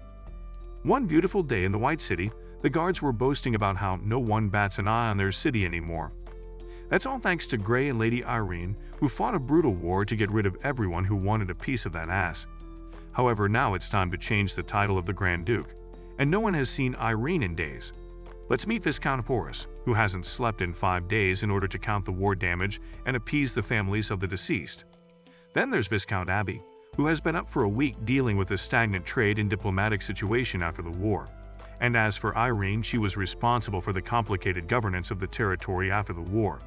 One beautiful day in the White City, the guards were boasting about how no one bats an eye on their city anymore. That's all thanks to Gray and Lady Irene, who fought a brutal war to get rid of everyone who wanted a piece of that ass. However, now it's time to change the title of the Grand Duke, and no one has seen Irene in days. Let's meet Viscount Porus, who hasn't slept in 5 days in order to count the war damage and appease the families of the deceased. Then there's Viscount Abbey, who has been up for a week dealing with a stagnant trade and diplomatic situation after the war. And as for Irene, she was responsible for the complicated governance of the territory after the war.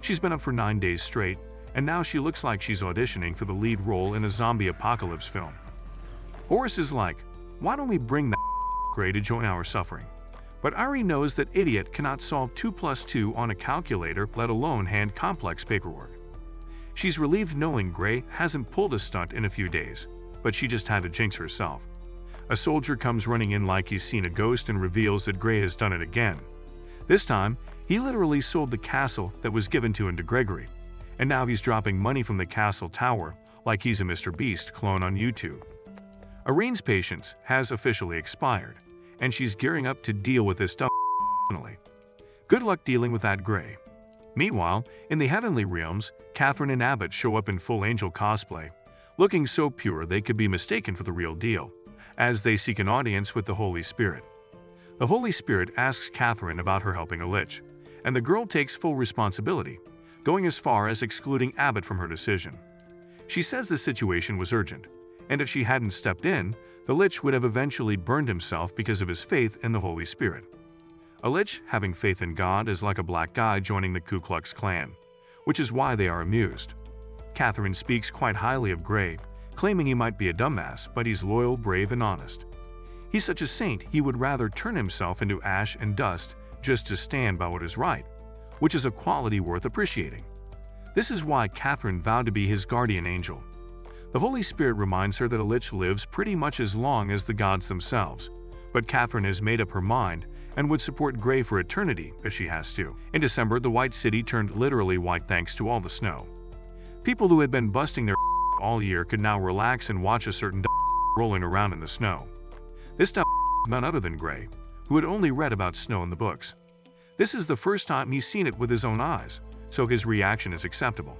She's been up for 9 days straight, and now she looks like she's auditioning for the lead role in a zombie apocalypse film. Horace is like, why don't we bring that Gray to join our suffering? But Irene knows that idiot cannot solve 2 + 2 on a calculator, let alone hand complex paperwork. She's relieved knowing Gray hasn't pulled a stunt in a few days, but she just had to jinx herself. A soldier comes running in like he's seen a ghost and reveals that Gray has done it again. This time, he literally sold the castle that was given to him to Gregory, and now he's dropping money from the castle tower like he's a Mr. Beast clone on YouTube. Irene's patience has officially expired, and she's gearing up to deal with this dumb finally. Good luck dealing with that Gray. Meanwhile, in the heavenly realms, Catherine and Abbott show up in full angel cosplay, looking so pure they could be mistaken for the real deal, as they seek an audience with the Holy Spirit. The Holy Spirit asks Catherine about her helping a lich, and the girl takes full responsibility, going as far as excluding Abbott from her decision. She says the situation was urgent, and if she hadn't stepped in, the lich would have eventually burned himself because of his faith in the Holy Spirit. A lich having faith in God is like a black guy joining the Ku Klux Klan, which is why they are amused. Catherine speaks quite highly of Gray, claiming he might be a dumbass, but he's loyal, brave, and honest. He's such a saint he would rather turn himself into ash and dust just to stand by what is right, which is a quality worth appreciating. This is why Catherine vowed to be his guardian angel. The Holy Spirit reminds her that a lich lives pretty much as long as the gods themselves, but Catherine has made up her mind and would support Gray for eternity if she has to. In December, the White City turned literally white thanks to all the snow. People who had been busting their all year could now relax and watch a certain rolling around in the snow. This none other than Gray, who had only read about snow in the books. This is the first time he's seen it with his own eyes, so his reaction is acceptable.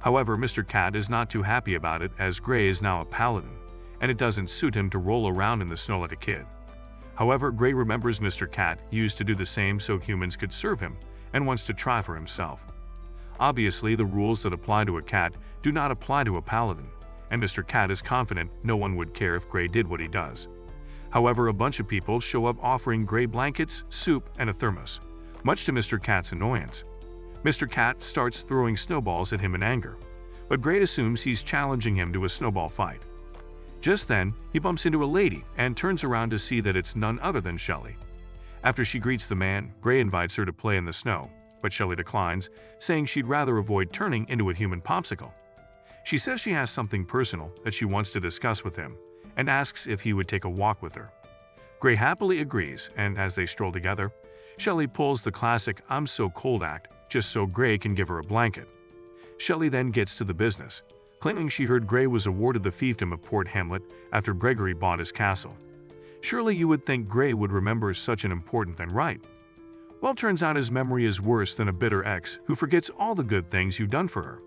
However, Mr. Cat is not too happy about it, as Gray is now a paladin, and it doesn't suit him to roll around in the snow like a kid. However, Gray remembers Mr. Cat used to do the same so humans could serve him, and wants to try for himself. Obviously, the rules that apply to a cat do not apply to a paladin, and Mr. Cat is confident no one would care if Gray did what he does. However, a bunch of people show up offering Gray blankets, soup, and a thermos, much to Mr. Cat's annoyance. Mr. Cat starts throwing snowballs at him in anger, but Gray assumes he's challenging him to a snowball fight. Just then, he bumps into a lady and turns around to see that it's none other than Shelley. After she greets the man, Gray invites her to play in the snow, but Shelley declines, saying she'd rather avoid turning into a human popsicle. She says she has something personal that she wants to discuss with him, and asks if he would take a walk with her. Gray happily agrees, and as they stroll together, Shelley pulls the classic "I'm so cold" act just so Gray can give her a blanket. Shelley then gets to the business, claiming she heard Gray was awarded the fiefdom of Port Hamlet after Gregory bought his castle. Surely you would think Gray would remember such an important thing, right? Well, turns out his memory is worse than a bitter ex who forgets all the good things you've done for her.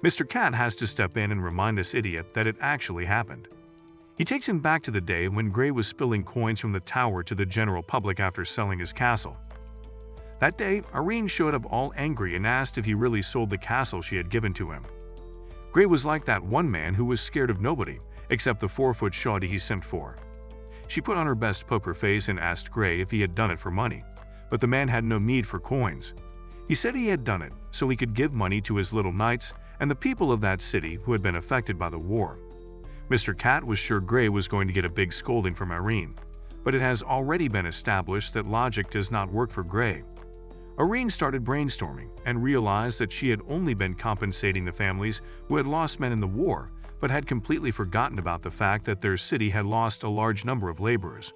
Mr. Cat has to step in and remind this idiot that it actually happened. He takes him back to the day when Gray was spilling coins from the tower to the general public after selling his castle. That day, Irene showed up all angry and asked if he really sold the castle she had given to him. Gray was like that one man who was scared of nobody except the 4-foot shoddy he sent for. She put on her best poker face and asked Gray if he had done it for money, but the man had no need for coins. He said he had done it so he could give money to his little knights and the people of that city who had been affected by the war. Mr. Cat was sure Gray was going to get a big scolding from Irene, but it has already been established that logic does not work for Gray. Irene started brainstorming and realized that she had only been compensating the families who had lost men in the war, but had completely forgotten about the fact that their city had lost a large number of laborers.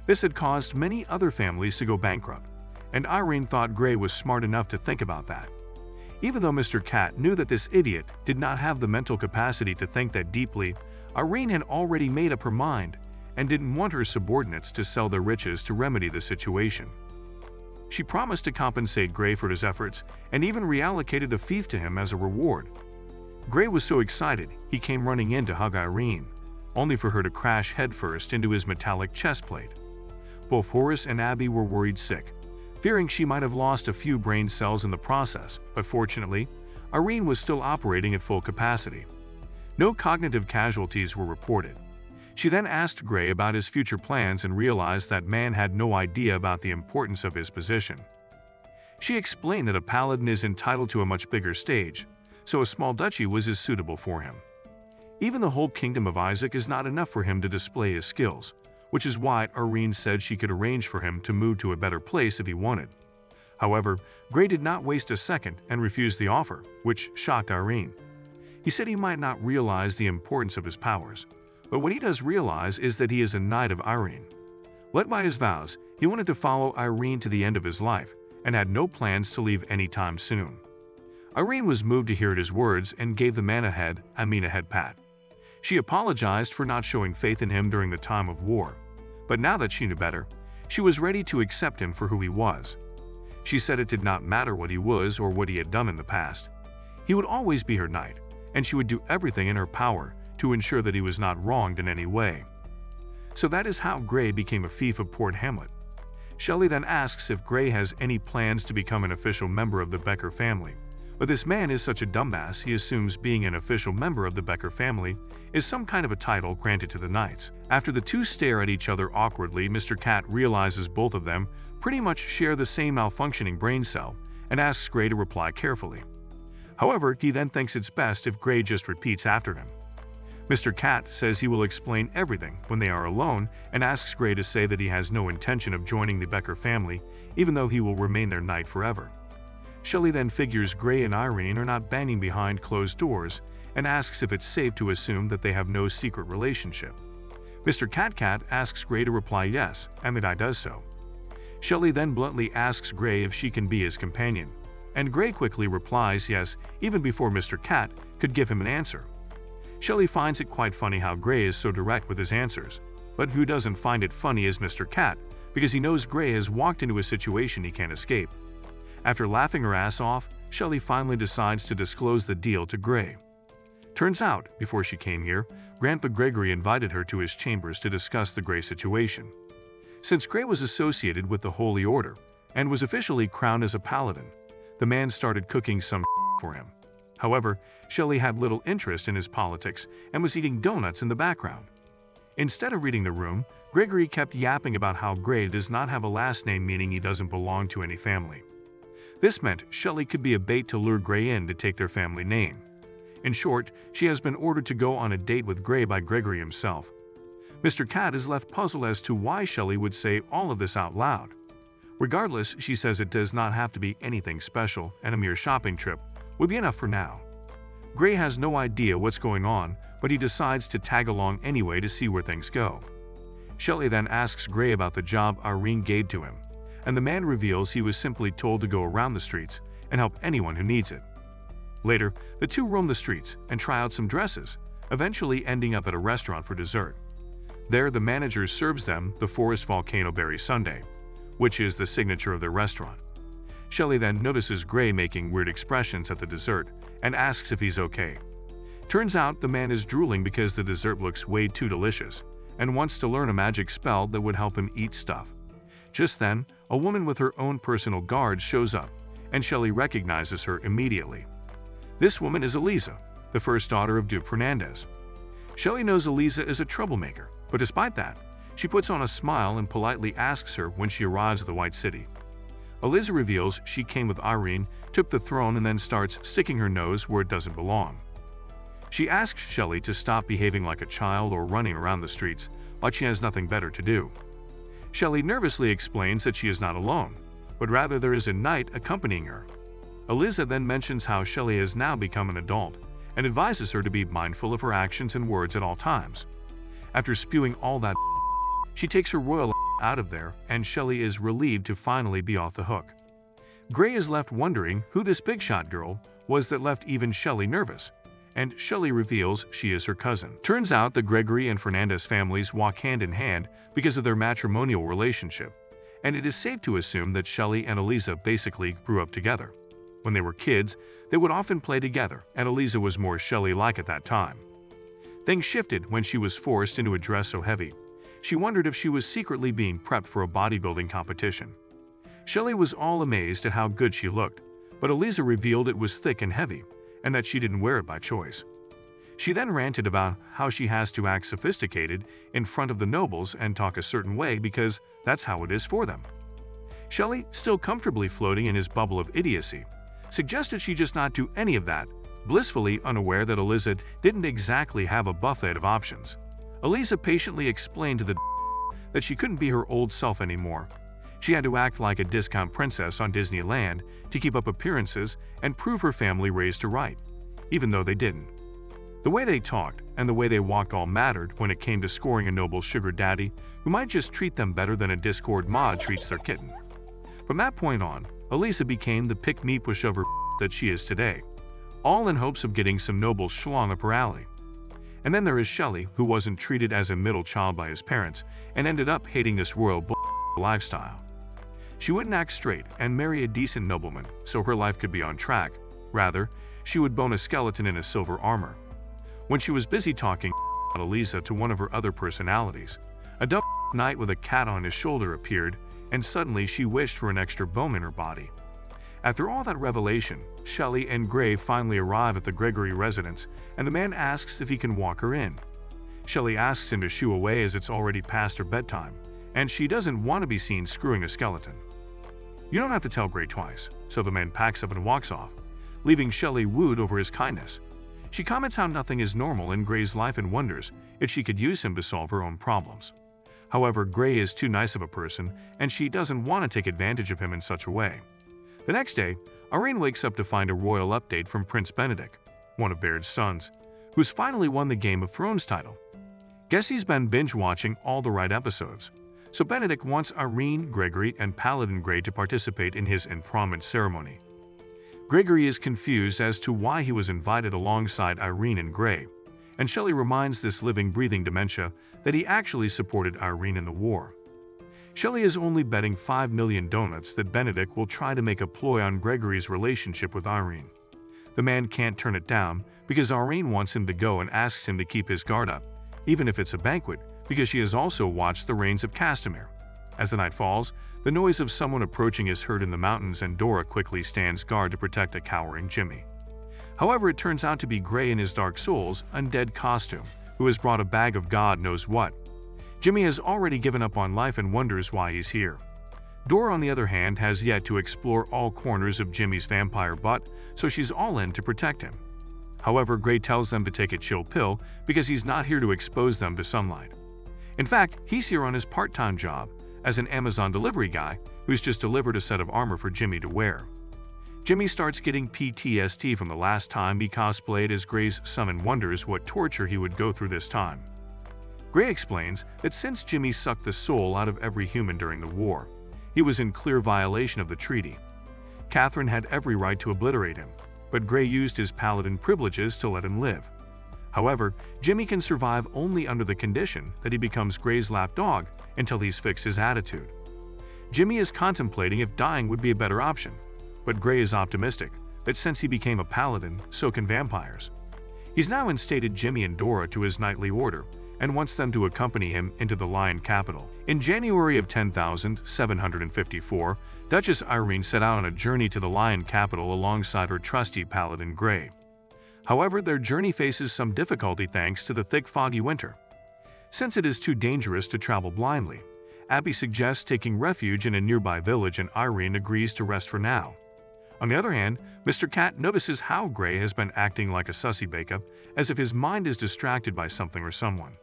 This had caused many other families to go bankrupt, and Irene thought Gray was smart enough to think about that. Even though Mr. Cat knew that this idiot did not have the mental capacity to think that deeply, Irene had already made up her mind and didn't want her subordinates to sell their riches to remedy the situation. She promised to compensate Gray for his efforts and even reallocated a fief to him as a reward. Gray was so excited he came running in to hug Irene, only for her to crash headfirst into his metallic chest plate. Both Horace and Abby were worried sick, fearing she might have lost a few brain cells in the process, but fortunately, Irene was still operating at full capacity. No cognitive casualties were reported. She then asked Gray about his future plans and realized that man had no idea about the importance of his position. She explained that a paladin is entitled to a much bigger stage, so a small duchy was as suitable for him. Even the whole kingdom of Isaac is not enough for him to display his skills, which is why Irene said she could arrange for him to move to a better place if he wanted. However, Gray did not waste a second and refused the offer, which shocked Irene. He said he might not realize the importance of his powers, but what he does realize is that he is a knight of Irene. Led by his vows, he wanted to follow Irene to the end of his life and had no plans to leave anytime soon. Irene was moved to hear his words and gave the man a head pat. She apologized for not showing faith in him during the time of war, but now that she knew better, she was ready to accept him for who he was. She said it did not matter what he was or what he had done in the past. He would always be her knight, and she would do everything in her power to ensure that he was not wronged in any way. So that is how Gray became a fief of Port Hamlet. Shelley then asks if Gray has any plans to become an official member of the Becker family. But this man is such a dumbass, he assumes being an official member of the Becker family is some kind of a title granted to the knights. After the two stare at each other awkwardly, Mr. Cat realizes both of them pretty much share the same malfunctioning brain cell and asks Gray to reply carefully. However, he then thinks it's best if Gray just repeats after him. Mr. Cat says he will explain everything when they are alone and asks Gray to say that he has no intention of joining the Becker family, even though he will remain their knight forever. Shelley then figures Gray and Irene are not banging behind closed doors and asks if it's safe to assume that they have no secret relationship. Mr. Cat asks Gray to reply yes, and the guy does so. Shelley then bluntly asks Gray if she can be his companion, and Gray quickly replies yes, even before Mr. Cat could give him an answer. Shelley finds it quite funny how Gray is so direct with his answers, but who doesn't find it funny is Mr. Cat, because he knows Gray has walked into a situation he can't escape. After laughing her ass off, Shelley finally decides to disclose the deal to Gray. Turns out, before she came here, Grandpa Gregory invited her to his chambers to discuss the Gray situation. Since Gray was associated with the Holy Order and was officially crowned as a paladin, the man started cooking some for him. However, Shelley had little interest in his politics and was eating donuts in the background. Instead of reading the room, Gregory kept yapping about how Gray does not have a last name, meaning he doesn't belong to any family. This meant Shelley could be a bait to lure Gray in to take their family name. In short, she has been ordered to go on a date with Gray by Gregory himself. Mr. Cat is left puzzled as to why Shelley would say all of this out loud. Regardless, she says it does not have to be anything special and a mere shopping trip would be enough for now. Gray has no idea what's going on, but he decides to tag along anyway to see where things go. Shelley then asks Gray about the job Irene gave to him, and the man reveals he was simply told to go around the streets and help anyone who needs it. Later, the two roam the streets and try out some dresses, eventually ending up at a restaurant for dessert. There, the manager serves them the Forest Volcano Berry Sundae, which is the signature of their restaurant. Shelley then notices Gray making weird expressions at the dessert and asks if he's okay. Turns out the man is drooling because the dessert looks way too delicious and wants to learn a magic spell that would help him eat stuff. Just then, a woman with her own personal guards shows up, and Shelley recognizes her immediately. This woman is Eliza, the first daughter of Duke Fernandez. Shelley knows Eliza is a troublemaker, but despite that, she puts on a smile and politely asks her when she arrives at the White City. Eliza reveals she came with Irene, took the throne, and then starts sticking her nose where it doesn't belong. She asks Shelley to stop behaving like a child or running around the streets like she has nothing better to do. Shelley nervously explains that she is not alone, but rather there is a knight accompanying her. Eliza then mentions how Shelley has now become an adult and advises her to be mindful of her actions and words at all times. After spewing all that, she takes her royal out of there, and Shelley is relieved to finally be off the hook. Gray is left wondering who this big shot girl was that left even Shelley nervous, and Shelley reveals she is her cousin. Turns out the Gregory and Fernandez families walk hand in hand because of their matrimonial relationship, and it is safe to assume that Shelley and Eliza basically grew up together. When they were kids, they would often play together, and Eliza was more Shelley-like at that time. Things shifted when she was forced into a dress so heavy. She wondered if she was secretly being prepped for a bodybuilding competition. Shelley was all amazed at how good she looked, but Eliza revealed it was thick and heavy, and that she didn't wear it by choice. She then ranted about how she has to act sophisticated in front of the nobles and talk a certain way because that's how it is for them. Shelley, still comfortably floating in his bubble of idiocy, suggested she just not do any of that, blissfully unaware that Eliza didn't exactly have a buffet of options. Eliza patiently explained to the that she couldn't be her old self anymore. She had to act like a discount princess on Disneyland to keep up appearances and prove her family raised her right, even though they didn't. The way they talked and the way they walked all mattered when it came to scoring a noble sugar daddy who might just treat them better than a Discord mod treats their kitten. From that point on, Eliza became the pick-me pushover that she is today, all in hopes of getting some noble schlong up her alley. And then there is Shelley, who wasn't treated as a middle child by his parents and ended up hating this royal lifestyle. She wouldn't act straight and marry a decent nobleman so her life could be on track. Rather, she would bone a skeleton in a silver armor. When she was busy talking about Eliza to one of her other personalities, a dumb knight with a cat on his shoulder appeared, and suddenly she wished for an extra bone in her body. After all that revelation, Shelley and Gray finally arrive at the Gregory residence, and the man asks if he can walk her in. Shelley asks him to shoo away as it's already past her bedtime, and she doesn't want to be seen screwing a skeleton. You don't have to tell Gray twice, so the man packs up and walks off, leaving Shelley wooed over his kindness. She comments how nothing is normal in Gray's life and wonders if she could use him to solve her own problems. However, Gray is too nice of a person, and she doesn't want to take advantage of him in such a way. The next day, Irene wakes up to find a royal update from Prince Benedict, one of Baird's sons, who's finally won the Game of Thrones title. Guess he's been binge-watching all the right episodes, so Benedict wants Irene, Gregory, and Paladin Gray to participate in his enthronement ceremony. Gregory is confused as to why he was invited alongside Irene and Gray, and Shelley reminds this living, breathing dementia that he actually supported Irene in the war. Shelley is only betting 5 million donuts that Benedict will try to make a ploy on Gregory's relationship with Irene. The man can't turn it down because Irene wants him to go and asks him to keep his guard up, even if it's a banquet, because she has also watched the Rains of Castamere. As the night falls, the noise of someone approaching is heard in the mountains, and Dora quickly stands guard to protect a cowering Jimmy. However, it turns out to be Gray in his Dark Souls undead costume, who has brought a bag of God knows what. Jimmy has already given up on life and wonders why he's here. Dora, on the other hand, has yet to explore all corners of Jimmy's vampire butt, so she's all in to protect him. However, Gray tells them to take a chill pill because he's not here to expose them to sunlight. In fact, he's here on his part-time job as an Amazon delivery guy who's just delivered a set of armor for Jimmy to wear. Jimmy starts getting PTSD from the last time he cosplayed as Gray's son and wonders what torture he would go through this time. Gray explains that since Jimmy sucked the soul out of every human during the war, he was in clear violation of the treaty. Catherine had every right to obliterate him, but Gray used his paladin privileges to let him live. However, Jimmy can survive only under the condition that he becomes Gray's lapdog until he's fixed his attitude. Jimmy is contemplating if dying would be a better option, but Gray is optimistic that since he became a paladin, so can vampires. He's now instated Jimmy and Dora to his knightly order and wants them to accompany him into the Lion capital. In January of 10,754, Duchess Irene set out on a journey to the Lion capital alongside her trusty paladin Gray. However, their journey faces some difficulty thanks to the thick, foggy winter. Since it is too dangerous to travel blindly, Abby suggests taking refuge in a nearby village, and Irene agrees to rest for now. On the other hand, Mr. Cat notices how Gray has been acting like a sussy bake-up, as if his mind is distracted by something or someone.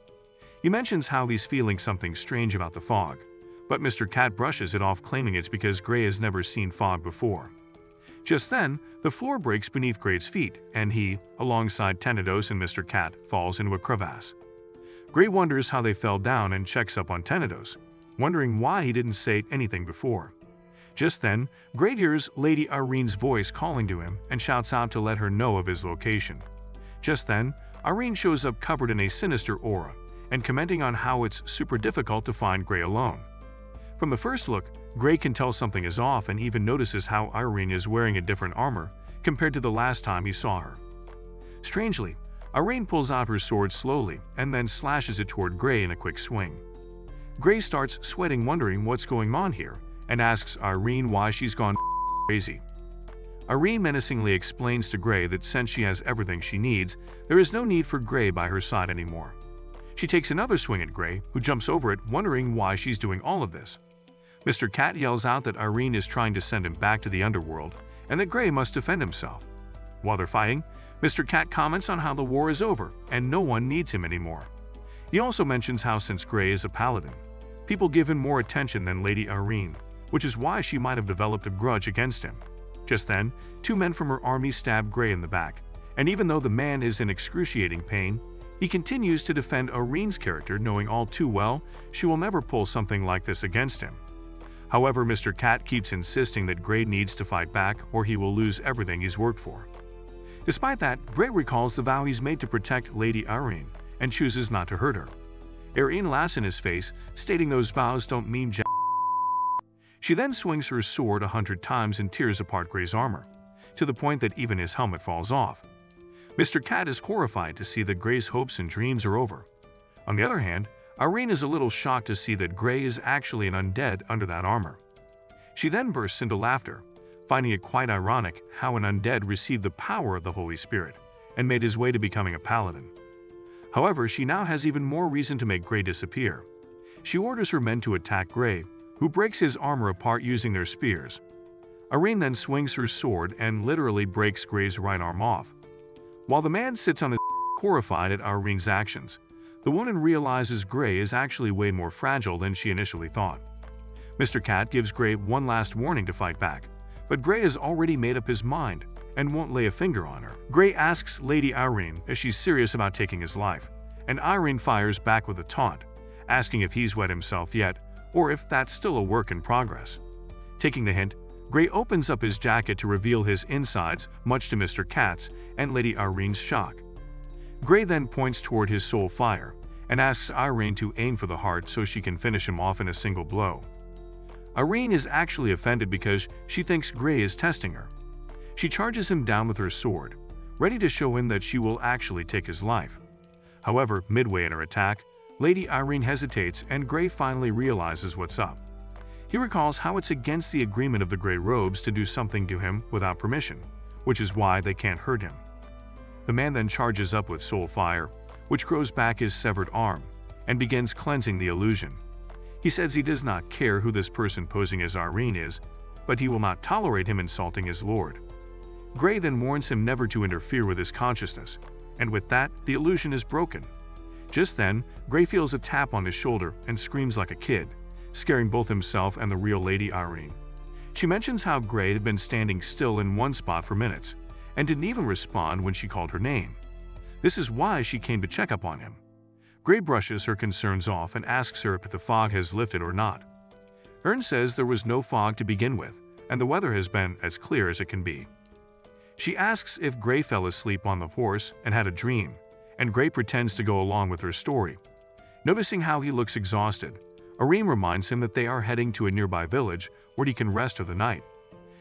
He mentions how he's feeling something strange about the fog, but Mr. Cat brushes it off, claiming it's because Gray has never seen fog before. Just then, the floor breaks beneath Gray's feet, and he, alongside Tenedos and Mr. Cat, falls into a crevasse. Gray wonders how they fell down and checks up on Tenedos, wondering why he didn't say anything before. Just then, Gray hears Lady Irene's voice calling to him and shouts out to let her know of his location. Just then, Irene shows up covered in a sinister aura and commenting on how it's super difficult to find Gray alone. From the first look, Gray can tell something is off and even notices how Irene is wearing a different armor compared to the last time he saw her. Strangely, Irene pulls out her sword slowly and then slashes it toward Gray in a quick swing. Gray starts sweating, wondering what's going on here, and asks Irene why she's gone crazy. Irene menacingly explains to Gray that since she has everything she needs, there is no need for Gray by her side anymore. She takes another swing at Gray, who jumps over it, wondering why she's doing all of this. Mr. Cat yells out that Irene is trying to send him back to the underworld, and that Gray must defend himself. While they're fighting, Mr. Cat comments on how the war is over and no one needs him anymore. He also mentions how since Gray is a paladin, people give him more attention than Lady Irene, which is why she might have developed a grudge against him. Just then, two men from her army stab Gray in the back, and even though the man is in excruciating pain, he continues to defend Irene's character, knowing all too well she will never pull something like this against him. However, Mr. Cat keeps insisting that Gray needs to fight back or he will lose everything he's worked for. Despite that, Gray recalls the vow he's made to protect Lady Irene and chooses not to hurt her. Irene laughs in his face, stating those vows don't mean jack. She then swings her sword 100 times and tears apart Gray's armor, to the point that even his helmet falls off. Mr. Cat is horrified to see that Gray's hopes and dreams are over. On the other hand, Irene is a little shocked to see that Gray is actually an undead under that armor. She then bursts into laughter, finding it quite ironic how an undead received the power of the Holy Spirit and made his way to becoming a paladin. However, she now has even more reason to make Gray disappear. She orders her men to attack Gray, who breaks his armor apart using their spears. Irene then swings her sword and literally breaks Gray's right arm off. While the man sits on his horrified at Irene's actions, the woman realizes Gray is actually way more fragile than she initially thought. Mr. Cat gives Gray one last warning to fight back, but Gray has already made up his mind and won't lay a finger on her. Gray asks Lady Irene if she's serious about taking his life, and Irene fires back with a taunt, asking if he's wet himself yet, or if that's still a work in progress. Taking the hint, Gray opens up his jacket to reveal his insides, much to Mr. Cat's and Lady Irene's shock. Gray then points toward his soul fire and asks Irene to aim for the heart so she can finish him off in a single blow. Irene is actually offended because she thinks Gray is testing her. She charges him down with her sword, ready to show him that she will actually take his life. However, midway in her attack, Lady Irene hesitates and Gray finally realizes what's up. He recalls how it's against the agreement of the Gray Robes to do something to him without permission, which is why they can't hurt him. The man then charges up with soul fire, which grows back his severed arm, and begins cleansing the illusion. He says he does not care who this person posing as Irene is, but he will not tolerate him insulting his lord. Gray then warns him never to interfere with his consciousness, and with that, the illusion is broken. Just then, Gray feels a tap on his shoulder and screams like a kid, scaring both himself and the real Lady Irene. She mentions how Gray had been standing still in one spot for minutes, and didn't even respond when she called her name. This is why she came to check up on him. Gray brushes her concerns off and asks her if the fog has lifted or not. Ern says there was no fog to begin with, and the weather has been as clear as it can be. She asks if Gray fell asleep on the horse and had a dream, and Gray pretends to go along with her story. Noticing how he looks exhausted, Irene reminds him that they are heading to a nearby village where he can rest for the night.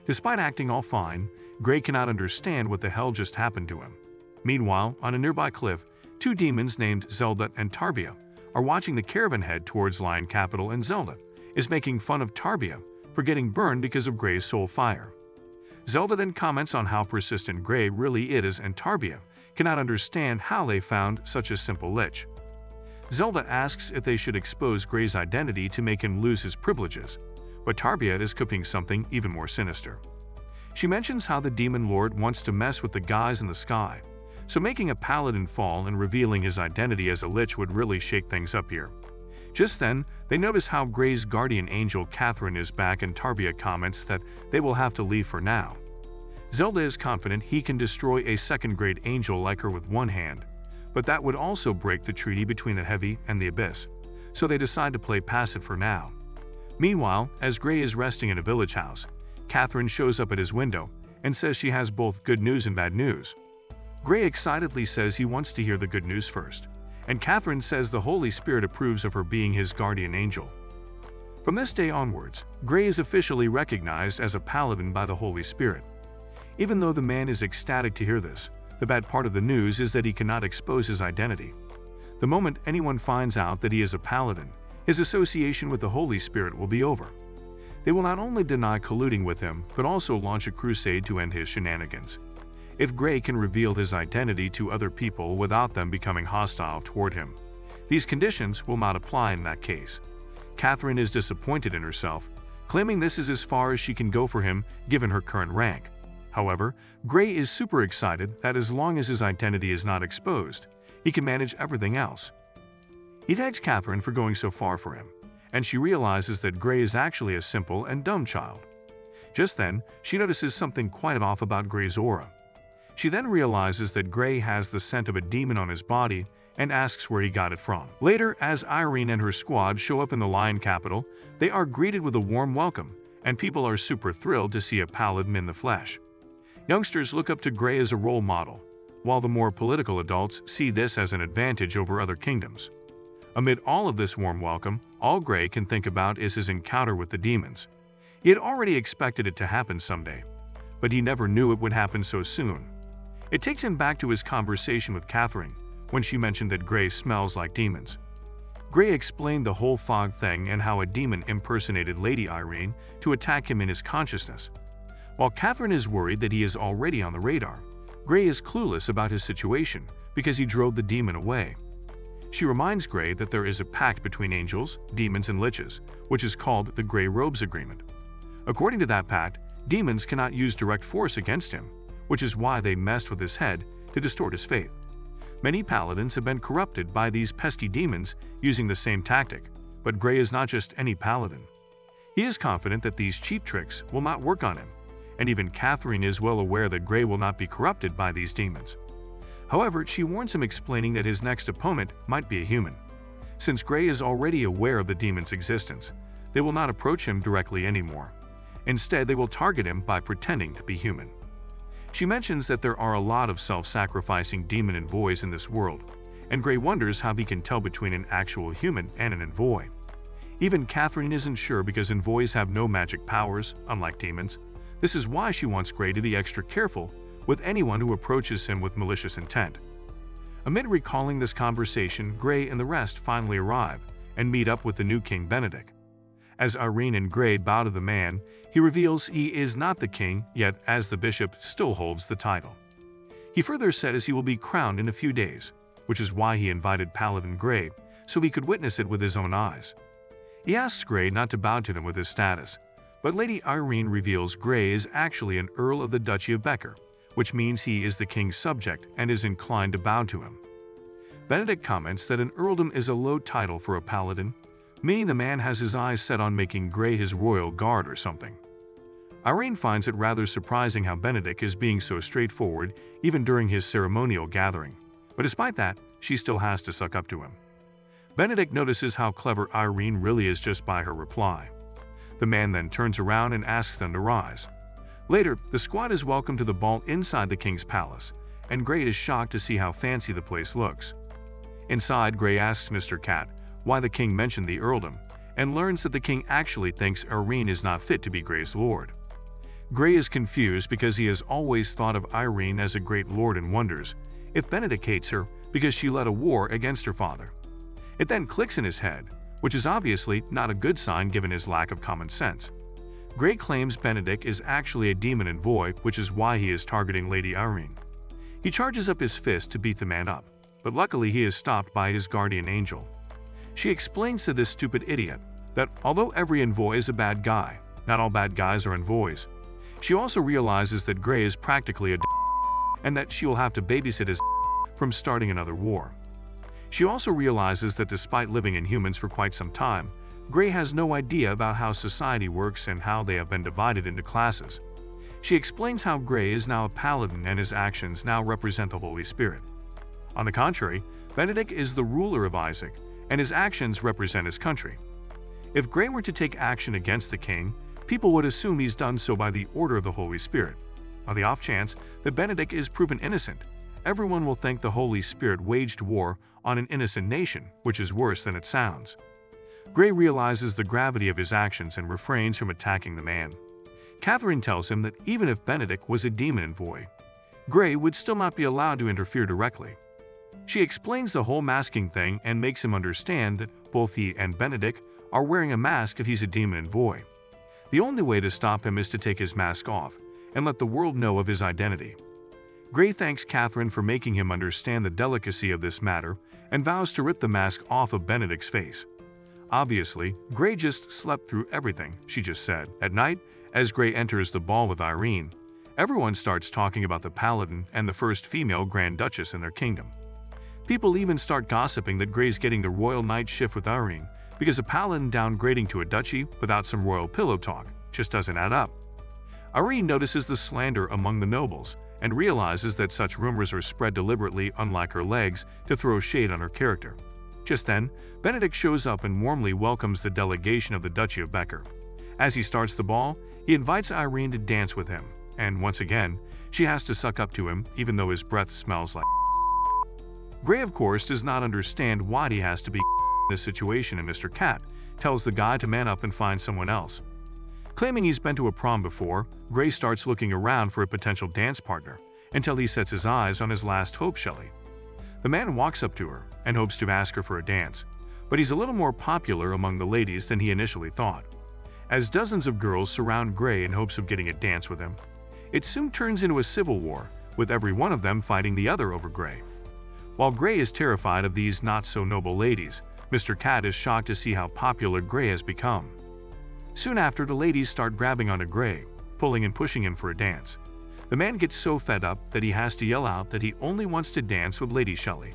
Despite acting all fine, Gray cannot understand what the hell just happened to him. Meanwhile, on a nearby cliff, two demons named Zelda and Tarbia are watching the caravan head towards Lion Capital, and Zelda is making fun of Tarbia for getting burned because of Gray's soul fire. Zelda then comments on how persistent Gray really is, and Tarbia cannot understand how they found such a simple lich. Zelda asks if they should expose Gray's identity to make him lose his privileges, but Tarbia is cooking something even more sinister. She mentions how the demon lord wants to mess with the guys in the sky, so making a paladin fall and revealing his identity as a lich would really shake things up here. Just then, they notice how Gray's guardian angel Catherine is back, and Tarbia comments that they will have to leave for now. Zelda is confident he can destroy a second-grade angel like her with one hand, but that would also break the treaty between the Heavy and the Abyss, so they decide to play passive for now. Meanwhile, as Gray is resting in a village house, Catherine shows up at his window and says she has both good news and bad news. Gray excitedly says he wants to hear the good news first, and Catherine says the Holy Spirit approves of her being his guardian angel. From this day onwards, Gray is officially recognized as a paladin by the Holy Spirit. Even though the man is ecstatic to hear this, the bad part of the news is that he cannot expose his identity. The moment anyone finds out that he is a paladin, his association with the Holy Spirit will be over. They will not only deny colluding with him, but also launch a crusade to end his shenanigans. If Gray can reveal his identity to other people without them becoming hostile toward him, these conditions will not apply in that case. Catherine is disappointed in herself, claiming this is as far as she can go for him given her current rank. However, Gray is super excited that as long as his identity is not exposed, he can manage everything else. He thanks Catherine for going so far for him, and she realizes that Gray is actually a simple and dumb child. Just then, she notices something quite off about Gray's aura. She then realizes that Gray has the scent of a demon on his body and asks where he got it from. Later, as Irene and her squad show up in the Lion capital, they are greeted with a warm welcome, and people are super thrilled to see a paladin in the flesh. Youngsters look up to Gray as a role model, while the more political adults see this as an advantage over other kingdoms. Amid all of this warm welcome, all Gray can think about is his encounter with the demons. He had already expected it to happen someday, but he never knew it would happen so soon. It takes him back to his conversation with Catherine, when she mentioned that Gray smells like demons. Gray explained the whole fog thing and how a demon impersonated Lady Irene to attack him in his consciousness. While Catherine is worried that he is already on the radar, Gray is clueless about his situation because he drove the demon away. She reminds Gray that there is a pact between angels, demons, and liches, which is called the Gray Robes Agreement. According to that pact, demons cannot use direct force against him, which is why they messed with his head to distort his faith. Many paladins have been corrupted by these pesky demons using the same tactic, but Gray is not just any paladin. He is confident that these cheap tricks will not work on him, and even Catherine is well aware that Gray will not be corrupted by these demons. However, she warns him, explaining that his next opponent might be a human. Since Gray is already aware of the demon's existence, they will not approach him directly anymore. Instead, they will target him by pretending to be human. She mentions that there are a lot of self-sacrificing demon envoys in this world, and Gray wonders how he can tell between an actual human and an envoy. Even Catherine isn't sure because envoys have no magic powers, unlike demons. This is why she wants Gray to be extra careful with anyone who approaches him with malicious intent. Amid recalling this conversation, Gray and the rest finally arrive and meet up with the new King Benedict. As Irene and Gray bow to the man, he reveals he is not the king, yet as the bishop still holds the title. He further says he will be crowned in a few days, which is why he invited Paladin Gray, so he could witness it with his own eyes. He asks Gray not to bow to him with his status, but Lady Irene reveals Gray is actually an Earl of the Duchy of Becker, which means he is the king's subject and is inclined to bow to him. Benedict comments that an earldom is a low title for a paladin, meaning the man has his eyes set on making Gray his royal guard or something. Irene finds it rather surprising how Benedict is being so straightforward even during his ceremonial gathering, but despite that, she still has to suck up to him. Benedict notices how clever Irene really is just by her reply. The man then turns around and asks them to rise. Later, the squad is welcomed to the ball inside the king's palace, and Gray is shocked to see how fancy the place looks. Inside, Gray asks Mr. Cat why the king mentioned the earldom, and learns that the king actually thinks Irene is not fit to be Gray's lord. Gray is confused because he has always thought of Irene as a great lord and wonders if Benedict hates her because she led a war against her father. It then clicks in his head, which is obviously not a good sign given his lack of common sense. Gray claims Benedict is actually a demon envoy, which is why he is targeting Lady Irene. He charges up his fist to beat the man up, but luckily he is stopped by his guardian angel. She explains to this stupid idiot that although every envoy is a bad guy, not all bad guys are envoys. She also realizes that Gray is practically a and that she will have to babysit his from starting another war. She also realizes that despite living in humans for quite some time, Gray has no idea about how society works and how they have been divided into classes. She explains how Gray is now a paladin and his actions now represent the Holy Spirit. On the contrary, Benedict is the ruler of Isaac, and his actions represent his country. If Gray were to take action against the king, people would assume he's done so by the order of the Holy Spirit. On the off chance that Benedict is proven innocent, everyone will think the Holy Spirit waged war on an innocent nation, which is worse than it sounds. Gray realizes the gravity of his actions and refrains from attacking the man. Catherine tells him that even if Benedict was a demon envoy, Gray would still not be allowed to interfere directly. She explains the whole masking thing and makes him understand that both he and Benedict are wearing a mask if he's a demon envoy. The only way to stop him is to take his mask off and let the world know of his identity. Gray thanks Catherine for making him understand the delicacy of this matter and vows to rip the mask off of Benedict's face. Obviously, Gray just slept through everything she just said. At night, as Gray enters the ball with Irene, everyone starts talking about the Paladin and the first female Grand Duchess in their kingdom. People even start gossiping that Gray's getting the royal night shift with Irene because a Paladin downgrading to a duchy without some royal pillow talk just doesn't add up. Irene notices the slander among the nobles and realizes that such rumors are spread deliberately, unlike her legs, to throw shade on her character. Just then, Benedict shows up and warmly welcomes the delegation of the Duchy of Becker. As he starts the ball, he invites Irene to dance with him, and once again, she has to suck up to him even though his breath smells like Gray, of course, does not understand why he has to be in this situation, and Mr. Cat tells the guy to man up and find someone else. Claiming he's been to a prom before, Gray starts looking around for a potential dance partner until he sets his eyes on his last hope, Shelley. The man walks up to her and hopes to ask her for a dance, but he's a little more popular among the ladies than he initially thought. As dozens of girls surround Gray in hopes of getting a dance with him, it soon turns into a civil war, with every one of them fighting the other over Gray. While Gray is terrified of these not-so-noble ladies, Mr. Cat is shocked to see how popular Gray has become. Soon after, the ladies start grabbing onto Gray, pulling and pushing him for a dance. The man gets so fed up that he has to yell out that he only wants to dance with Lady Shelley.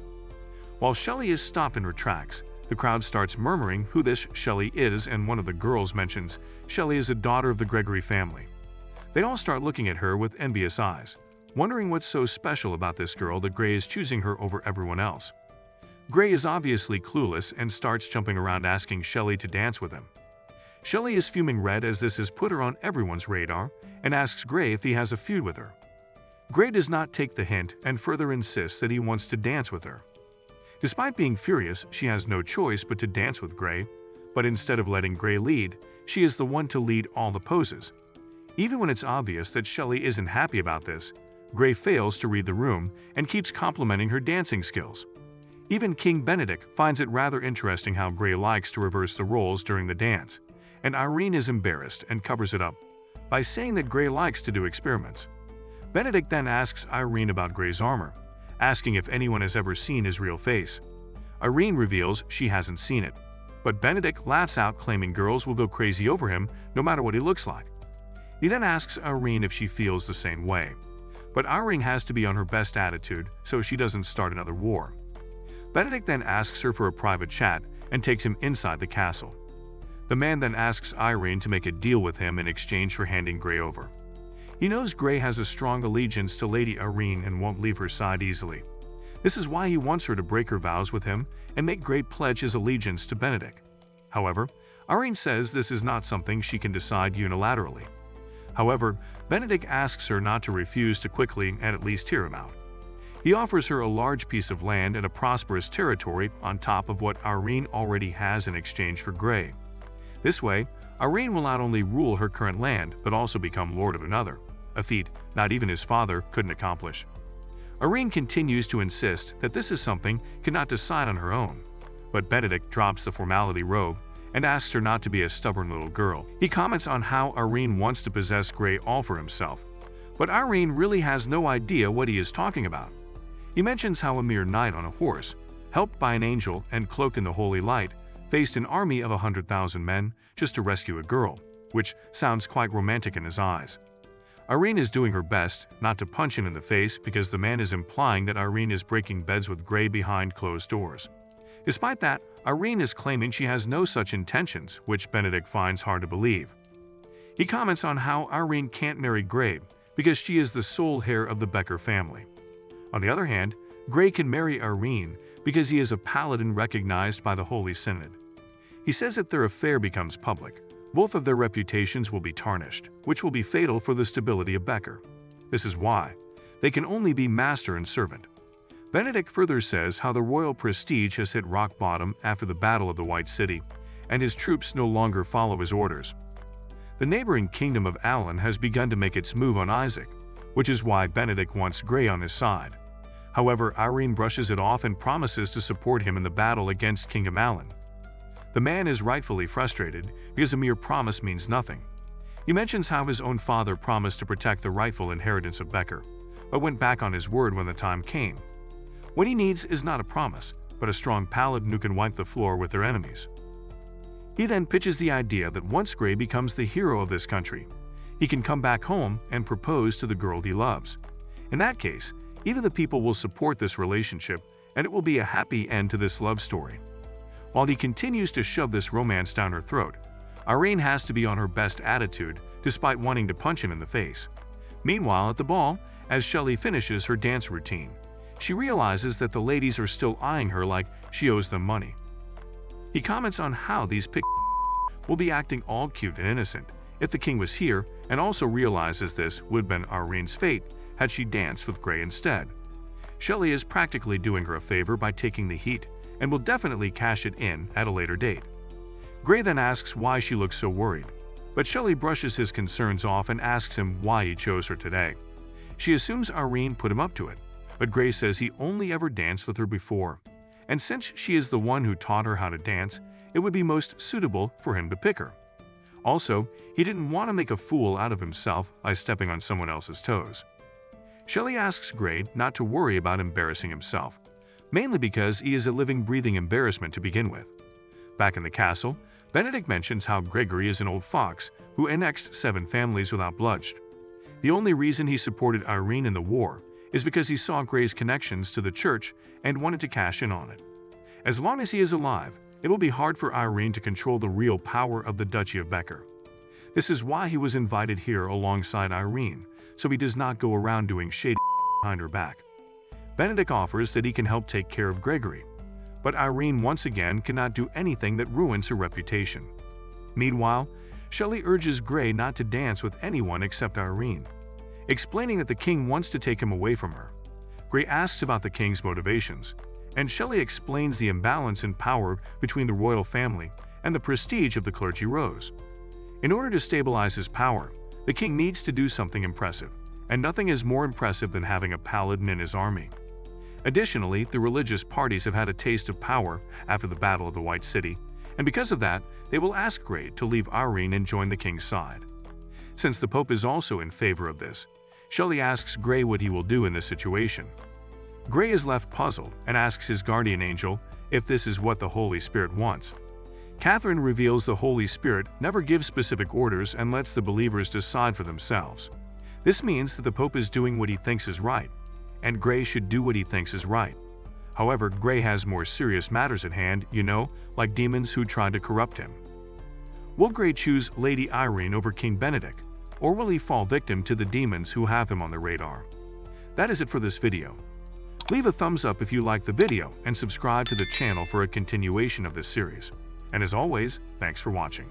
While Shelley is stopped and retracts, the crowd starts murmuring who this Shelley is, and one of the girls mentions Shelley is a daughter of the Gregory family. They all start looking at her with envious eyes, wondering what's so special about this girl that Gray is choosing her over everyone else. Gray is obviously clueless and starts jumping around asking Shelley to dance with him. Shelley is fuming red as this has put her on everyone's radar and asks Gray if he has a feud with her. Gray does not take the hint and further insists that he wants to dance with her. Despite being furious, she has no choice but to dance with Gray, but instead of letting Gray lead, she is the one to lead all the poses. Even when it's obvious that Shelley isn't happy about this, Gray fails to read the room and keeps complimenting her dancing skills. Even King Benedict finds it rather interesting how Gray likes to reverse the roles during the dance, and Irene is embarrassed and covers it up by saying that Gray likes to do experiments. Benedict then asks Irene about Gray's armor, asking if anyone has ever seen his real face. Irene reveals she hasn't seen it, but Benedict laughs out, claiming girls will go crazy over him no matter what he looks like. He then asks Irene if she feels the same way, but Irene has to be on her best attitude so she doesn't start another war. Benedict then asks her for a private chat and takes him inside the castle. The man then asks Irene to make a deal with him in exchange for handing Gray over. He knows Gray has a strong allegiance to Lady Irene and won't leave her side easily. This is why he wants her to break her vows with him and make Gray pledge his allegiance to Benedict. However, Irene says this is not something she can decide unilaterally. However, Benedict asks her not to refuse to quickly and at least hear him out. He offers her a large piece of land and a prosperous territory on top of what Irene already has in exchange for Gray. This way, Irene will not only rule her current land but also become lord of another, a feat not even his father couldn't accomplish. Irene continues to insist that this is something cannot decide on her own, but Benedict drops the formality robe and asks her not to be a stubborn little girl. He comments on how Irene wants to possess Gray all for himself, but Irene really has no idea what he is talking about. He mentions how a mere knight on a horse, helped by an angel and cloaked in the holy light, faced an army of 100,000 men just to rescue a girl, which sounds quite romantic in his eyes. Irene is doing her best not to punch him in the face because the man is implying that Irene is breaking beds with Gray behind closed doors. Despite that, Irene is claiming she has no such intentions, which Benedict finds hard to believe. He comments on how Irene can't marry Gray because she is the sole heir of the Becker family. On the other hand, Gray can marry Irene because he is a paladin recognized by the Holy Synod. He says if their affair becomes public, both of their reputations will be tarnished, which will be fatal for the stability of Becker. This is why they can only be master and servant. Benedict further says how the royal prestige has hit rock bottom after the Battle of the White City, and his troops no longer follow his orders. The neighboring kingdom of Alan has begun to make its move on Isaac, which is why Benedict wants Gray on his side. However, Irene brushes it off and promises to support him in the battle against Kingdom Alan. The man is rightfully frustrated because a mere promise means nothing. He mentions how his own father promised to protect the rightful inheritance of Becker, but went back on his word when the time came. What he needs is not a promise, but a strong paladin who can wipe the floor with their enemies. He then pitches the idea that once Gray becomes the hero of this country, he can come back home and propose to the girl he loves. In that case, even the people will support this relationship, and it will be a happy end to this love story. While he continues to shove this romance down her throat, Irene has to be on her best attitude despite wanting to punch him in the face. Meanwhile, at the ball, as Shelley finishes her dance routine, she realizes that the ladies are still eyeing her like she owes them money. He comments on how these will be acting all cute and innocent if the king was here, and also realizes this would have been Irene's fate had she danced with Gray instead. Shelley is practically doing her a favor by taking the heat and will definitely cash it in at a later date. Gray then asks why she looks so worried, but Shelley brushes his concerns off and asks him why he chose her today. She assumes Irene put him up to it, but Gray says he only ever danced with her before, and since she is the one who taught her how to dance, it would be most suitable for him to pick her. Also, he didn't want to make a fool out of himself by stepping on someone else's toes. Shelley asks Gray not to worry about embarrassing himself, mainly because he is a living, breathing embarrassment to begin with. Back in the castle, Benedict mentions how Gregory is an old fox who annexed 7 families without bloodshed. The only reason he supported Irene in the war is because he saw Gray's connections to the church and wanted to cash in on it. As long as he is alive, it will be hard for Irene to control the real power of the Duchy of Becker. This is why he was invited here alongside Irene, so he does not go around doing shady behind her back. Benedict offers that he can help take care of Gregory, but Irene once again cannot do anything that ruins her reputation. Meanwhile, Shelley urges Gray not to dance with anyone except Irene, explaining that the king wants to take him away from her. Gray asks about the king's motivations, and Shelley explains the imbalance in power between the royal family and the prestige of the clergy rose. In order to stabilize his power, the king needs to do something impressive, and nothing is more impressive than having a paladin in his army. Additionally, the religious parties have had a taste of power after the Battle of the White City, and because of that, they will ask Gray to leave Irene and join the king's side. Since the Pope is also in favor of this, Shelley asks Gray what he will do in this situation. Gray is left puzzled and asks his guardian angel if this is what the Holy Spirit wants. Catherine reveals the Holy Spirit never gives specific orders and lets the believers decide for themselves. This means that the Pope is doing what he thinks is right, and Gray should do what he thinks is right. However, Gray has more serious matters at hand, like demons who tried to corrupt him. Will Gray choose Lady Irene over King Benedict, or will he fall victim to the demons who have him on the radar? That is it for this video. Leave a thumbs up if you liked the video and subscribe to the channel for a continuation of this series. And as always, thanks for watching.